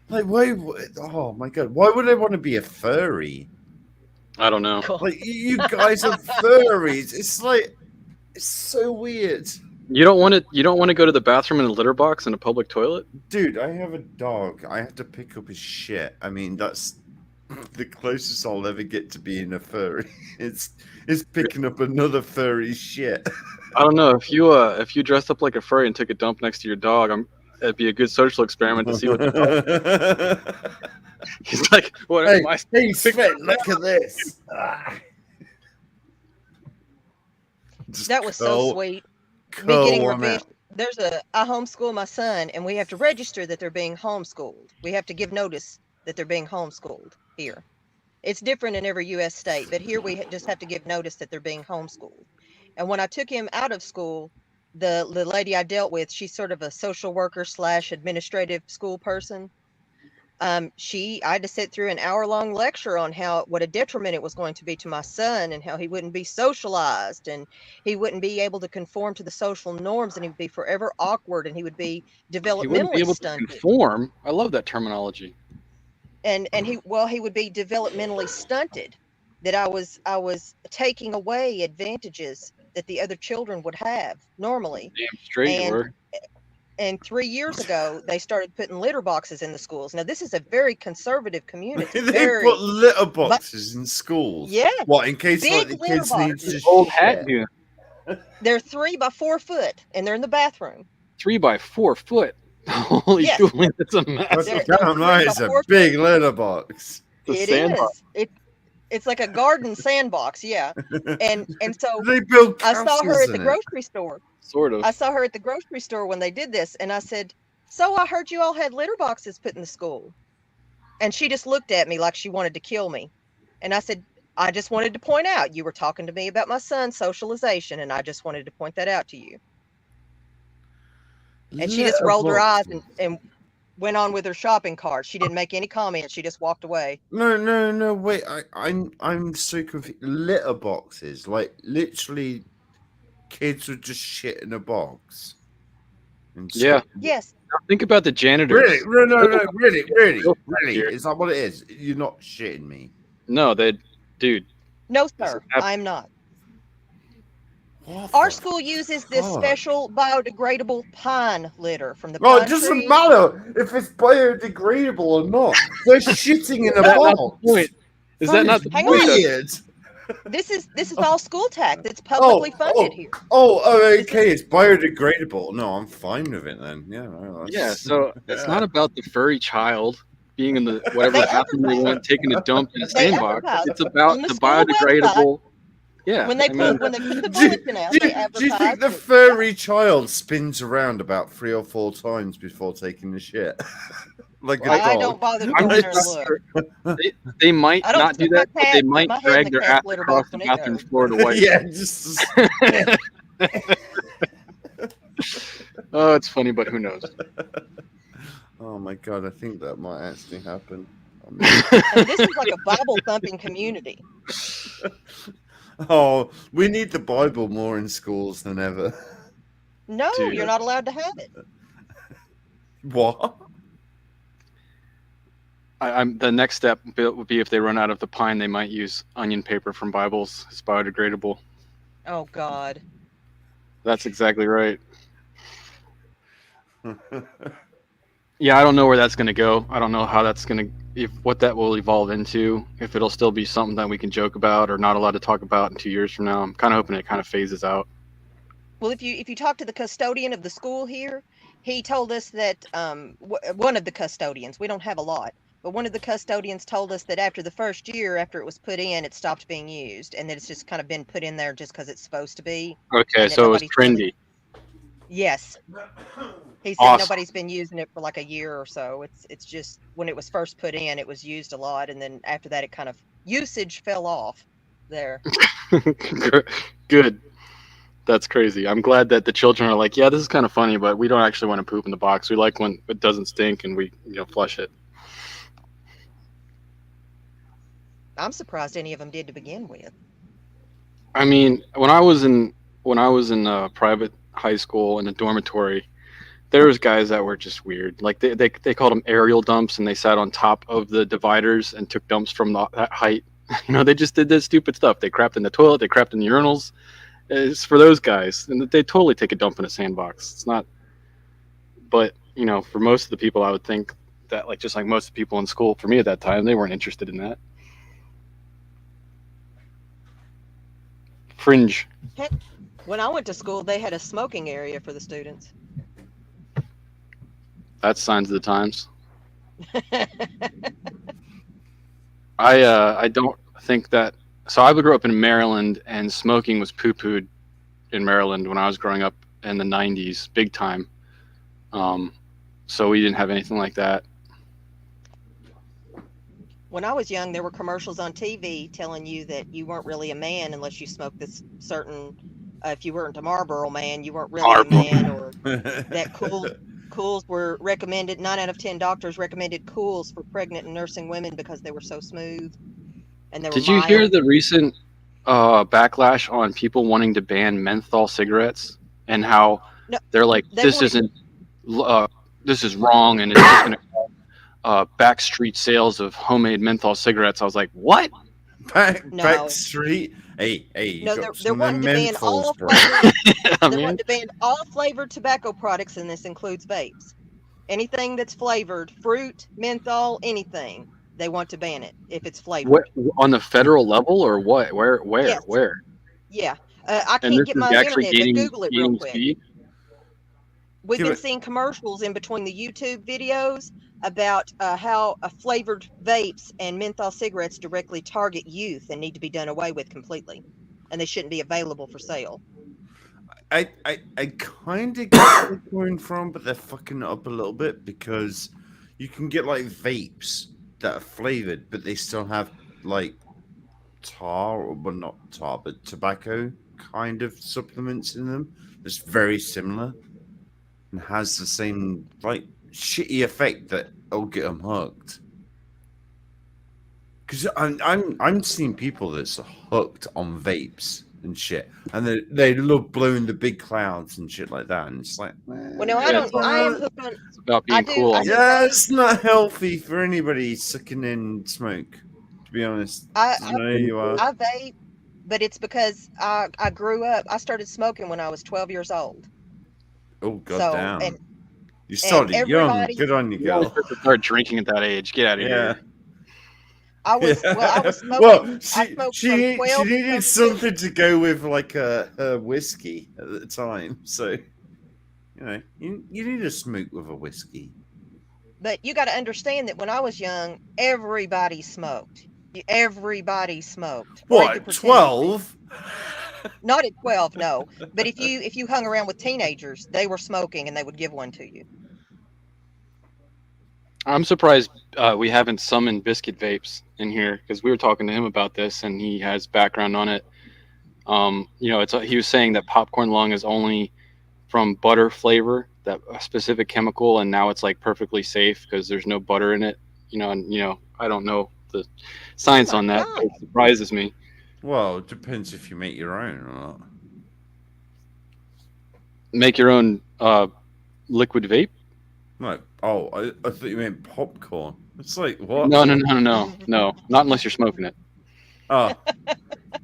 Like, why? Oh my god, why would I want to be a furry? I don't know. Like, you guys are furries. It's like, it's so weird. You don't want to. You don't want to go to the bathroom in a litter box in a public toilet. Dude, I have a dog. I have to pick up his shit. I mean, that's the closest I'll ever get to being a furry. It's picking up another furry shit. I don't know if you dressed up like a furry and took a dump next to your dog. It'd be a good social experiment to see what the dog. He's like, what? Hey, My hey, Sven, look at this. Ah. Just That was so curl- sweet. Me curl getting one revenge. out. I homeschool my son, and we have to register that they're being homeschooled. We have to give notice that they're being homeschooled here. It's different in every U.S. state, but here we just have to give notice that they're being homeschooled. And when I took him out of school, the lady I dealt with, she's sort of a social worker / administrative school person. I had to sit through an hour-long lecture on what a detriment it was going to be to my son, and how he wouldn't be socialized, and he wouldn't be able to conform to the social norms, and he would be forever awkward, and he would be He wouldn't be developmentally able to stunted. conform. I love that terminology. And he would be developmentally stunted. That I was taking away advantages that the other children would have normally. Damn straight you And were. and 3 years ago, they started putting litter boxes in the schools. Now, this is a very conservative community. They Very, put litter boxes in schools. yeah, What, in case like big the litter kids need boxes. to Old shit? hat dude. They're 3 by 4 foot, and they're in the bathroom. 3 by 4 foot. Holy Yes. dooly, that's a mess. That's They're damn 3 nice, by a 4 big litter box. It's a It sandbox. is. It's like a garden sandbox, yeah. And so They build I saw her castles at the in it. grocery store. Sort of. I saw her at the grocery store when they did this, and I said, "So I heard you all had litter boxes put in the school." And she just looked at me like she wanted to kill me. And I said, "I just wanted to point out you were talking to me about my son's socialization, and I just wanted to point that out to you." And she just Litter rolled her eyes boxes. and went on with her shopping cart. She didn't make any comment. She just walked away. No, wait. I'm so confused. Litter boxes, like literally, kids would just shit in a box. And Yeah. Yes. Now think about the janitors. Really? No, really. Here. Is that what it is? You're not shitting me. No, dude. No, This sir, is hap- I'm not. What Our the school uses this fuck? special biodegradable pine litter from the No, pine it doesn't trees. matter if it's biodegradable or not. They're shitting in a Is that not box. the point? Is that not the Hang point? on. weird? This is all school tax. It's publicly funded here. Okay, it's biodegradable. No, I'm fine with it then. Yeah, no, Yeah, that's- so it's not about the furry child being in the whatever They bathroom they advertise- want, taking a dump in a They sandbox. advertise It's about on the the school biodegradable. Yeah, When they I mean, put the Do you- bulletin out, do they you advertise. think the that- furry child spins around about 3 or 4 times before taking the shit? Like a I dog. don't bother to I'm go in there and just look. they might I don't not do stick my that, but they cat- might my head in drag the their cat's ass litter across box the when it bathroom goes. floor to wipe. Yeah, just Oh, it's funny, but who knows? oh my god, I think that might actually happen. And this is like a Bible thumping community. Oh, we need the Bible more in schools than ever. No, Dude. you're not allowed to have it. What? I'm the next step would be if they run out of the pine, they might use onion paper from Bibles. It's biodegradable. Oh God. That's exactly right. Yeah, I don't know where that's going to go. I don't know how that's going to, what that will evolve into, if it'll still be something that we can joke about or not allowed to talk about in 2 years from now. I'm kind of hoping it kind of phases out. Well, if you talk to the custodian of the school here, he told us that one of the custodians, we don't have a lot, but one of the custodians told us that after the first year, after it was put in, it stopped being used, and that it's just kind of been put in there just because it's supposed to be. Okay, And so it was nobody's trendy. Yes. He said Awesome. nobody's been using it for like a year or so. It's just when it was first put in, it was used a lot, and then after that, it kind of usage fell off there. Good. That's crazy. I'm glad that the children are like, yeah, this is kind of funny, but we don't actually want to poop in the box. We like when it doesn't stink and we, flush it. I'm surprised any of them did to begin with. I mean, when I was in private high school in a dormitory, there was guys that were just weird. Like they called them aerial dumps, and they sat on top of the dividers and took dumps from that height. You know, they just did this stupid stuff. They crapped in the toilet, they crapped in the urinals. It's for those guys, and they totally take a dump in a sandbox. It's not, but you know, for most of the people, I would think that, like, just like most of the people in school, for me at that time, they weren't interested in that. Fringe. Heck, when I went to school, they had a smoking area for the students. That's signs of the times. I don't think that. So I grew up in Maryland, and smoking was poo-pooed in Maryland when I was growing up in the '90s, big time. So we didn't have anything like that. When I was young, there were commercials on TV telling you that you weren't really a man unless you smoked this certain. If you weren't a Marlboro man, you weren't really a man, or that Cools were recommended. 9 out of 10 doctors recommended Cools for pregnant and nursing women because they were so smooth. And they were Did you hear the recent backlash on people wanting to ban menthol cigarettes, and how they're like, this isn't, this is wrong, and it's just going to backstreet sales of homemade menthol cigarettes? I was like, what? Backstreet? Hey, no, they're wanting to ban all flavored. They want to ban all flavored tobacco products, and this includes vapes. Anything that's flavored, fruit, menthol, anything, they want to ban it if it's flavored. What, on the federal level, or what? Where? Yes. Where? Yeah, I can't get my internet, but Google it real quick. Speed? We've been seeing commercials in between the YouTube videos about how flavored vapes and menthol cigarettes directly target youth and need to be done away with completely, and they shouldn't be available for sale. I kind of get where they're going from, but they're fucking it up a little bit, because you can get like vapes that are flavored, but they still have like not tar, but tobacco kind of supplements in them. It's very similar and has the same like shitty effect that will get them hooked. Because I'm seeing people that's hooked on vapes and shit, and they love blowing the big clouds and shit like that, and it's like, well, no, I am hooked on. It's about being cool. It's not healthy for anybody sucking in smoke, to be honest. I vape, but it's because I grew up. I started smoking when I was 12 years old. Oh, goddamn. So, you started young. Good on you, girl. You start drinking at that age. Get out of here. I was smoking. She needed something to go with, like a whiskey at the time. So, you know, you need a smoke with a whiskey. But you got to understand that when I was young, everybody smoked. Everybody smoked. What, 12? Not at 12, no. But if you hung around with teenagers, they were smoking and they would give one to you. I'm surprised we haven't summoned Biscuit Vapes in here, because we were talking to him about this, and he has background on it. You know, he was saying that popcorn lung is only from butter flavor, that specific chemical, and now it's like perfectly safe because there's no butter in it. You know, and I don't know the science on that. It surprises me. Well, it depends if you make your own or not. Make your own liquid vape? No. Oh, I thought you meant popcorn. It's like, what? No. Not unless you're smoking it. Oh.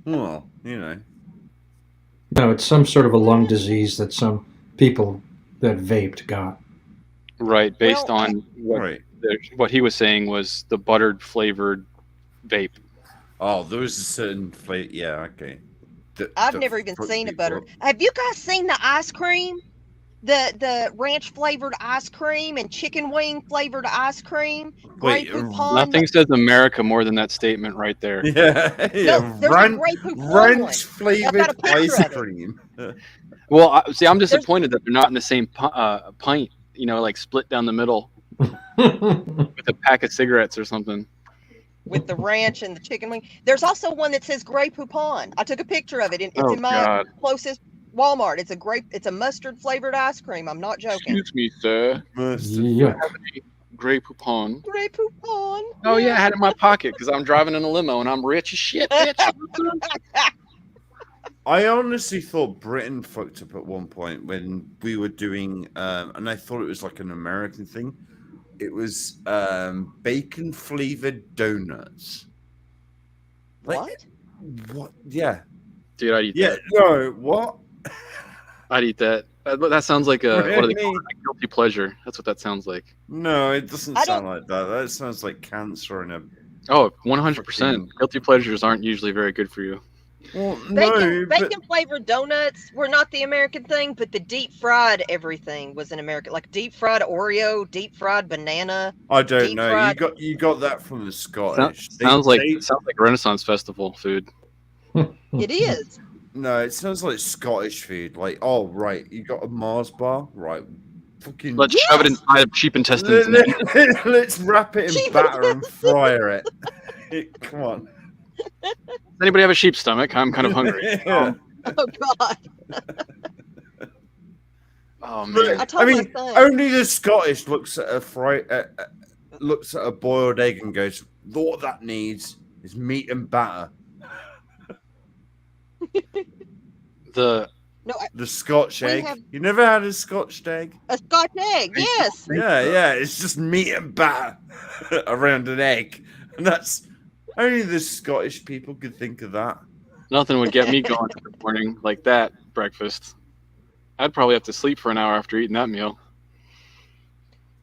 Well, you know. No, it's some sort of a lung disease that some people that vaped got. Right, based on what he was saying was the buttered flavored vape. Oh, there was a certain flavor. Yeah, okay. I've never even seen a butter. Have you guys seen the ice cream? The ranch flavored ice cream and chicken wing flavored ice cream. Wait, nothing says America more than that statement right there. Yeah, no, ranch flavored ice cream. Well, I'm disappointed that they're not in the same pint. You know, like split down the middle with a pack of cigarettes or something. With the ranch and the chicken wing. There's also one that says Grey Poupon. I took a picture of it. It's in my closest Walmart. It's a mustard flavored ice cream. I'm not joking. Excuse me, sir. Mustard. Yeah. Grey Poupon. Grey Poupon. Oh yeah, I had it in my pocket because I'm driving in a limo and I'm rich as shit, bitch. I honestly thought Britain fucked up at one point when we were doing, and I thought it was like an American thing. It was bacon flavored donuts. What? What? Yeah. Dude, I'd eat Yeah. that. No. What? I'd eat that. But that sounds like a what do they call Really? it? A guilty pleasure. That's what that sounds like. No, it doesn't I sound like that. That sounds like cancer in a. Oh, 100%. Fucking- Guilty pleasures aren't usually very good for you. Well, no, but Bacon flavored donuts were not the American thing, but the deep fried everything was an American, like deep fried Oreo, deep fried banana. I don't deep know. fried- You got that from the Scottish. Sounds like Renaissance Festival food. It is. No, it sounds like Scottish food. Like, oh right, you got a Mars bar, right? Fucking. Let's shove it inside of cheap intestines. Let's wrap it in Cheap batter and fryer it. Come on. Does anybody have a sheep stomach? I'm kind of hungry. Yeah. Oh God. Oh man. I told I mean, my son. only the Scottish looks at looks at a boiled egg and goes, "What that needs is meat and batter." The The Scotch We egg. have- You never had a Scotch egg? A Scotch egg, yes. Yeah. It's just meat and batter around an egg, and that's only the Scottish people could think of that. nothing would get me going in the morning like that breakfast. I'd probably have to sleep for an hour after eating that meal.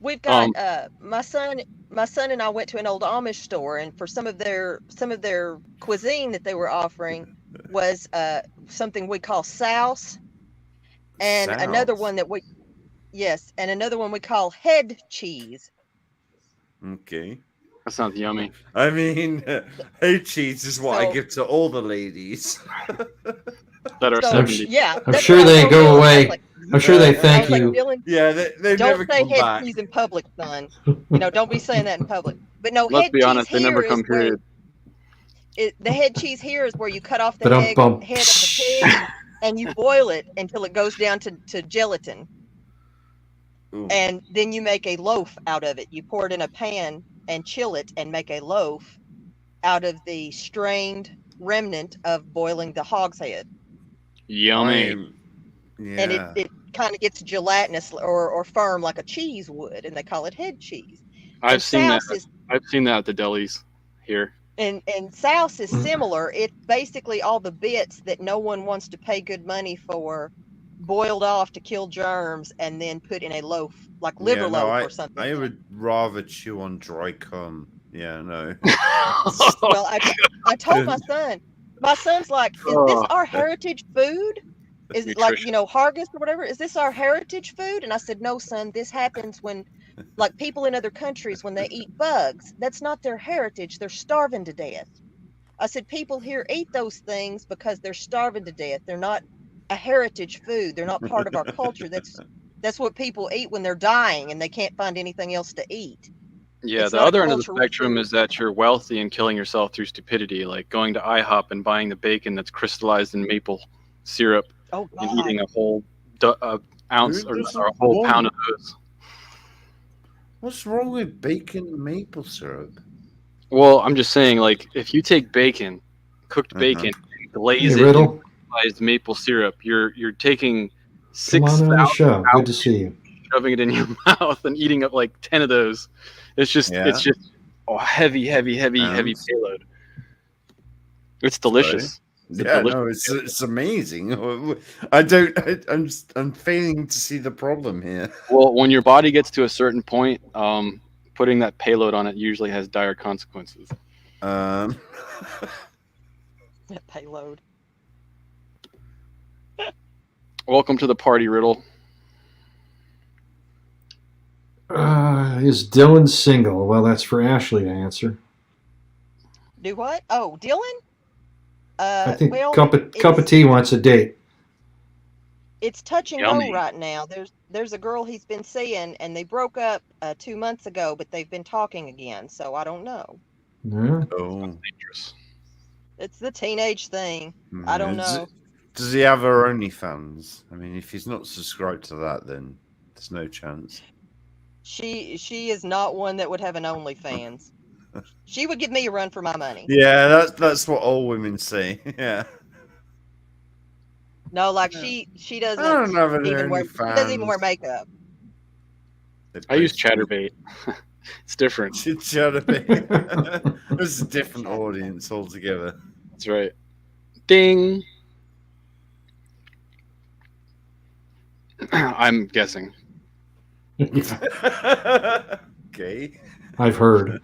We've got my son and I went to an old Amish store, and for some of their cuisine that they were offering was something we call souse, and another Souse. one that another one we call head cheese. Okay. That sounds yummy. I mean, hey, cheese is what I So- give to all the ladies. That are So 70. yeah, I'm that's sure what I they told go Dylan. I was away. like- I'm sure they I thank was like, you. Dylan, Yeah, they never don't say come head back. cheese in public, son. Don't be saying that in public. But no, Let's head be cheese honest, they never here come is where period. the head cheese here is where you cut off the Ba-dum-bum. head of the pig and you boil it until it goes down to gelatin. Ooh. And then you make a loaf out of it. You pour it in a pan and chill it and make a loaf out of the strained remnant of boiling the hog's head. Yummy. Yeah. And it kind of gets gelatinous or firm like a cheese would, and they call it head cheese. I've And seen that. souse is- I've seen that at the delis here. And souse is similar. It's basically all the bits that no one wants to pay good money for, boiled off to kill germs, and then put in a loaf, like liver loaf or something. I would rather chew on dry cum. Yeah, no. Well, I told my son's like, is this our heritage food? Is it like, Hargis or whatever? Is this our heritage food? And I said, no, son, this happens when, like people in other countries, when they eat bugs, that's not their heritage. They're starving to death. I said, people here eat those things because they're starving to death. They're not a heritage food. They're not part of our culture. That's what people eat when they're dying and they can't find anything else to eat. Yeah, It's the not a other end of the cultural spectrum food. is that you're wealthy and killing yourself through stupidity, like going to IHOP and buying the bacon that's crystallized in maple syrup Oh, and God. eating a whole ounce Who or doesn't a whole want- pound of those. What's wrong with bacon and maple syrup? Well, I'm just saying, like, if you take bacon, cooked Uh-huh. bacon, and glaze Hey, it in Riddle, crystallized maple syrup, you're taking come on in the 6,000 show. Good to see you. shoving it in your mouth and eating up like 10 of those. It's just Yeah. heavy Pounds. payload. It's delicious. It's Yeah, delicious. no, it's amazing. I'm failing to see the problem here. Well, when your body gets to a certain point, putting that payload on it usually has dire consequences. That payload. Welcome to the party, Riddle. Is Dylan single? Well, that's for Ashley to answer. Do what? Oh, Dylan? I think well, Cup of Tea wants a date. it's touch and Yummy. go right now. There's a girl he's been seeing, and they broke up 2 months ago, but they've been talking again. So I don't know. Yeah. Oh, Dangerous. It's the teenage thing. I don't know. Does he have her OnlyFans? I mean, if he's not subscribed to that, then there's no chance. She is not one that would have an OnlyFans. She would give me a run for my money. Yeah, that's what all women say. Yeah. No, like Yeah. she I doesn't don't have an even wear. She doesn't even wear OnlyFans. makeup. I use ChatterBait. It's different. ChatterBait. It's a different audience altogether. That's right. Ding. I'm guessing. Okay. I've heard.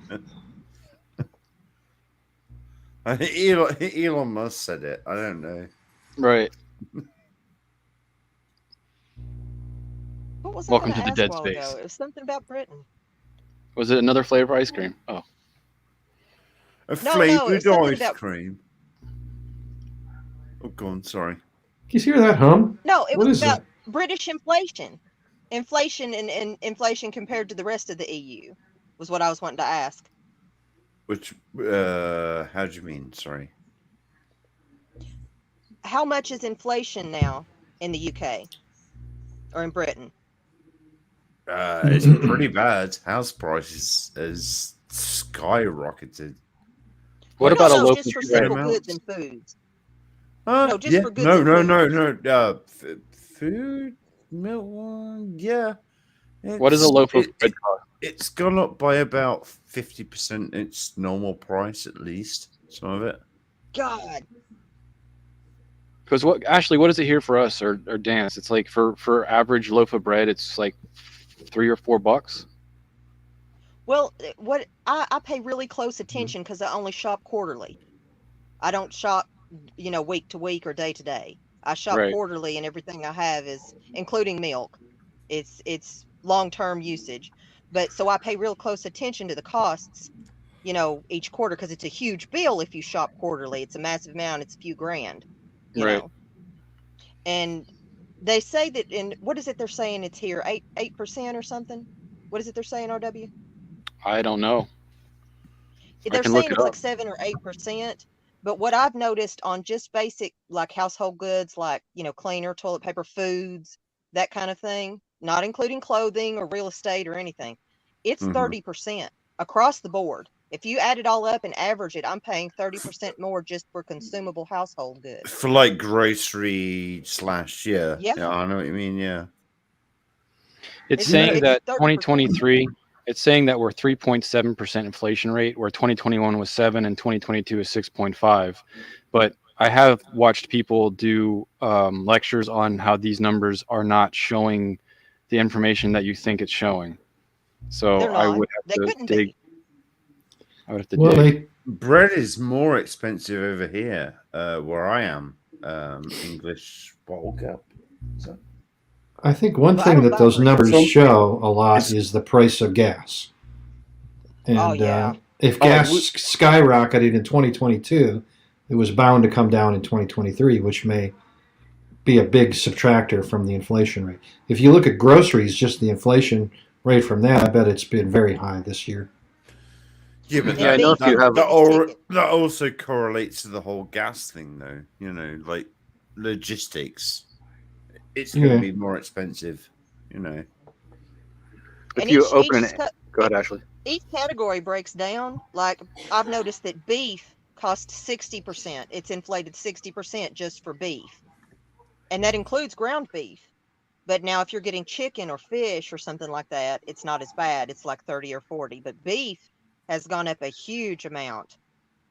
Elon Musk said it. I don't know. Right. What was Welcome I to the gonna dead ask a while space. ago? It was something about Britain. Was it another flavor ice cream? Oh. A No, it flavored was something ice about. cream. Oh, go on. Sorry. You hear that hum? No, it What was is about that? British inflation. Inflation and inflation compared to the rest of the EU was what I was wanting to ask. Which? How do you mean? Sorry. How much is inflation now in the UK or in Britain? It's pretty bad. House prices has skyrocketed. What No, about a no, loaf just of for bread? simple goods and foods. Huh? No, just Yeah. for goods No, and no, foods. no, no. Food, milk. Yeah. What does a loaf of bread cost? It's gone up by about 50% its normal price, at least. Some of it. God, Because what Ashley, what is it here for us or dance? It's like for average loaf of bread, it's like $3 or $4. well, what I pay really close attention because I only shop quarterly. I don't shop, week to week or day to day. I shop Right. quarterly, and everything I have is including milk. It's long term usage, but so I pay real close attention to the costs, each quarter because it's a huge bill if you shop quarterly. It's a massive amount. It's a few grand, you Right. know. And they say that in what is it they're saying it's here 8% or something. What is it they're saying, RW? I don't know. I They're can look saying it it's like up. 7 or 8%. But what I've noticed on just basic like household goods, like cleaner, toilet paper, foods, that kind of thing, not including clothing or real estate or anything, it's Mhm. 30% across the board. If you add it all up and average it, I'm paying 30% more just for consumable household goods. For like grocery slash, yeah. Yeah. Yeah, I know what you mean, yeah. It's It's saying it's that 30%. 2023, it's saying that we're 3.7% inflation rate, where 2021 was 7 and 2022 is 6.5. But I have watched people do lectures on how these numbers are not showing the information that you think it's showing. So They're I not. would They have to couldn't dig. be. I would have to Well, dig. Bread is more expensive over here, where I am. English bottle cap. So, I think one Well, I thing don't that buy those bread. numbers So- show a lot It's- is the price of gas. And Oh, yeah. if Oh, gas we- skyrocketed in 2022, it was bound to come down in 2023, which may be a big subtractor from the inflation rate. If you look at groceries, just the inflation rate from that, I bet it's been very high this year. Yeah, but Yeah, I that, know if you have- that also correlates to the whole gas thing, though. Like logistics. It's going to Yeah. be more expensive, If And you each open it, go ahead, Ashley. each category breaks down. Like I've noticed that beef costs 60%. It's inflated 60% just for beef. And that includes ground beef. But now if you're getting chicken or fish or something like that, it's not as bad. It's like 30 or 40. But beef has gone up a huge amount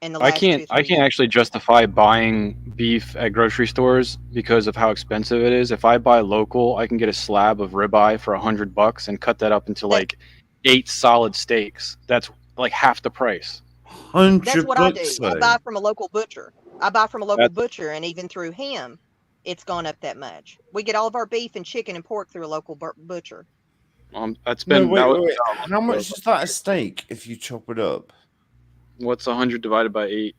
in the I last 2 or 3 can't years. actually justify buying beef at grocery stores because of how expensive it is. If I buy local, I can get a slab of ribeye for $100 and cut that up into like 8 solid steaks. That's like half the price. That's what I do. $100. I buy from a local butcher. That's- And even through him, it's gone up that much. We get all of our beef and chicken and pork through a local butcher. That's No, been wait, that was- wait. How much is that a steak if you chop it up? What's 100 divided by 8?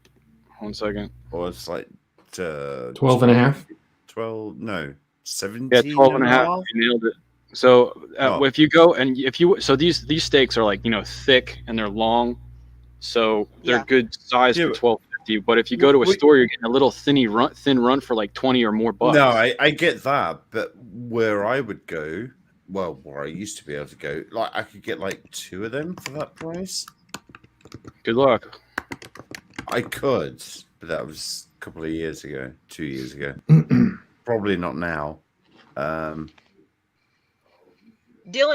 1 second. Or it's like 12 and a half? 12, no, 17 Yeah, 12 and a half. You nailed it. So Oh. if you go and so these steaks are like thick and they're long, so they're Yeah. good size Yeah, for but- $12.50. But if you go to a Wait. store, you're getting a little thin run for like 20 or more bucks. No, I get that, but where I would go well, where I used to be able to go, like I could get like 2 of them for that price. Good luck. I could, but that was a couple of years ago, 2 years ago. Probably not now. Dylan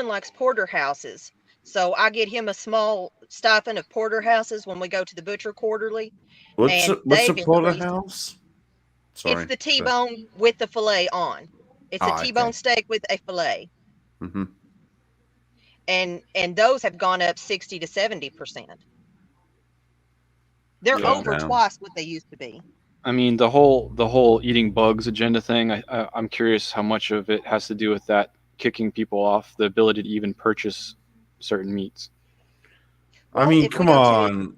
likes porterhouses, so I get him a small stipend of porterhouses when we go to the butcher quarterly. What's And a they've porterhouse? Sorry. It's the T-bone with the fillet on. It's a T-bone okay. steak with a fillet. Mm-hmm. And those have gone up 60 to 70%. They're Yeah. over twice what they used to be. I mean, the whole eating bugs agenda thing. I'm curious how much of it has to do with that kicking people off the ability to even purchase certain meats. Well, I mean, if we come go to- on.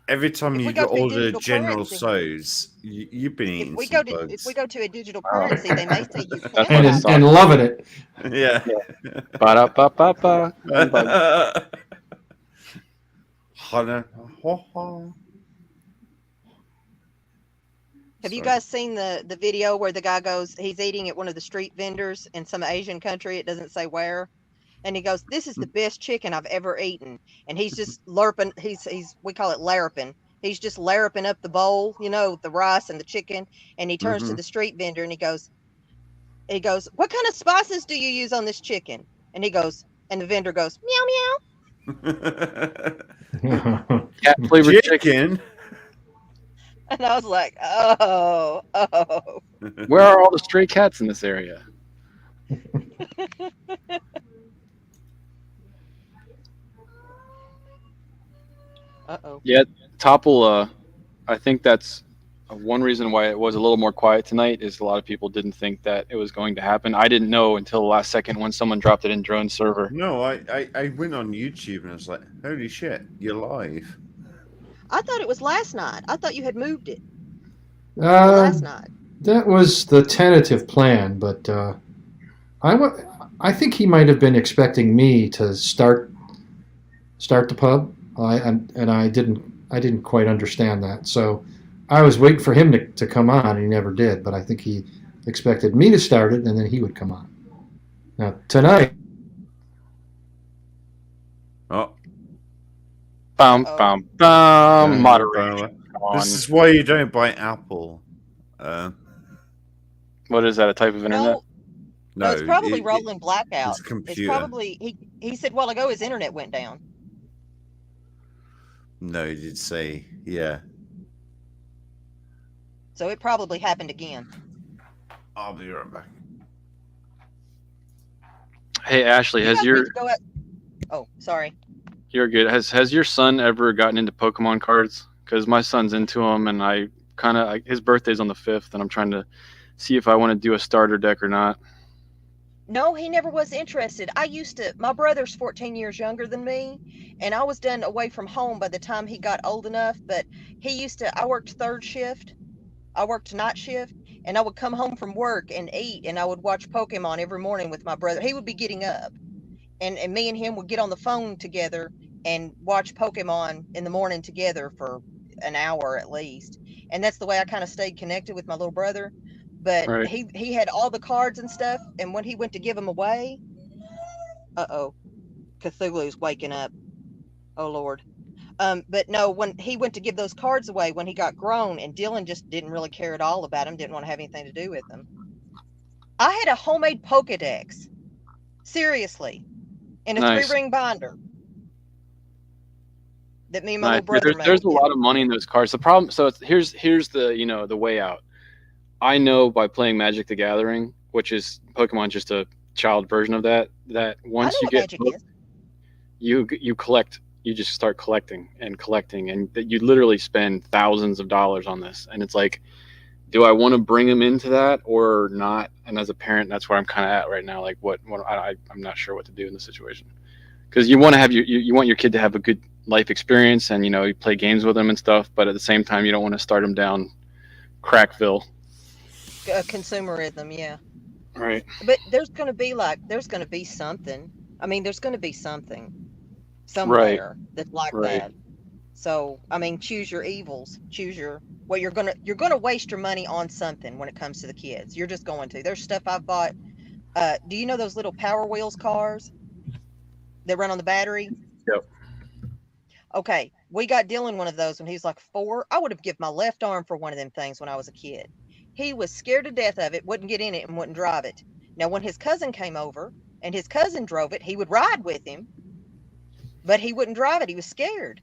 Every time if you we go to a order digital General currency- So's, you've been eating If we some go to bugs. if we go to a digital currency, they may say you That's can. what and loving it. Yeah. Ba-da-ba-ba-ba. Have you guys seen the video where the guy goes, he's eating at one of the street vendors in some Asian country, it doesn't say where, and he goes, "This is the best chicken I've ever eaten," and he's just lurping, he's we call it larping, he's just larping up the bowl, you know, the rice and the chicken, and he turns to the street vendor and he goes, "What kind of spices do you use on this chicken?" And the vendor goes, "Meow meow," Cat flavored chicken. and I was like, oh. Where are all the stray cats in this area? Uh-oh. Yeah, Topple. I think that's one reason why it was a little more quiet tonight. Is a lot of people didn't think that it was going to happen. I didn't know until the last second when someone dropped it in drone server. No, I went on YouTube and I was like, holy shit, you're live. I thought it was last night. I thought you had moved it last night. That was the tentative plan, but I think he might have been expecting me to start the pub. I didn't quite understand that. So I was waiting for him to come on, and he never did. But I think he expected me to start it, and then he would come on. Now tonight. Oh. Bum. Moderation. This is why you don't buy Apple. What is that? A type of internet? No, it's probably rolling blackout. It's a computer. It's probably he said a while ago his internet went down. No, he did say, yeah. So it probably happened again. I'll be right back. Hey Ashley, You has guys your need to go out- Oh, sorry. you're good. Has your son ever gotten into Pokemon cards? Because my son's into them, and I kind of his birthday's on the 5th, and I'm trying to see if I want to do a starter deck or not. No, he never was interested. My brother's 14 years younger than me, and I was done away from home by the time he got old enough, but I worked third shift. I worked night shift, and I would come home from work and eat, and I would watch Pokemon every morning with my brother. He would be getting up, and me and him would get on the phone together and watch Pokemon in the morning together for an hour at least. And that's the way I kind of stayed connected with my little brother. But Right. he had all the cards and stuff, and when he went to give them away, Cthulhu's waking up. Oh Lord. But no, when he went to give those cards away when he got grown, and Dylan just didn't really care at all about him, didn't want to have anything to do with them. I had a homemade Pokedex. Seriously. In a Nice. 3-ring binder. That me and my Nice. little brother made. There's a lot of money in those cards. The problem, so here's the the way out. I know by playing Magic the Gathering, which is Pokemon, just a child version of that once you get Magic is. you collect, you just start collecting, and that you literally spend thousands of dollars on this, and it's like, do I want to bring them into that or not? And as a parent, that's where I'm kind of at right now. Like, I'm not sure what to do in this situation, because you want to have you want your kid to have a good life experience, and you play games with them and stuff, but at the same time, you don't want to start them down Crackville. Consumerism, yeah. Right. But there's going to be something. I mean, there's going to be something somewhere that's like that. So, I mean, choose your evils. You're going to waste your money on something when it comes to the kids. You're just going to. There's stuff I've bought Do you know those little Power Wheels cars that run on the battery? Yep. Okay, we got Dylan one of those when he was like 4. I would have given my left arm for one of them things when I was a kid. He was scared to death of it, wouldn't get in it, and wouldn't drive it. Now, when his cousin came over and his cousin drove it, he would ride with him, but he wouldn't drive it. He was scared.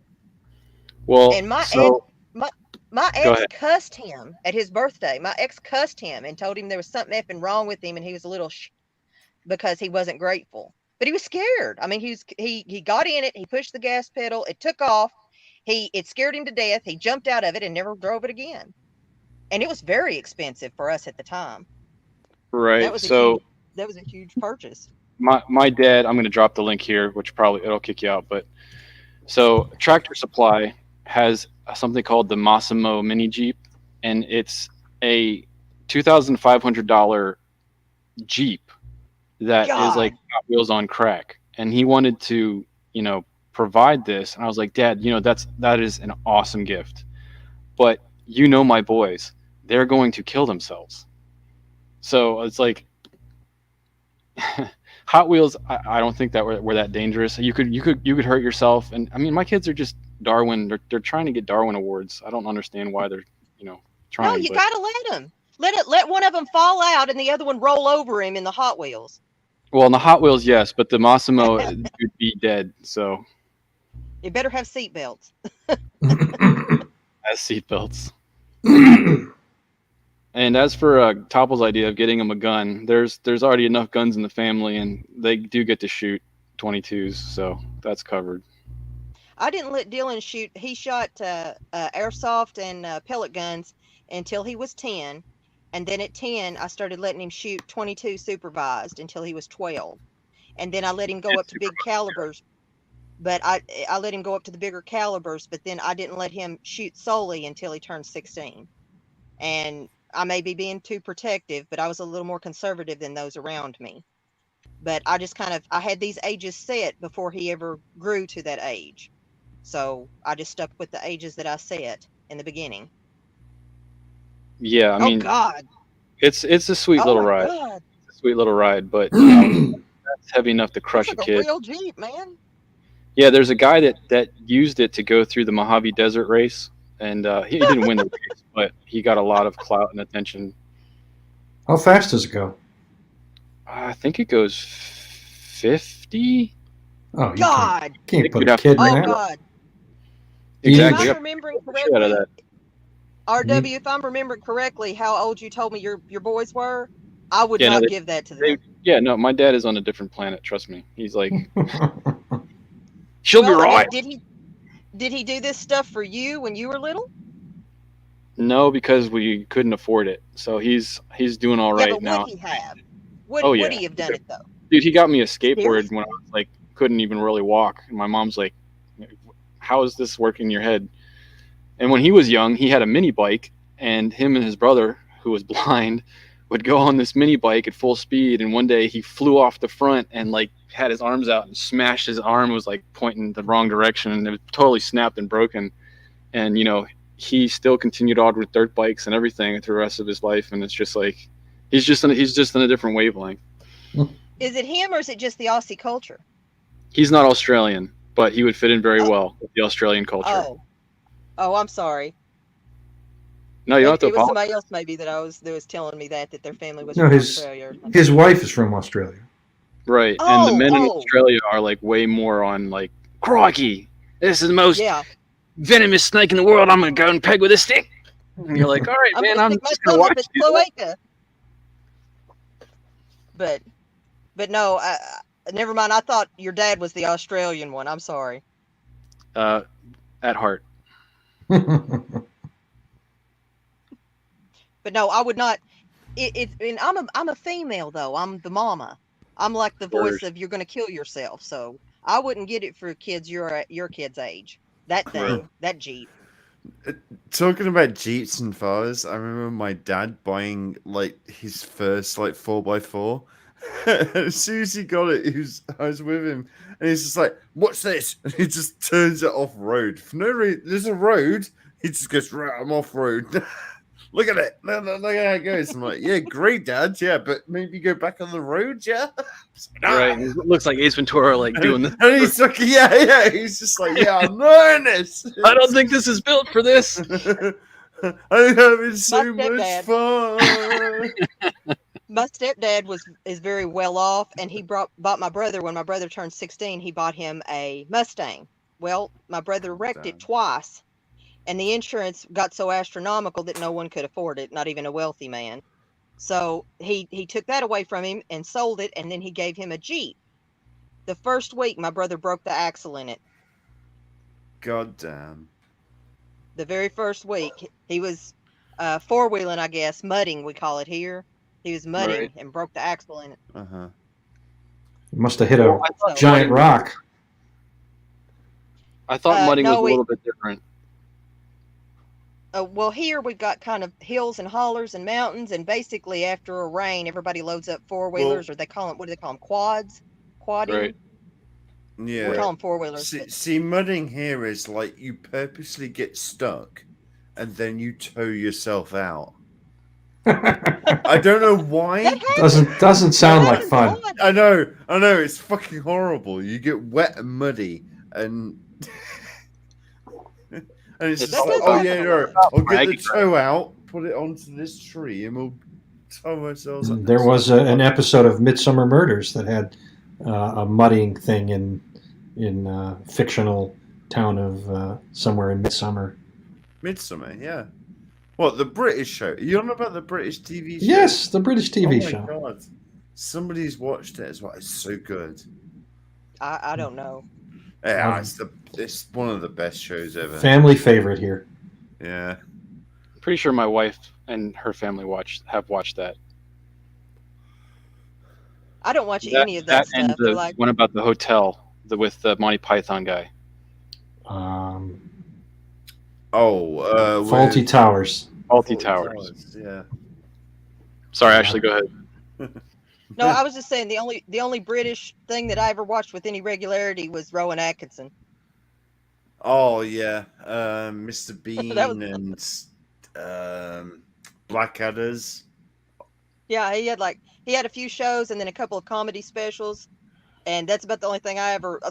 Well, And my ex, so my go ex ahead. cussed him at his birthday. My ex cussed him and told him there was something effing wrong with him, and he was a little because he wasn't grateful. But he was scared. I mean, he got in it. He pushed the gas pedal. It took off. It scared him to death. He jumped out of it and never drove it again. And it was very expensive for us at the time. That Right. was a So huge purchase. my dad, I'm going to drop the link here, which probably it'll kick you out. But so Tractor Supply has something called the Massimo Mini Jeep, and it's a $2,500 Jeep that is like God. Hot Wheels on crack. And he wanted to, provide this, and I was like, Dad, that is an awesome gift, but my boys, they're going to kill themselves. So it's like Hot Wheels. I don't think that we're that dangerous. You could hurt yourself, and I mean, my kids are just Darwin. They're trying to get Darwin awards. I don't understand why they're trying. No, you but, gotta let them. Let one of them fall out and the other one roll over him in the Hot Wheels. well, in the Hot Wheels, yes, but the Massimo would be dead. So It better have seatbelts. as seatbelts. And as for Topple's idea of getting him a gun, there's already enough guns in the family, and they do get to shoot 22s, so that's covered. I didn't let Dylan shoot. He shot airsoft and pellet guns until he was 10. And then at 10, I started letting him shoot 22 supervised until he was 12. And then I let him go up to big calibers. But I let him go up to the bigger calibers, but then I didn't let him shoot solely until he turned 16. And I may be being too protective, but I was a little more conservative than those around me. But I just I had these ages set before he ever grew to that age. So I just stuck with the ages that I set in the beginning. Yeah, I mean, God. it's a sweet little my ride. God. It's a sweet little ride, but that's heavy enough to crush It's a like kid. a real Jeep, man. Yeah, there's a guy that used it to go through the Mojave Desert race, and he didn't win the race, but he got a lot of clout and attention. How fast does it go? I think it goes 50. Oh, you God. can't put You'd a have kid in Oh that. God. Exactly. If Yep. I'm remembering Shit out of correctly, that. RW, if I'm remembering correctly, how old you told me your boys were, I would Yeah, no, not they- give that to them. Yeah, no, my dad is on a different planet. Trust me. He's like, she'll be Well, I mean, right. did he do this stuff for you when you were little? No, because we couldn't afford it. So he's doing all right Yeah, but now. would he have? Would Oh, would yeah. he have done it though? Dude, he got me a skateboard Seriously? when I was like couldn't even really walk, and my mom's like, "How is this working in your head?" And when he was young, he had a mini bike, and him and his brother, who was blind, would go on this mini bike at full speed. And one day he flew off the front and like had his arms out and smashed his arm. Was like pointing the wrong direction, and it was totally snapped and broken. And he still continued on with dirt bikes and everything through the rest of his life. And it's just like he's just in a different wavelength. Is it him or is it just the Aussie culture? He's not Australian, but he would fit in very well with the Australian culture. Oh, I'm sorry. No, you don't have to It was apologize. somebody else maybe that was telling me that their family was No, from his Australia. Or something. his wife is from Australia. Right. And the men in Oh. Australia are like way more on like, crikey, this is the most Yeah, venomous snake in the world. I'm going to go and peg with a stick. And you're like, all right, I'm man, gonna I'm stick my just going to thumb up watch its you. cloaca. But no, never mind. I thought your dad was the Australian one. I'm sorry. At heart. But no, I would not. And I'm a female though. I'm the mama. I'm like the voice of you're gonna kill yourself. So I wouldn't get it for kids your kid's age. That thing, that Jeep. Talking about Jeeps and cars, I remember my dad buying like his first like 4x4. As soon as he got it, I was with him, and he's just like, "What's this?" And he just turns it off road for no reason. There's a road. He just goes, "Right, I'm off road." Look at it. Look at how it goes. I'm like, yeah, great, Dad. Yeah, but maybe go back on the road, yeah? Right. It looks like Ace Ventura, like doing this. And he's like, yeah. He's just like, yeah, I'm learning this. I don't think this is built for this. I'm having so much stepdad- fun. My stepdad is very well off, and he bought my brother, when my brother turned 16, he bought him a Mustang. Well, my brother wrecked it twice, and the insurance got so astronomical that no one could afford it, not even a wealthy man. So he took that away from him and sold it, and then he gave him a Jeep. The first week, my brother broke the axle in it. God damn. The very first week, he was four-wheeling, I guess, mudding, we call it here. He was mudding and broke the axle in it. Uh-huh. Must have hit a So- giant rock. I thought mudding no, was a little bit different. Well, here we've got kind of hills and hollers and mountains, and basically after a rain, everybody loads up four-wheelers, or they call them, what do they call them, quads? Quadding? Right. Yeah. We call them four-wheelers. See, mudding here is like you purposely get stuck and then you tow yourself out. I don't know why. Doesn't sound like fun. I know, it's fucking horrible. You get wet and muddy and and it's just like, oh yeah, no, I'll get the tow out, put it onto this tree, and we'll tow ourselves up. There was an episode of Midsummer Murders that had a mudding thing in fictional town of somewhere in Midsummer. Midsummer, yeah. What, the British show? Are you on about the British TV show? Yes, the British TV show. Oh my god. Somebody's watched it as well. It's so good. I don't know. Yeah, it's one of the best shows ever. Family favorite here. Yeah. Pretty sure my wife and her family have watched that. I don't watch any of that and stuff. the Like, one about the hotel with the Monty Python guy. Faulty Towers. Faulty Towers. Yeah. Sorry, Ashley, go ahead. no, I was just saying the only British thing that I ever watched with any regularity was Rowan Atkinson. Oh yeah, Mr. Bean That was- and Blackadders. Yeah, he had a few shows and then a couple of comedy specials, and that's about the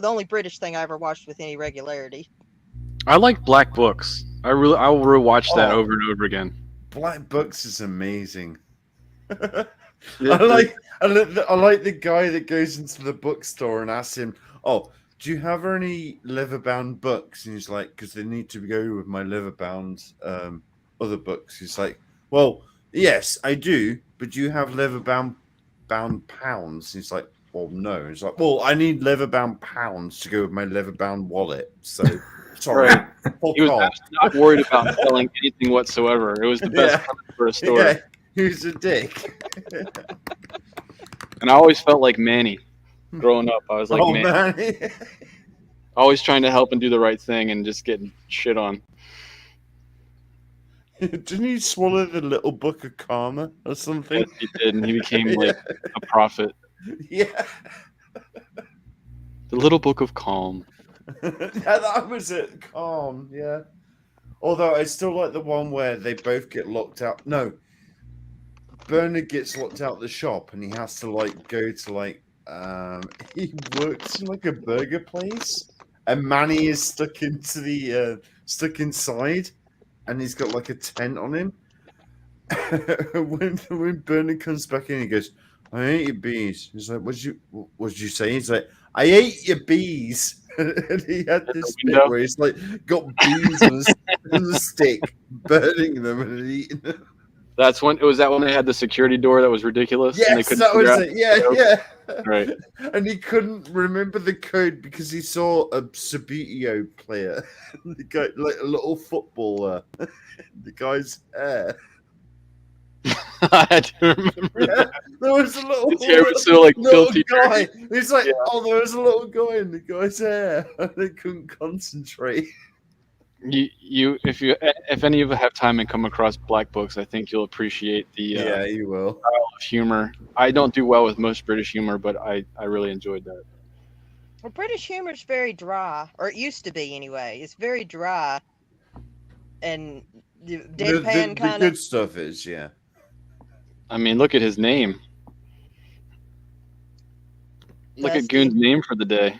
only British thing I ever watched with any regularity. I like Black Books. I'll rewatch that over and over again. Black Books is amazing. I like the guy that goes into the bookstore and asks him, "Oh, do you have any liver-bound books?" And he's like, "Because they need to go with my liver-bound other books." He's like, "Well, yes, I do, but do you have liver-bound pounds?" And he's like, "Well, no." He's like, "Well, I need liver-bound pounds to go with my liver-bound wallet." So, sorry, Right. He was actually not worried about selling anything whatsoever. It was the best premise for a story. Yeah, he was a dick. And I always felt like Manny growing up. I was like, Manny. Always trying to help and do the right thing and just getting shit on. Didn't he swallow the little book of karma or something? Yes, he did, and he became like a prophet. Yeah. The little book of calm. Yeah, that was it. Calm, yeah. Although I still like the one where they both get locked out. No. Bernard gets locked out the shop and he has to go to he works in a burger place and Manny is stuck inside and he's got a tent on him. when Bernard comes back in, he goes, "I ate your bees." He's like, What did you say?" He's like, "I ate your bees." And he had this bit where he's got bees on the stick, burning them and eating them. That's when they had the security door that was ridiculous. Yes, and they couldn't that was figure out- it. Yeah. Right. And he couldn't remember the code because he saw a Subitio player, the guy, a little footballer, the guy's hair. I do remember that. There was a little. His hair was so little filthy. guy. He's like, Yeah. "Oh, there was a little guy in the guy's hair." And they couldn't concentrate. If any of you have time and come across Black Books, I think you'll appreciate the You will. style of humor. I don't do well with most British humor, but I really enjoyed that. Well, British humor is very dry, or it used to be anyway. It's very dry. and The deadpan kind of. good stuff is, yeah. I mean, look at his name. Look at Dusty. Goon's name for the day.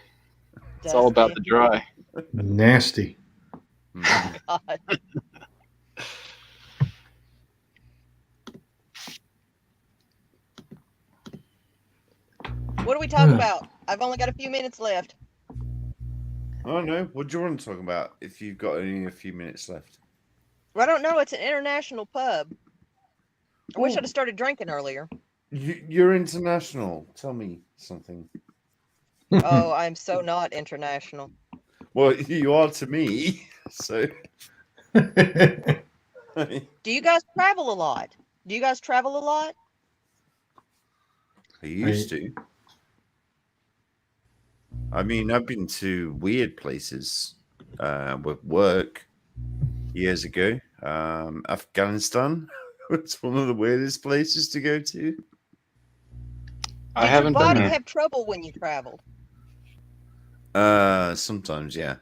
It's all about the dry. Nasty. God. What do we talk about? I've only got a few minutes left. I don't know. What do you want to talk about if you've got only a few minutes left? Well, I don't know. It's an international pub. I wish Oh. I'd have started drinking earlier. You're international. Tell me something. Oh, I'm so not international. Well, you are to me. So. Do you guys travel a lot? Do you guys travel a lot? I used to. I mean, I've been to weird places with work years ago. Afghanistan was one of the weirdest places to go to. I haven't Did your been body there. have trouble when you traveled? Sometimes, yeah.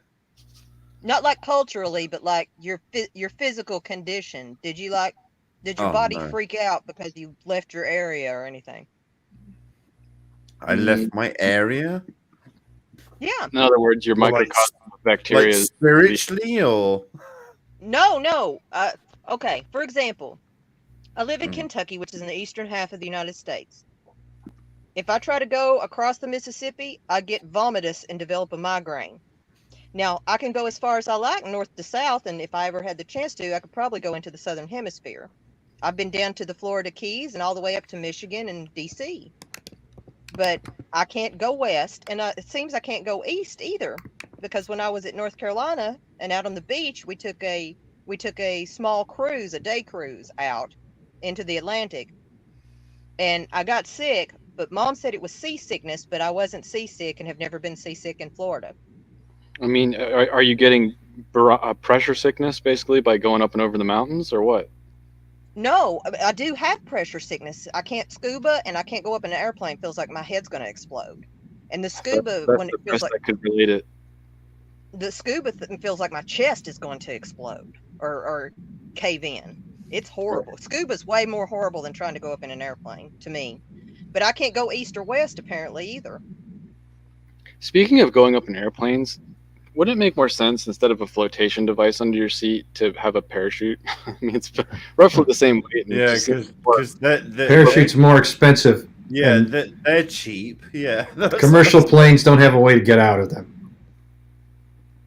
Not like culturally, but like your physical condition. Did your Oh, body no. freak out because you left your area or anything? I left my area. Yeah. In other words, your Well, like- microcosm of bacteria Like is spiritually, or No. Okay. For example, I live in Mm. Kentucky, which is in the eastern half of the United States. If I try to go across the Mississippi, I get vomitous and develop a migraine. Now, I can go as far as I like, north to south, and if I ever had the chance to, I could probably go into the southern hemisphere. I've been down to the Florida Keys and all the way up to Michigan and D.C. But I can't go west, and it seems I can't go east either, because when I was at North Carolina and out on the beach, we took a small cruise, a day cruise out into the Atlantic, and I got sick. But Mom said it was seasickness, but I wasn't seasick and have never been seasick in Florida. I mean, are you getting pressure sickness basically by going up and over the mountains, or what? No, I do have pressure sickness. I can't scuba and I can't go up in an airplane. Feels like my head's going to explode. And the scuba, That's when the it feels best like I could relate it. the scuba feels like my chest is going to explode or cave in. It's horrible. Scuba's way more horrible than trying to go up in an airplane to me. But I can't go east or west apparently either. Speaking of going up in airplanes, wouldn't it make more sense instead of a flotation device under your seat to have a parachute? I mean, it's roughly the same weight. and it yeah, just- because Parachute's more expensive. Yeah, and they're cheap. Yeah, Commercial planes don't have a way to get out of them.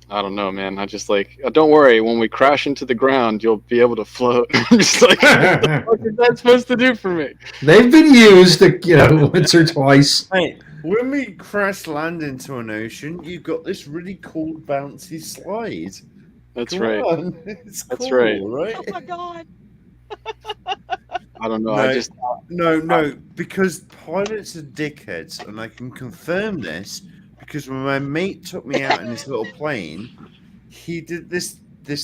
I don't know, man. I just like, don't worry. When we crash into the ground, you'll be able to float. I'm just like, what the fuck is that supposed to do for me? They've been used, once or twice. Hey, when we crash land into an ocean, you've got this really cool bouncy slide. That's Come right. on. It's That's cool, right. right? Oh my God. I don't know. No, no, because pilots are dickheads, and I can confirm this because when my mate took me out in his little plane, he did this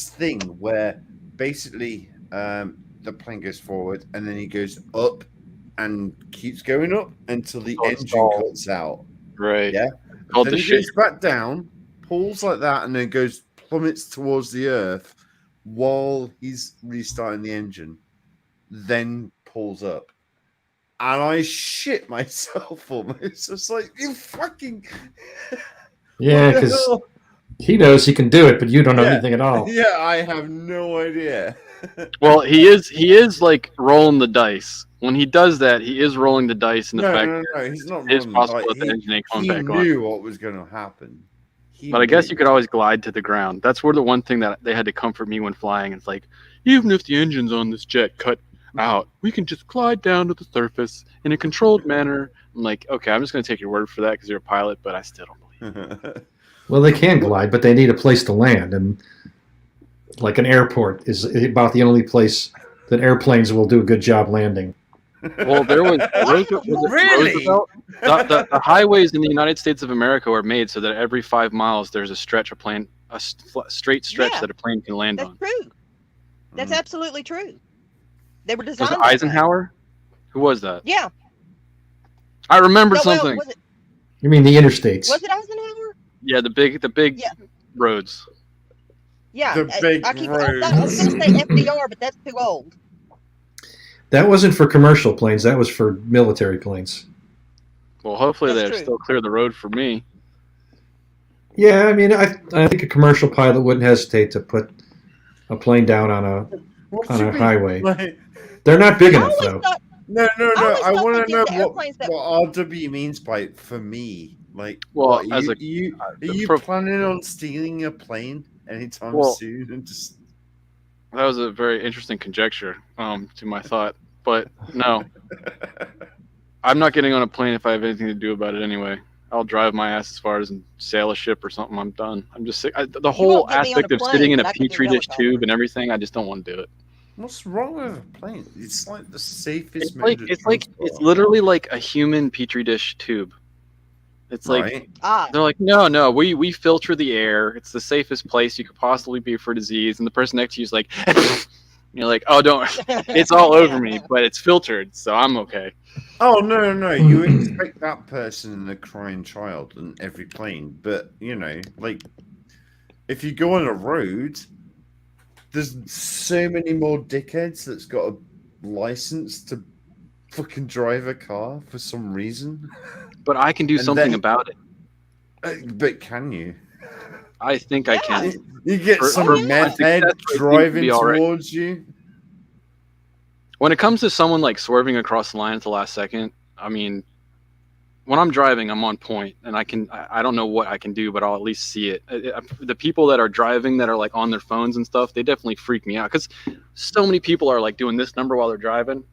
thing where basically the plane goes forward and then he goes up and keeps going up until the engine cuts out. Right. Yeah. Called Then the he shit. goes back down, pulls like that, and then plummets towards the earth while he's restarting the engine. Then pulls up. And I shit myself almost. It's like, you fucking. Yeah, What the because hell? he knows he can do it, but you don't know Yeah. anything at all. Yeah, I have no idea. Well, he is like rolling the dice. When he does that, he is rolling the dice in the fact No, he's not it is running. possible Like, that the engine ain't coming he back on. knew what was going to happen. But I guess you could always glide to the ground. That's where the one thing that they had to comfort me when flying. It's like, even if the engines on this jet cut out, we can just glide down to the surface in a controlled manner. I'm like, okay, I'm just going to take your word for that because you're a pilot, but I still don't believe it. Well, they can glide, but they need a place to land, and like an airport is about the only place that airplanes will do a good job landing. Well, there was Really? Roosevelt. The highways in the United States of America were made so that every 5 miles there's a straight stretch Yeah. that a plane can land That's on. true. That's Mm. absolutely true. They were Was designed it that way. Eisenhower? Who was that? Yeah. I remember No, well, something. You mean the interstates? was it Eisenhower? Yeah, the big Yeah. roads. Yeah, The big I was going to say FDR, but that's too old. That wasn't for commercial planes. That was for military planes. Well, hopefully That's they true. still clear the road for me. Yeah, I mean, I think a commercial pilot wouldn't hesitate to put a plane down What on do you a mean? highway. Like, They're not big I enough, always though. thought no. I I always thought want they to did know the airplanes that. what RW means by for me. Like, Well, what as a are you for, planning on stealing a plane anytime well, soon? And just that was a very interesting conjecture to my thought, but no, I'm not getting on a plane if I have anything to do about it anyway. I'll drive my ass as far as and sail a ship or something. I'm done. I'm just sick. The You whole won't get me on a aspect of plane, sitting in a but I can do petri dish helicopter. tube and everything, I just don't want to do it. what's wrong with a plane? It's like the safest It's mode like of it's transport. literally like a human petri dish tube. It's like Right? they're like, no, we filter the air. It's the safest place you could possibly be for disease. And the person next to you is like, you're like, oh, don't. It's all over me, but it's filtered, so I'm okay. Oh no! You expect that person and the crying child in every plane, but like if you go on a road, there's so many more dickheads that's got a license to fucking drive a car for some reason. But I can do And something then- about it. But can you? I think I Yeah. can. You get For- some oh, yeah. meth head Success rate seems to driving be all right. towards you. When it comes to someone like swerving across the line at the last second, I mean, when I'm driving, I'm on point, and I don't know what I can do, but I'll at least see it. The people that are driving that are like on their phones and stuff, they definitely freak me out because so many people are like doing this number while they're driving.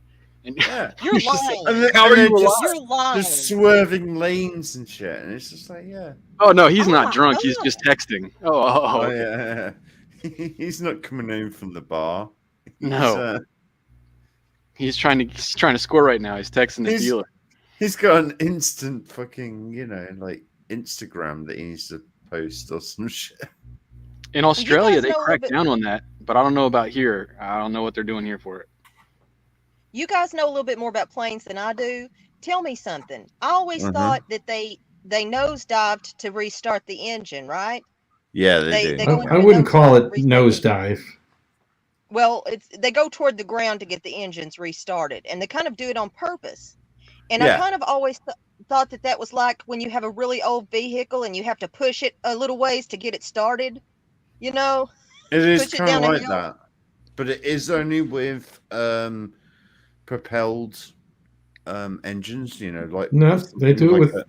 And Yeah. You're it's just lying. like, And how are they're you alive? You're lying. just swerving lanes and shit, and it's just like, yeah. Oh no, he's Oh not my drunk. He's God. just texting. Oh, Oh yeah. He's not coming home from the bar. No. He's trying to score right now. He's texting his He's- dealer. He's got an instant fucking, like Instagram that he needs to post or some shit. In Australia, guys they know a little crack bit- down on that, but I don't know about here. I don't know what they're doing here for it. You guys know a little bit more about planes than I do. Tell me something. I always Mhm. thought that they nosedived to restart the engine, right? Yeah, They do. go into I a wouldn't call it nosedive, nosedive. Well, they go toward the ground to get the engines restarted, and they kind of do it on purpose. And Yeah. I kind of always thought that was like when you have a really old vehicle and you have to push it a little ways to get it started. You know? It is push it kind down of a like hill. that, but it is only with propelled engines. Like No, they do it like with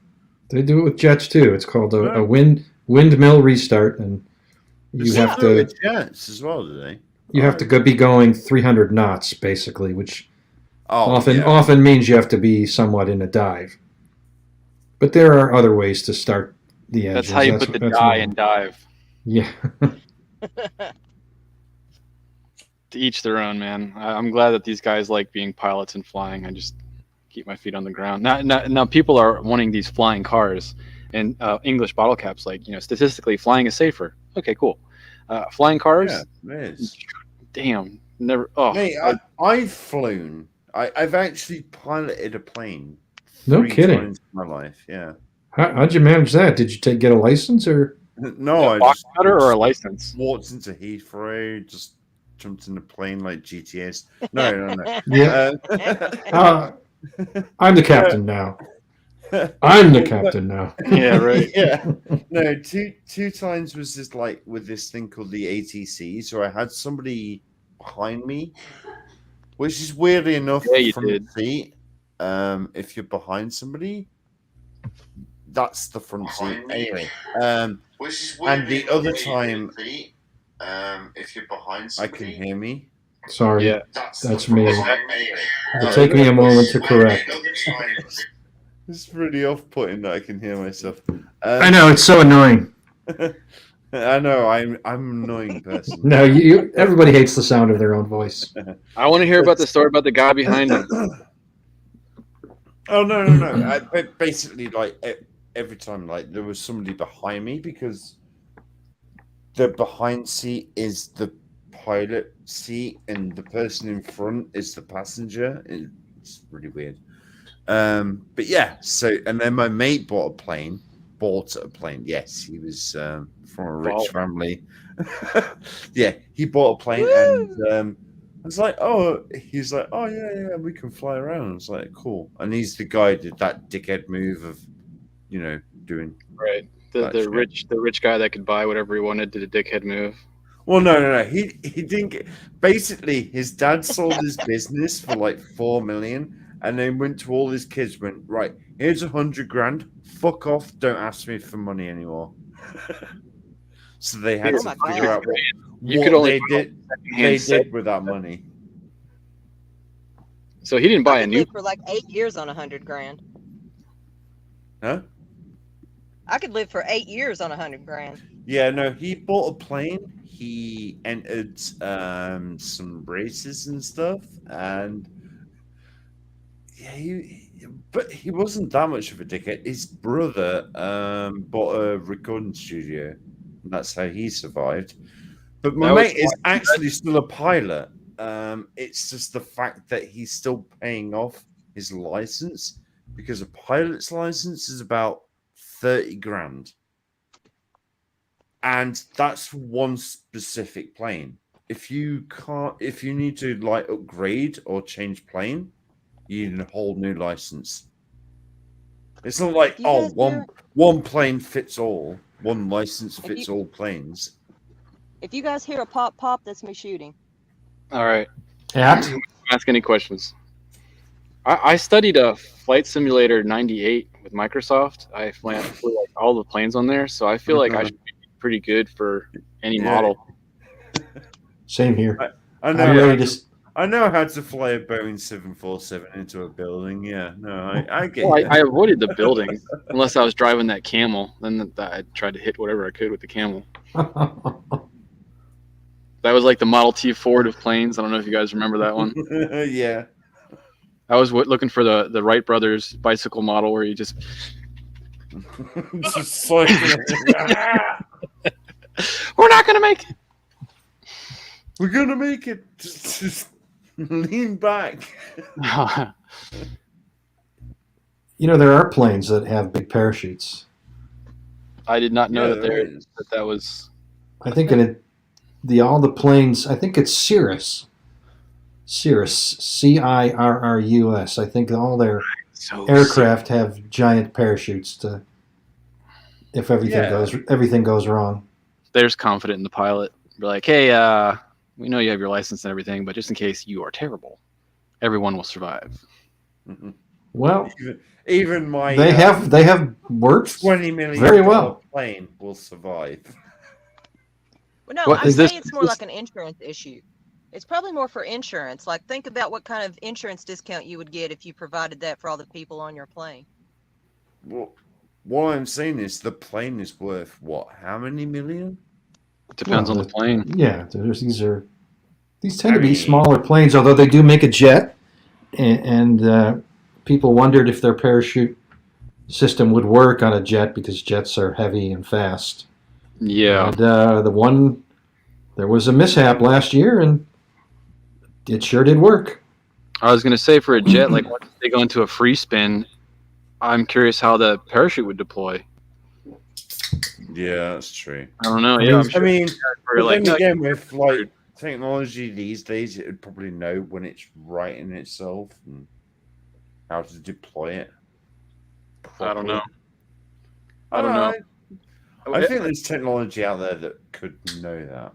they do it with jets too. It's called a Yeah. windmill restart, and you Yeah. have to with jets as well, do they? be going 300 knots basically, which Oh, often often means you have to be somewhat in a dive. But there are other ways to start the engines. That's how you put the die and dive. Yeah. To each their own, man. I'm glad that these guys like being pilots and flying. I just keep my feet on the ground. Now people are wanting these flying cars, and English bottle caps. Like, statistically, flying is safer. Okay, cool. Flying cars. Yeah, it is. Damn, never. Oh, Mate, I've flown. I've actually piloted a plane. No 3 kidding. times in my life, yeah. How'd you manage that? Did you get a license or? No, I box just cutter or a license? walked into Heathrow, just jumped in the plane like GTS. No. Yeah. Uh, I'm the captain now. I'm the captain now. Yeah, right. Yeah. No, two times was just like with this thing called the ATC. So I had somebody behind me, which is weirdly enough Yeah, you from did. the seat. If you're behind somebody, that's the front seat. Anyway, and the other time, if you're behind somebody, I can hear me. Sorry, Yeah. that's me. It'll take me a moment to correct. It's really off-putting that I can hear myself. I know, it's so annoying. I know. I'm an annoying person. No, everybody hates the sound of their own voice. I want to hear about the story about the guy behind him. Oh no! Basically, like every time, like there was somebody behind me because the behind seat is the pilot seat and the person in front is the passenger. It's really weird. But yeah. So and then my mate bought a plane bought a plane. Yes, he was from a rich Wow. family. Yeah, he bought a plane, and I was like, oh, he's like, oh yeah, we can fly around. I was like, cool. And he's the guy that did that dickhead move of, doing Right. The that shit. the rich guy that could buy whatever he wanted did a dickhead move. Well, no. He didn't get. Basically, his dad sold his business for like 4 million, and then went to all his kids. Went right. Here's 100 grand. Fuck off. Don't ask me for money anymore. So they had Oh to my figure God. out what, You what could only they buy did. secondhand They set. did with that money. So he didn't buy I a could new. live for like 8 years on 100 grand. Huh? I could live for 8 years on 100 grand. Yeah, no. He bought a plane. He entered some races and stuff, and yeah, but he wasn't that much of a dickhead. His brother bought a recording studio, and that's how he survived. But my That was mate is actually still a pilot. It's just the fact that he's still paying off his license, because a pilot's license is about 30 grand. And that's one specific plane. If you need to like upgrade or change plane, you need a whole new license. It's not like, You guys one plane fits all, one license If fits you- all planes. If you guys hear a pop pop, that's me shooting. all right. At Ask any questions. I studied a Flight Simulator 98 with Microsoft. I flew like all the planes on there, so I feel like I should be pretty good for any Yeah. model. same here. I I'm know. ready to. I know how to fly a Boeing 747 into a building. Yeah, no, I get Well, it. I avoided the buildings unless I was driving that camel. Then I tried to hit whatever I could with the camel. That was like the Model T Ford of planes. I don't know if you guys remember that one. Yeah. I was looking for the Wright brothers bicycle model where you just Just cycling. we're not gonna make it. We're gonna make it. Just lean back. There are planes that have big parachutes. I did not know Yeah, that there is. that was. I think all the planes. I think it's Cirrus. Cirrus. I think all their So aircraft have giant parachutes to if everything goes wrong. There's confident in the pilot. Be like, hey, we know you have your license and everything, but just in case you are terrible, everyone will survive. Well, Even my they have worked $20 million very well. plane will survive. Well, no, What I'm is this- saying it's more like an insurance issue. It's probably more for insurance. Like, think about what kind of insurance discount you would get if you provided that for all the people on your plane. Well, what I'm saying is the plane is worth what? How many million? It depends on the plane. Yeah, these tend to I be mean- smaller planes, although they do make a jet, and people wondered if their parachute system would work on a jet because jets are heavy and fast. Yeah. And there was a mishap last year, and it sure did work. I was gonna say for a jet, like once they go into a free spin, I'm curious how the parachute would deploy. Yeah, that's true. I don't know. I Yeah, mean- I'm sure. I mean, We're but like, then no, again, with like technology these days, it would probably know when it's right in itself and how to deploy it. I don't know. properly. I don't know. I think there's technology out there that could know that.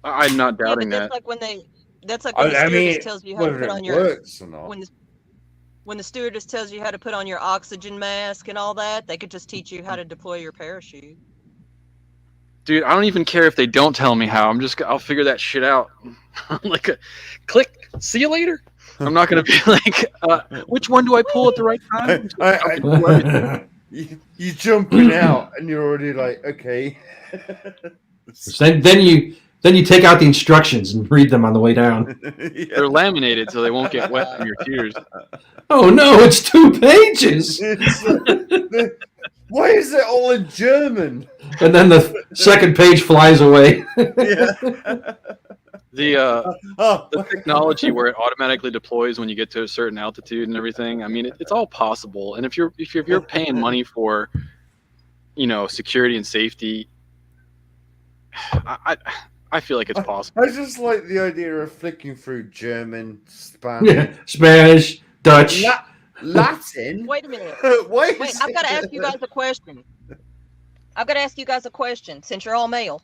I'm not Yeah, doubting but that. that's like when the I stewardess mean, tells you how to whether put on it your works or not. when the stewardess tells you how to put on your oxygen mask and all that, they could just teach you how to deploy your parachute. Dude, I don't even care if they don't tell me how. I'll figure that shit out. Like a click. See you later. I'm not gonna be like, which one do I pull at the right time? You jumping out and you're already like, okay. then you take out the instructions and read them on the way down. They're laminated so they won't get wet from your tears. Oh no, it's 2 pages. Why is it all in German? And then the second page flies away. Yeah. The technology where it automatically deploys when you get to a certain altitude and everything. I mean, it's all possible. And if you're paying money for security and safety, I feel like it's possible. I just like the idea of flicking through German, Spanish, Yeah, Spanish, Dutch. Latin. Wait a minute. Wait, Wait, I've got to ask you guys a question. Since you're all male.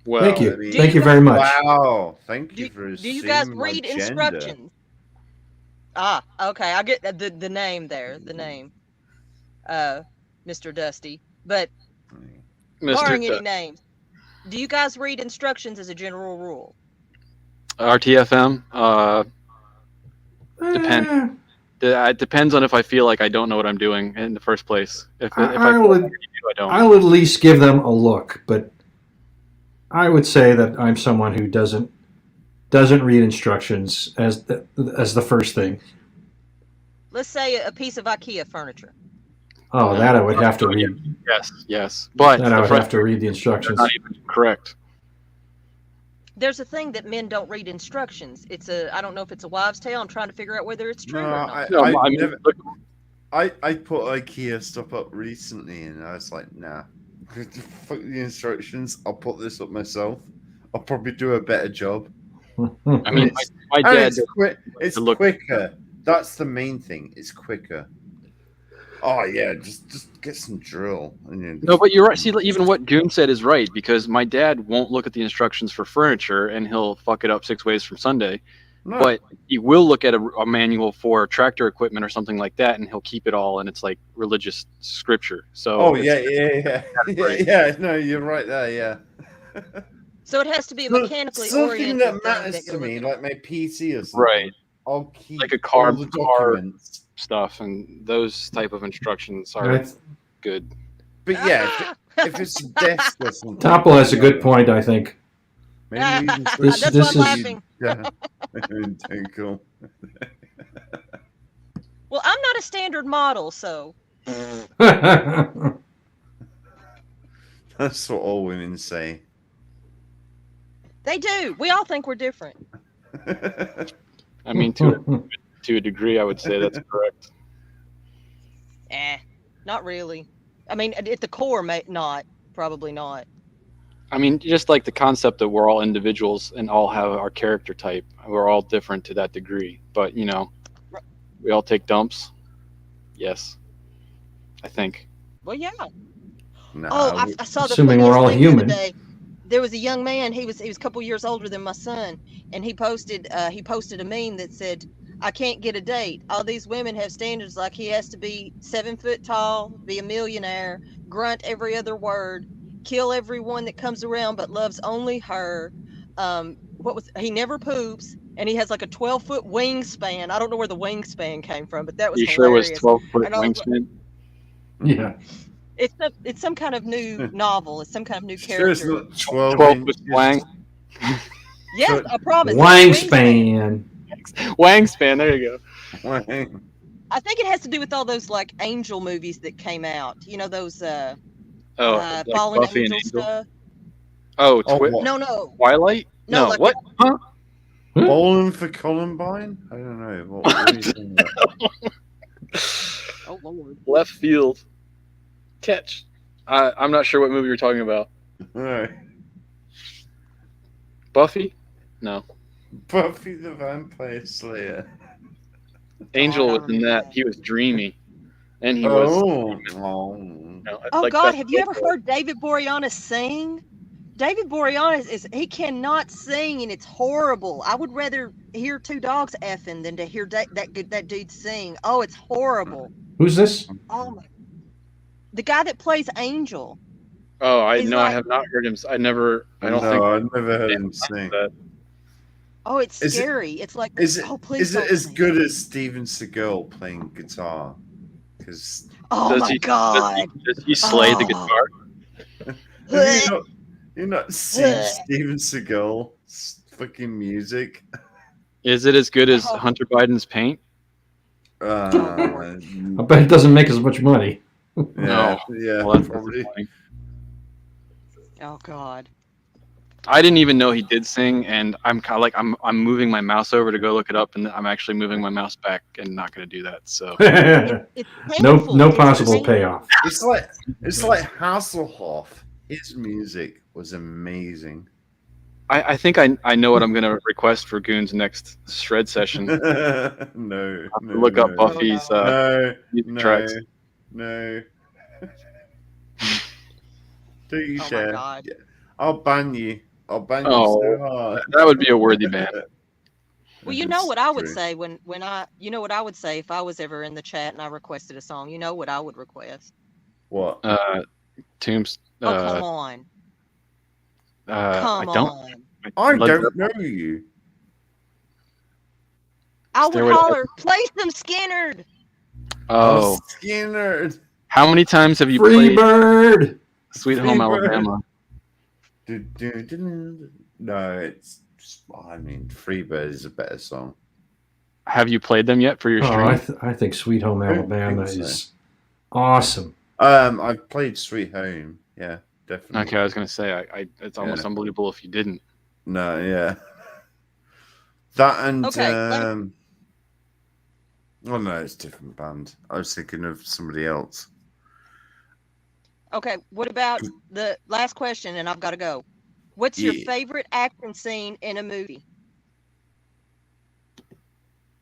Well, Thank you. I mean- Thank you very much. Wow, thank you for Do you guys assuming my read gender. instructions? Ah, okay. I get the name there. The name. Mr. Dusty. But barring any names, do you guys read instructions as a general rule? RTFM, depends. It depends on if I feel like I don't know what I'm doing in the first place. If I feel like I don't. I'll at least give them a look, but I would say that I'm someone who doesn't read instructions as the first thing. Let's say a piece of IKEA furniture. Oh, that I would have to read. Yes. But That I would have to read the instructions. Not even correct. There's a thing that men don't read instructions. I don't know if it's a wives' tale. I'm trying to figure out whether it's true or not. I put IKEA stuff up recently, and I was like, nah, fuck the instructions. I'll put this up myself. I'll probably do a better job. I mean, my dad. It's quicker. That's the main thing. It's quicker. Oh yeah, just get some drill. No, but you're right. See, even what Goon said is right, because my dad won't look at the instructions for furniture, and he'll fuck it up 6 ways from Sunday. No. But he will look at a manual for tractor equipment or something like that, and he'll keep it all, and it's like religious scripture. So. Yeah. No, you're right there. Yeah. So it has to be a mechanically something oriented that matters to me, like my PC or something. Right. I'll keep like a all the documents. Stuff, and those type of instructions are good. But yeah, if it's a desk or something. Topple has a good point, I think. Maybe this why I'm laughing. Yeah. Cool. Well, I'm not a standard model, so. That's what all women say. They do. We all think we're different. I mean, to a degree, I would say that's correct. Not really. I mean, at the core, probably not. I mean, just like the concept that we're all individuals and all have our character type. We're all different to that degree. But, we all take dumps. Yes. I think. Well, yeah. No, I saw the assuming we're all human. The other day. There was a young man. He was a couple years older than my son, and he posted a meme that said, "I can't get a date. All these women have standards like he has to be 7 foot tall, be a millionaire, grunt every other word, kill everyone that comes around, but loves only her. He never poops, and he has like a 12-foot wingspan. I don't know where the wingspan came from, but that was hilarious. Sure it was 12-foot wingspan? Yeah. It's some kind of new novel. It's some kind of new character. Sure, it's not 12-foot slang. Yes, I promise. Wingspan. Wangspan, there you go. I think it has to do with all those like angel movies that came out. Those like fallen Buffy angel and Angel? stuff. Oh, No. Twilight? No, No, like what? Huh? Bowling for Columbine? I don't know. What are you saying about? Oh Lord. Left field. Catch. I'm not sure what movie you're talking about. All right. Buffy? No. Buffy the Vampire Slayer. Angel was in that. He was dreamy. And he was. Oh God, have you ever heard David Boreanaz sing? David Boreanaz he cannot sing, and it's horrible. I would rather hear two dogs effing than to hear that dude sing. Oh, it's horrible. Who's this? Oh my. The guy that plays Angel. Oh, I have not heard him. I've never heard him sing. That. Oh, it's scary. It's like, is it as sing. good as Steven Seagal playing guitar? Because my God, does he slay the guitar? Have you not seen Steven Seagal's fucking music? Is it as good as Hunter Biden's paint? I bet it doesn't make as much money. Yeah, well, that's probably. Oh God. I didn't even know he did sing, and I'm kind of like I'm moving my mouse over to go look it up, and I'm actually moving my mouse back and not going to do that. So It's no painful. no It's possible painful. payoff. It's like Hasselhoff. His music was amazing. I think I know what I'm going to request for Goon's next shred session. No, Look up no, Buffy's no, music no, tracks. no. Do you Oh my dare? God. Yeah. I'll ban you. I'll ban you Oh, so hard. that would be a worthy ban. Well, you know It's what I would true. say you know what I would say if I was ever in the chat and I requested a song. You know what I would request? What? Tombs. Oh, come on. I Come don't. on. I Led don't Zeppelin. know you. I would Stairway to holler, play some Skinnerd. Oh, Skinner. how many times have you Free played bird. Sweet Home Freebird. Alabama? No, it's. I mean, Freebird is a better song. Have you played them yet for your Oh, stream? I think Sweet Home I don't Alabama think so. is awesome. I've played Sweet Home. Yeah, definitely. Okay, I was gonna say it's almost unbelievable if you didn't. No, yeah. That and Okay, oh no, it's a different band. I was thinking of somebody else. Okay, what about the last question? And I've got to go. What's your Yeah. favorite action scene in a movie?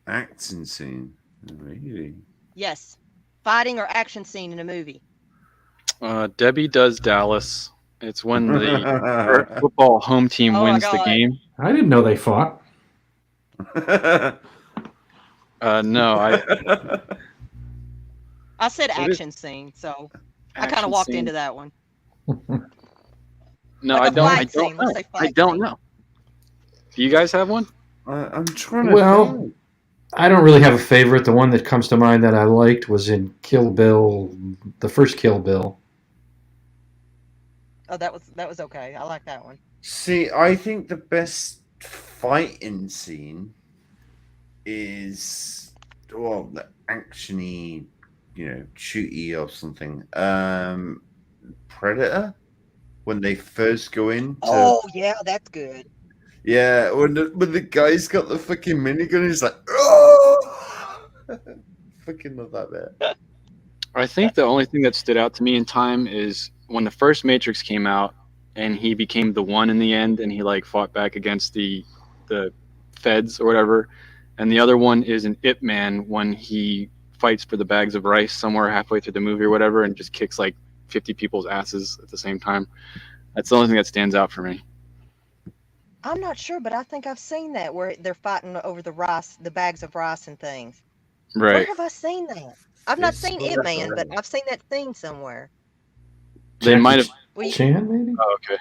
Action scene. Really? Yes, fighting or action scene in a movie. Debbie Does Dallas. It's when the football home team Oh my wins the God. game. I didn't know they fought. No, I said What is- action scene, so I kind of walked into that one. No, Like I a don't. I fight don't scene. Let's know. say I fight don't scene. know. Do you guys have one? I'm trying to Well, think. I don't really have a favorite. The one that comes to mind that I liked was in Kill Bill, the first Kill Bill. Oh, that was okay. I like that one. See, I think the best fighting scene is the actiony, shooty or something. Predator, when they first go in. Oh yeah, that's good. Yeah, when the guy's got the fucking minigun, he's like, oh, fucking love that bit. I think the only thing that stood out to me in time is when the first Matrix came out, and he became the one in the end, and he fought back against the feds or whatever. And the other one is an Ip Man when he fights for the bags of rice somewhere halfway through the movie or whatever, and just kicks 50 people's asses at the same time. That's the only thing that stands out for me. I'm not sure, but I think I've seen that where they're fighting over the rice, the bags of rice and things. Where Right. have I seen that? I've not It's seen so Ip Man, but right. I've seen that scene somewhere. They Jackie might have. Well, you, Chan, maybe? Oh, okay.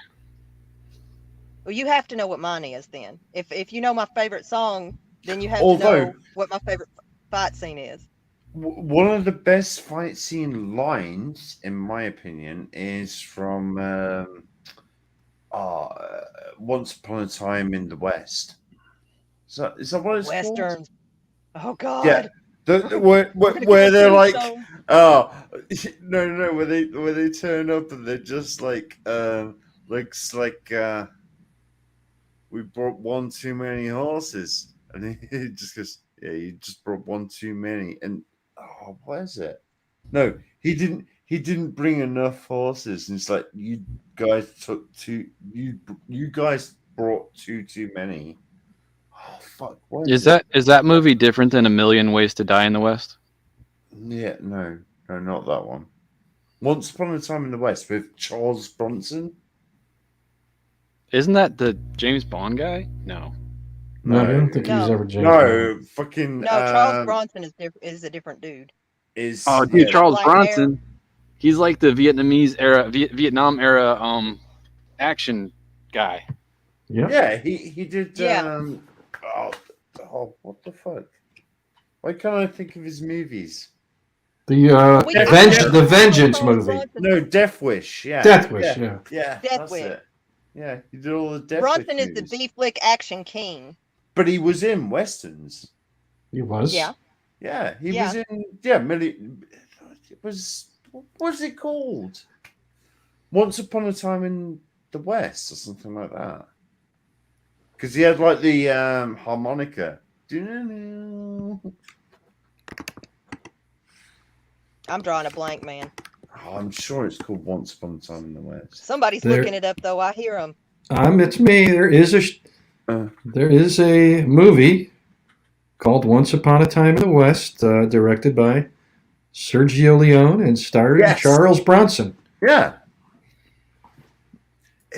well, you have to know what mine is then. If you know my favorite song, then you have to Although- know what my favorite fight scene is. One of the best fight scene lines, in my opinion, is from Once Upon a Time in the West. Is that what it's called? Westerns. Oh God. Yeah. We're gonna Where get they're a like, tombstone. oh no, where they turn up and they're just we brought one too many horses, and he just goes, yeah, you just brought one too many, and what is it? No, he didn't bring enough horses, and it's like, you guys took too, you guys brought too many. Oh fuck! What Is it? that movie different than A Million Ways to Die in the West? Yeah, no, not that one. Once Upon a Time in the West with Charles Bronson. Isn't that the James Bond guy? No. No, I don't think he was No. ever James Bond. No, fucking No, Charles Bronson is a different dude. is Oh, He's dude, got Charles black Bronson. He's like the Vietnam era action guy. Yep. Yeah, he did. Yeah. What the fuck? Why can't I think of his movies? The Vengeance movie. No, Death Wish. Yeah, Death Wish, yeah. Death Death Wish. Wish. It. Yeah, he did all the Death Bronson Wish is the movies. B-flick action king. But he was in westerns. He was. Yeah. Yeah, he Yeah. was in. It was. What was it called? Once Upon a Time in the West or something like that. Because he had like the harmonica. I'm drawing a blank, man. Oh, I'm sure it's called Once Upon a Time in the West. Somebody's There- looking it up, though. I hear them. It's me. There is a movie called Once Upon a Time in the West, directed by Sergio Leone and starring Yes. Charles Bronson, Yeah.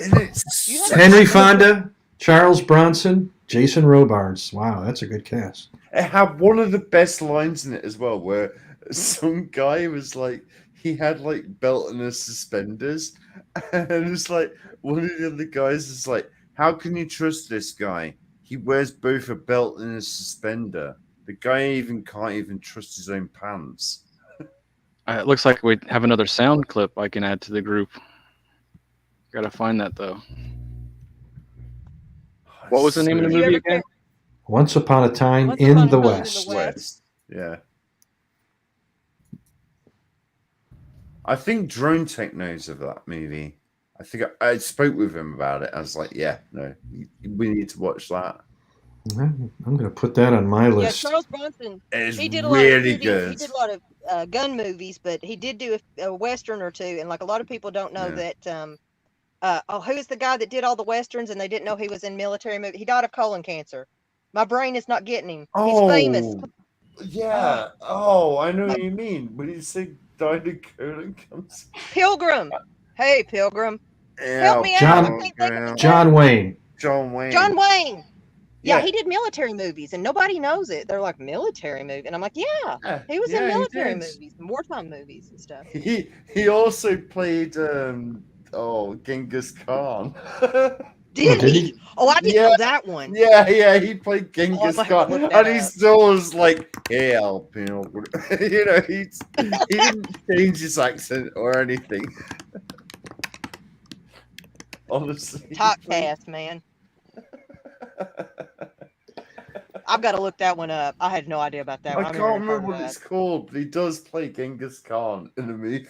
And it's You have- Henry Fonda, Charles Bronson, Jason Robards. Wow, that's a good cast. it had one of the best lines in it as well, where some guy was like, he had like belt and his suspenders, and it's like one of the other guys is like, how can you trust this guy? He wears both a belt and a suspender. The guy can't even trust his own pants. It looks like we have another sound clip I can add to the group. Gotta find that though. What was the name of the Have you movie ever again? Once Upon a Time Once in Upon a the Time in the West. West. Yeah. I think Drone Tech knows of that movie. I think I spoke with him about it. I was like, yeah, no, we need to watch that. I'm going to put that on my Yeah, list. Charles Bronson. It's He did really He good. did a lot of gun movies, but he did do a western or two. And like a lot of people don't know that. Who's the guy that did all the westerns and they didn't know he was in military movie? He died of colon cancer. My brain is not getting him. He's famous. Yeah. Oh, I know what you mean. When you say died of colon cancer. Pilgrim. Hey, Pilgrim. Yeah, Help me John- out. I can't think of his John Wayne. John Wayne. John Wayne. Yeah, Yeah. he did military movies, and nobody knows it. They're like, military movie, and I'm like, yeah, he was in he military did. movies, wartime movies and stuff. He also played Genghis Khan. Did did he? he? Oh, I didn't Yeah. know that one. Yeah, he played Genghis I'm gonna have to Khan, look that and he up. still was like, "Hey, Alpino," you know, he didn't change his accent or anything. Honestly, Top cast, man. I've got to look that one up. I had no idea about that I one. I've can't never heard remember of what it's that. called, but he does play Genghis Khan in the movie.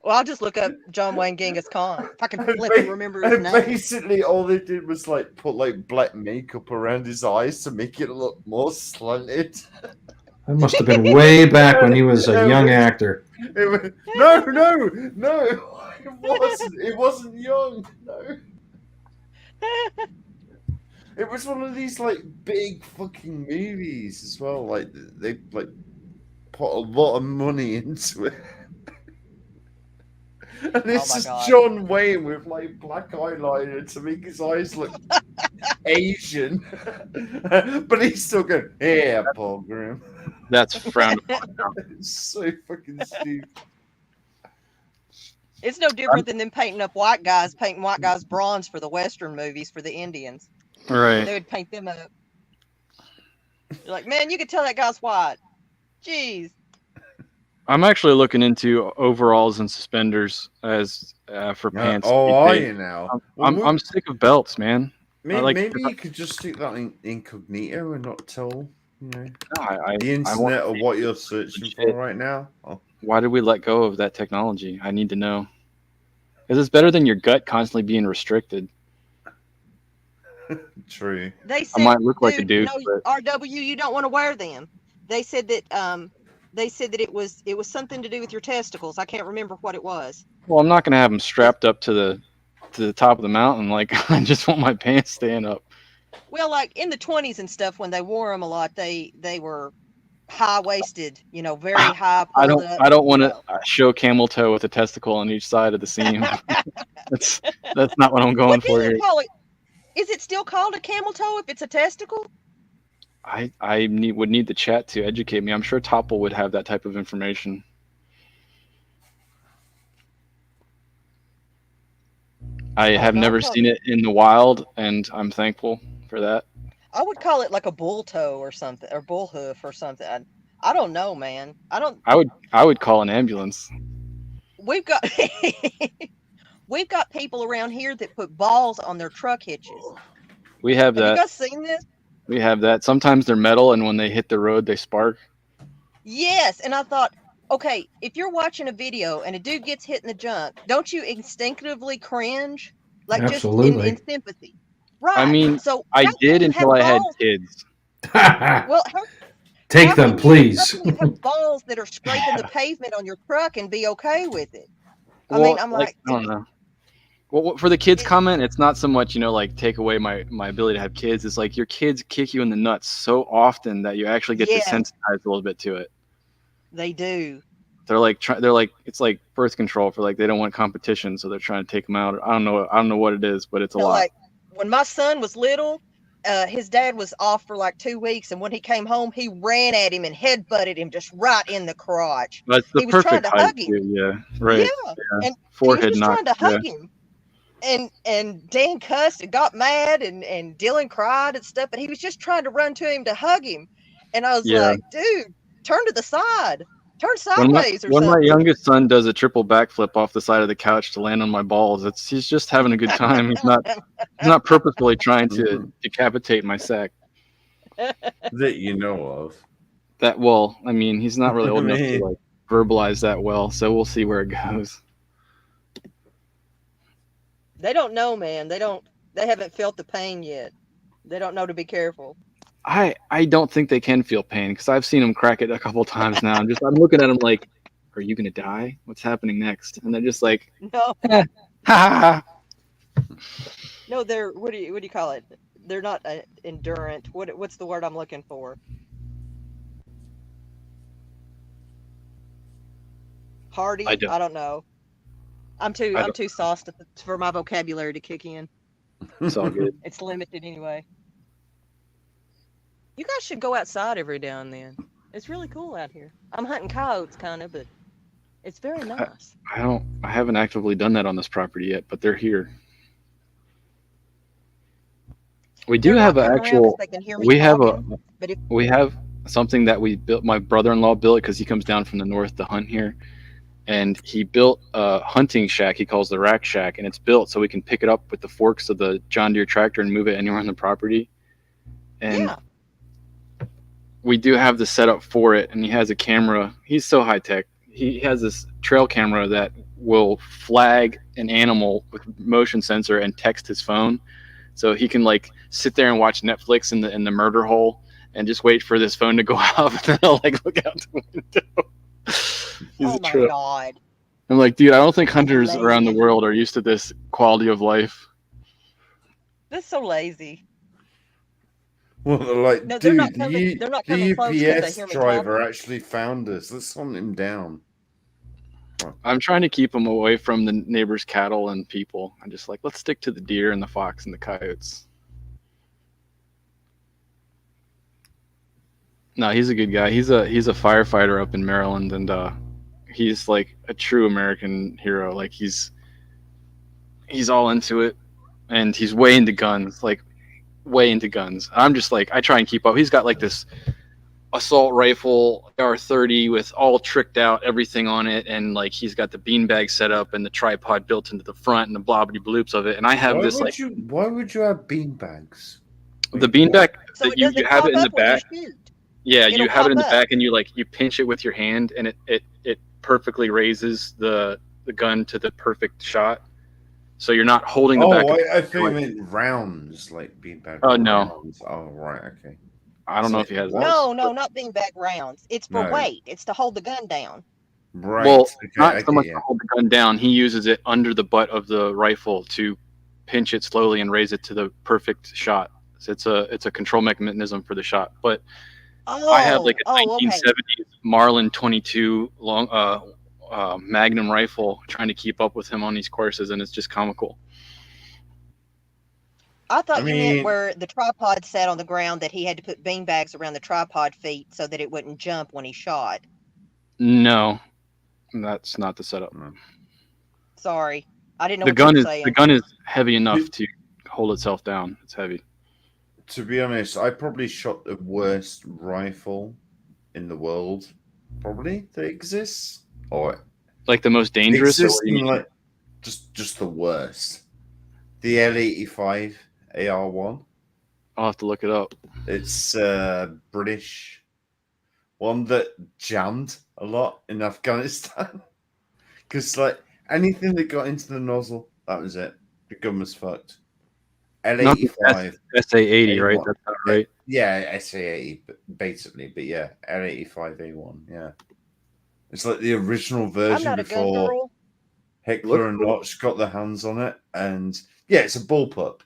Well, I'll just look up John Wayne Genghis Khan. If I can And flip ba- and remember his and name. basically, all they did was like put like black makeup around his eyes to make it look more slanted. That must have been way back when he was a young actor. It was, no, it wasn't young. No, it was one of these like big fucking movies as well. Like they like put a lot of money into it. And this my is God. John Wayne with like black eyeliner to make his eyes look Asian, but he's still going, "Yeah, Pilgrim." That's frowned upon. It's so fucking stupid. It's no different than them painting white guys bronze for the Western movies for the Indians. Right. They would paint them up. You're like, man, you could tell that guy's white. Jeez. I'm actually looking into overalls and suspenders as for pants. Oh, these are days. you now? I'm sick of belts, man. Maybe you could just stick that in incognito and not tell the I internet want of what you're searching for right now. Oh, Why did we let go of that technology? I need to know. Because it's better than your gut constantly being restricted. true. They said, might look like a dude, no, but- RW, you don't want to wear them. They said that it was something to do with your testicles. I can't remember what it was. Well, I'm not gonna have them strapped up to the top of the mountain. Like I just want my pants staying up. Well, like in the 20s and stuff, when they wore them a lot, they were high waisted, very high. I pulled don't up, want to show camel toe with a testicle on each side of the seam. that's not what I'm going What for do here. you call it? Is it still called a camel toe if it's a testicle? I would need the chat to educate me. I'm sure Topple would have that type of information. I have never seen it in the wild, and I'm thankful for that. I would call it like a bull toe or something, or bull hoof or something. I don't know, man. I would call an ambulance. We've got we've got people around here that put balls on their truck hitches. We have Have you that. guys seen this? We have that. Sometimes they're metal, and when they hit the road, they spark. Yes, and I thought, okay, if you're watching a video and a dude gets hit in the junk, don't you instinctively cringe? like just Absolutely. in sympathy. Right. I mean, So I how did can you until have I had balls? kids. Well, Take how them, can please. you have balls that are scraping the pavement on your truck and be okay with it? I mean, Well, I'm like, like, I don't know. Well, for the kids it, comment, it's not so much, like take away my ability to have kids. It's like your kids kick you in the nuts so often that you actually get yes, desensitized a little bit to it. they do. They're like it's like birth control for like they don't want competition, so they're trying to take them out. I don't know what it is, but it's a No, lot. like when my son was little, his dad was off for like 2 weeks, and when he came home, he ran at him and headbutted him just right in the crotch. That's the He was trying perfect to height hug him. too. Yeah, Yeah, right. Yeah, and he was forehead just knock. trying to Yeah, hug him. And Dan cussed and got mad, and Dylan cried and stuff, but he was just trying to run to him to hug him. And I was yeah. like, dude, turn to the side, turn When my sideways or when my something. youngest son does a triple backflip off the side of the couch to land on my balls, he's just having a good time. He's not purposefully trying to decapitate my sack. That you know of. That well, I mean, he's not really I old enough to mean, like verbalize that well, so we'll see where it goes. They don't know, man. They haven't felt the pain yet. They don't know to be careful. I don't think they can feel pain because I've seen them crack it a couple times now. I'm looking at them like, are you gonna die? What's happening next? And they're just like, No, ha ha ha. no, they're what do you call it? They're not endurant. What's the word I'm looking for? Hardy? I don't. I don't know. I'm I don't. too sauced for my vocabulary to kick in. It's all good. It's limited anyway. You guys should go outside every now and then. It's really cool out here. I'm hunting coyotes, kind of, but it's very nice. I haven't actively done that on this property yet, but they're here. We do They're have not an coming around 'cause actual. they can hear me We have talking. But we have something that we built. My brother-in-law built it because he comes down from the north to hunt here, and he built a hunting shack. He calls the rack shack, and it's built so we can pick it up with the forks of the John Deere tractor and move it anywhere on the property. And yeah, we do have the setup for it, and he has a camera. He's so high tech. He has this trail camera that will flag an animal with motion sensor and text his phone, so he can like sit there and watch Netflix in the murder hole and just wait for this phone to go off, and then I'll like look out the window. He's oh a my trip. God. I'm like, dude, I don't think That's hunters around the amazing. world are used to this quality of life. That's so lazy. well, they're like, No, they're not dude, coming. They're not the coming close because they UPS hear me driver talking. actually found us. Let's hunt him down. I'm trying to keep them away from the neighbors' cattle and people. I'm just like, let's stick to the deer and the fox and the coyotes. No, he's a good guy. He's a firefighter up in Maryland, and he's like a true American hero. Like he's all into it, and he's way into guns. Like way into guns. I'm just like I try and keep up. He's got like this assault rifle R30 with all tricked out everything on it, and like he's got the beanbag set up and the tripod built into the front and the blobbity bloops of it. And I have this like Why would you have beanbags? the beanbag So that it you doesn't have pop it in the up when back. you shoot. Yeah, It'll you have it in the pop up. back, and you pinch it with your hand, and it perfectly raises the gun to the perfect shot. So you're not holding the back. I thought you meant rounds, like beanbag. Oh, no. rounds. Oh, right, okay. I don't know if he has that. No, not beanbag rounds. It's for No. weight. It's to hold the gun down. Right. Well, okay, not okay, so much yeah. to hold the gun down. He uses it under the butt of the rifle to pinch it slowly and raise it to the perfect shot. So it's a control mechanism for the shot. But Oh, I have like a okay. 1970s Marlin 22 long Magnum rifle, trying to keep up with him on these courses, and it's just comical. I thought I you meant mean- where the tripod sat on the ground, that he had to put beanbags around the tripod feet so that it wouldn't jump when he shot. No, that's not the setup. Sorry, I didn't know The what you gun were is saying. the gun is heavy enough to hold itself down. It's heavy. To be honest, I probably shot the worst rifle in the world, probably that exists, or Like the most dangerous. Or what do you existing, mean? like just the worst. The L85 AR1. I'll have to look it up. It's British one that jammed a lot in Afghanistan because like anything that got into the nozzle, that was it. The gun was fucked. Not the L85. SA80, right? That's not right. Yeah, SA80, basically. But yeah, L85A1. Yeah. It's like the original I'm version not a gun before girl. Heckler and Notch got their hands on it. And yeah, it's a bullpup.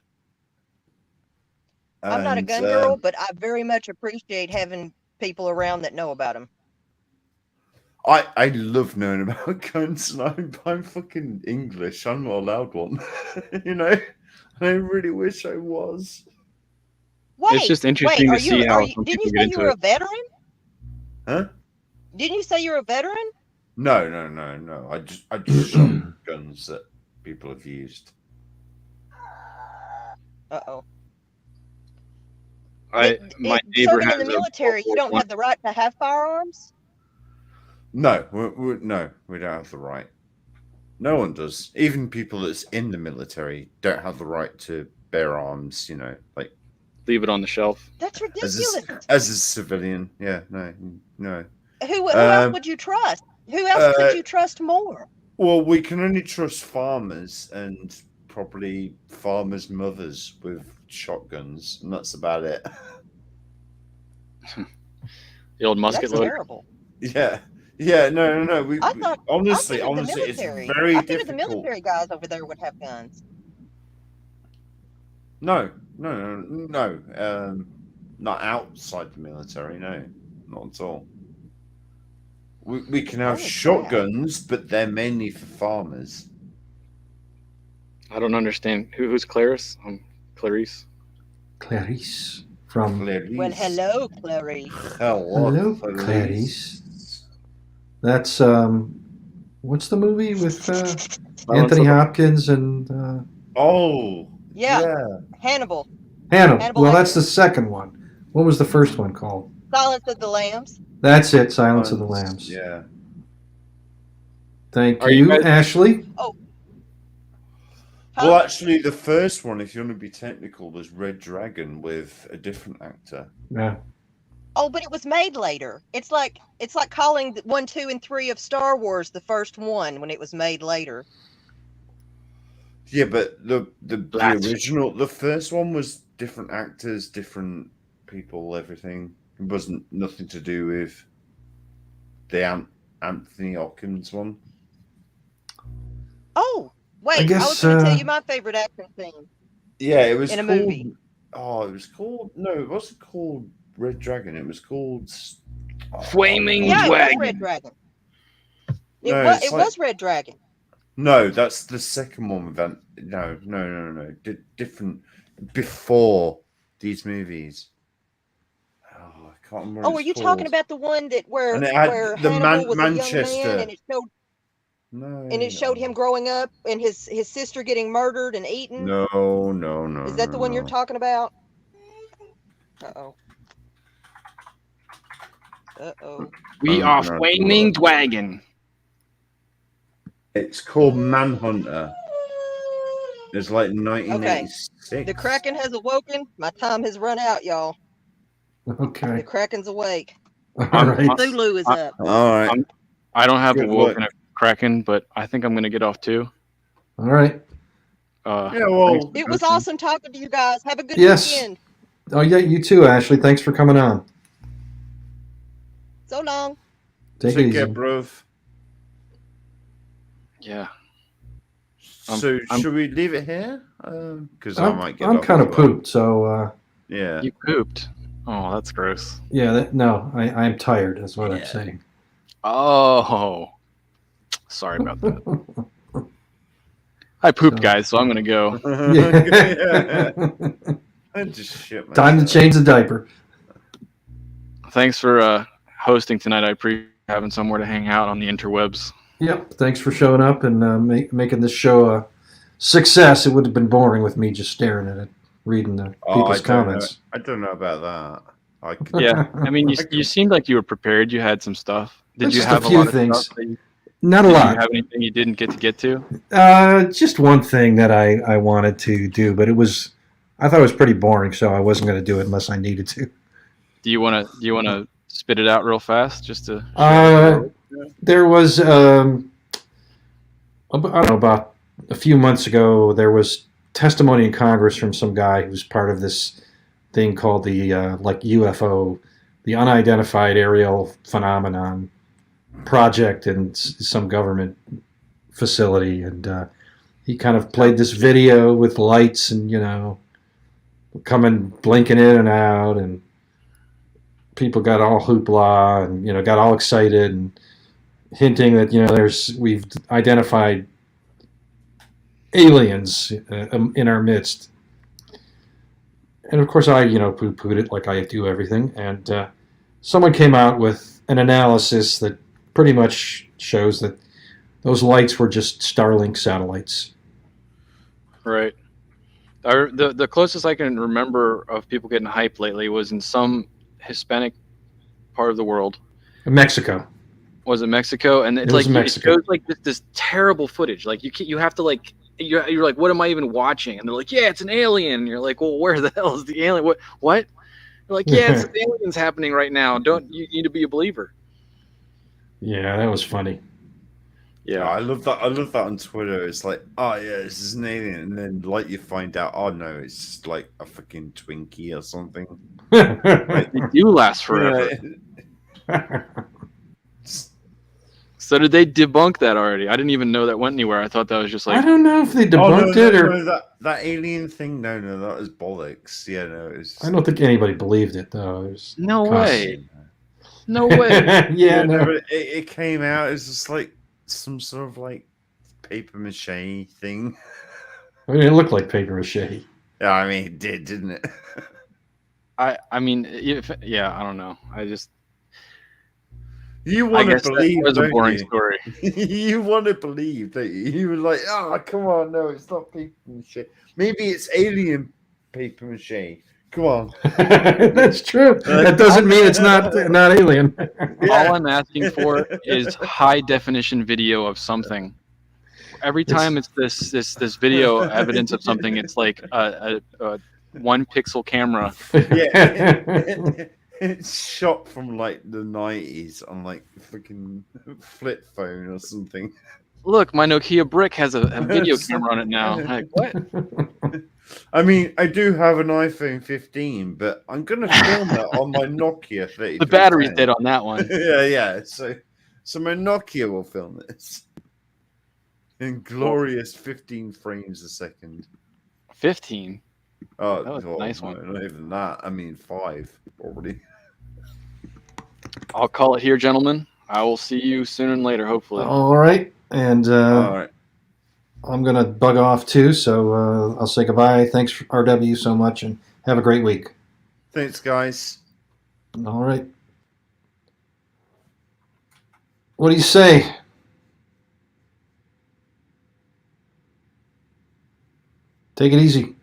I'm not a gun girl, but I very much appreciate having people around that know about them. I love knowing about guns, and I'm fucking English. I'm not allowed one. You know? I really wish I was. Wait, It's just interesting to see how some didn't people you get say you into were it. a veteran? Huh? Didn't you say you're a veteran? No. I just shot guns that people have used. Uh-oh. My neighbor Serving has in the a military, you don't have the right to have firearms? No, no, we don't have the right. No one does. Even people that's in the military don't have the right to bear arms. You know, like leave it on the shelf. That's ridiculous. As a civilian, yeah, no. Who else would you trust? Who else could you trust more? Well, we can only trust farmers and probably farmers' mothers with shotguns, and that's about it. The old musket That's loader. terrible. Yeah, no. Honestly, it's very I difficult. figured the military guys over there would have guns. No. Not outside the military. No, not at all. We can have shotguns, but they're mainly for farmers. I don't understand. Who's Clarice? Clarice. Clarice from. Clarice. Well, hello, Clarice. Hello, Clarice. That's what's the movie with Anthony Hopkins and Yeah. Hannibal. Well, that's the second one. What was the first one called? Silence of the Lambs. That's it, Silence of the Lambs. Yeah. Thank you, Ashley. Oh. Well, actually, the first one, if you want to be technical, was Red Dragon with a different actor. Yeah. Oh, but it was made later. It's like calling 1, 2, and 3 of Star Wars the first one when it was made later. Yeah, but the original, the first one was different actors, different people, everything. It wasn't nothing to do with the Anthony Hopkins one. Oh, wait! I was going to tell you my favorite action scene. Yeah, it was in a called, movie. Oh, it was called. No, it wasn't called Red Dragon. It was called Flaming Dragon. Dragon. It was Red Dragon. It was Red Dragon. No, that's the second one. No. Different before these movies. Oh, I can't remember. Oh, are you talking about the one that where the Hannibal was Manchester? a young man and it showed? No. And it showed him growing up and his sister getting murdered and eaten. No. Is that the one you're talking about? Uh-oh. We are Flaming Dragon. It's called Manhunter. It's like 1986. Okay. The Kraken has awoken. My time has run out, y'all. Okay. The Kraken's awake. All right. Cthulhu is up. All right. I don't have awoken a Kraken, but I think I'm going to get off too. All right. It was awesome talking to you guys. Have a good weekend. Oh, yeah, you too, Ashley. Thanks for coming on. So long. Take it easy. Care, bro. Yeah. So should we leave it here? Because I might get. I'm kind of pooped, so. Yeah. You pooped. Oh, that's gross. Yeah. I'm tired. That's what I'm saying. Oh. Sorry about that. I pooped, guys, so I'm gonna go. I just shit myself. Time to change the diaper. Thanks for hosting tonight. I appreciate having somewhere to hang out on the interwebs. Yep. Thanks for showing up and making this show a success. It would have been boring with me just staring at it, reading the people's comments. I don't know about that. Yeah, I mean, you seemed like you were prepared. You had some stuff. Did you Just have a few lot of things. stuff? Not a lot. Did you have anything you didn't get to? Just one thing that I wanted to do, but I thought it was pretty boring, so I wasn't going to do it unless I needed to. Do you want to spit it out real fast, just to? There was I don't know, about a few months ago. There was testimony in Congress from some guy who's part of this thing called the like UFO, the unidentified aerial phenomenon project in some government facility, and he kind of played this video with lights and coming blinking in and out, and people got all hoopla and got all excited and hinting that we've identified aliens in our midst. And of course I poo-pooed it like I do everything, and someone came out with an analysis that pretty much shows that those lights were just Starlink satellites. Right. The closest I can remember of people getting hyped lately was in some Hispanic part of the world. Mexico. Was it Mexico? And it's It was like Mexico. it shows like this terrible footage. Like you have to like you're like, what am I even watching? And they're like, yeah, it's an alien. And you're like, well, where the hell is the alien? What? They're like, yeah, it's aliens happening right now. Don't you need to be a believer? Yeah, that was funny. Yeah, I love that. I love that on Twitter. It's like, oh yeah, this is an alien, and then like you find out, oh no, it's just like a fucking Twinkie or something. They do last forever. Yeah. So did they debunk that already? I didn't even know that went anywhere. I thought that was just I like, don't know if they debunked it or. No, that alien thing. No, that was bollocks. Yeah, no, it was. I don't think anybody believed it though. It was no constant. way, no way. Yeah, no. but it came out as just like some sort of like paper mache thing. I mean, it looked like paper mache. Yeah, I mean, it did, didn't it? I mean, I don't know. You I want guess to believe, that was a don't boring you? story. You want to believe, don't you? You were like, oh, come on, no, it's not paper mache. Maybe it's alien paper mache. Come on. That's true. That doesn't mean it's not alien. All I'm asking for is high definition video of something. Every time it's this video evidence of something, it's like a 1 pixel camera. Yeah. It's shot from like the 90s on like freaking flip phone or something. Look, my Nokia brick has a video camera on it now. Like, what? I mean, I do have an iPhone 15, but I'm gonna film it on my Nokia 30. The battery's dead on that one. Yeah. So my Nokia will film this in glorious 15 frames a second. 15. Oh, That was a nice one. Not even that. I mean, 5 already. I'll call it here, gentlemen. I will see you sooner than later, hopefully. All right, and All right. I'm gonna bug off too. So I'll say goodbye. Thanks, RW, so much, and have a great week. Thanks, guys. All right. What do you say? Take it easy.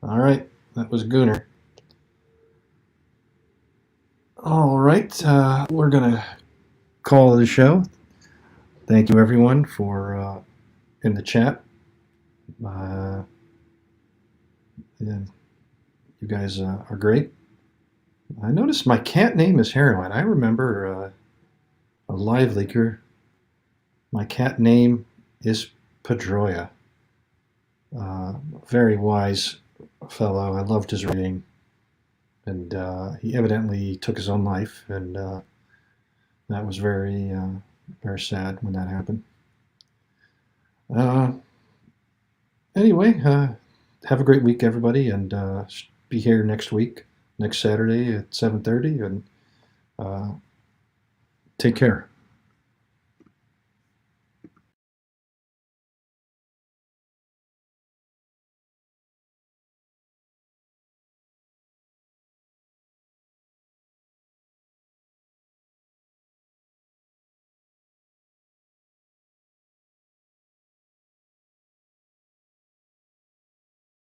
All right, that was Gooner. All right, we're gonna call the show. Thank you, everyone, for in the chat. Yeah, you guys are great. I noticed my cat name is Heroin. I remember a live leaker. My cat name is Pedroia. Very wise fellow. I loved his reading, and he evidently took his own life, and that was very, very sad when that happened. Anyway, have a great week, everybody, and be here next week, next Saturday at 7:30, and take care.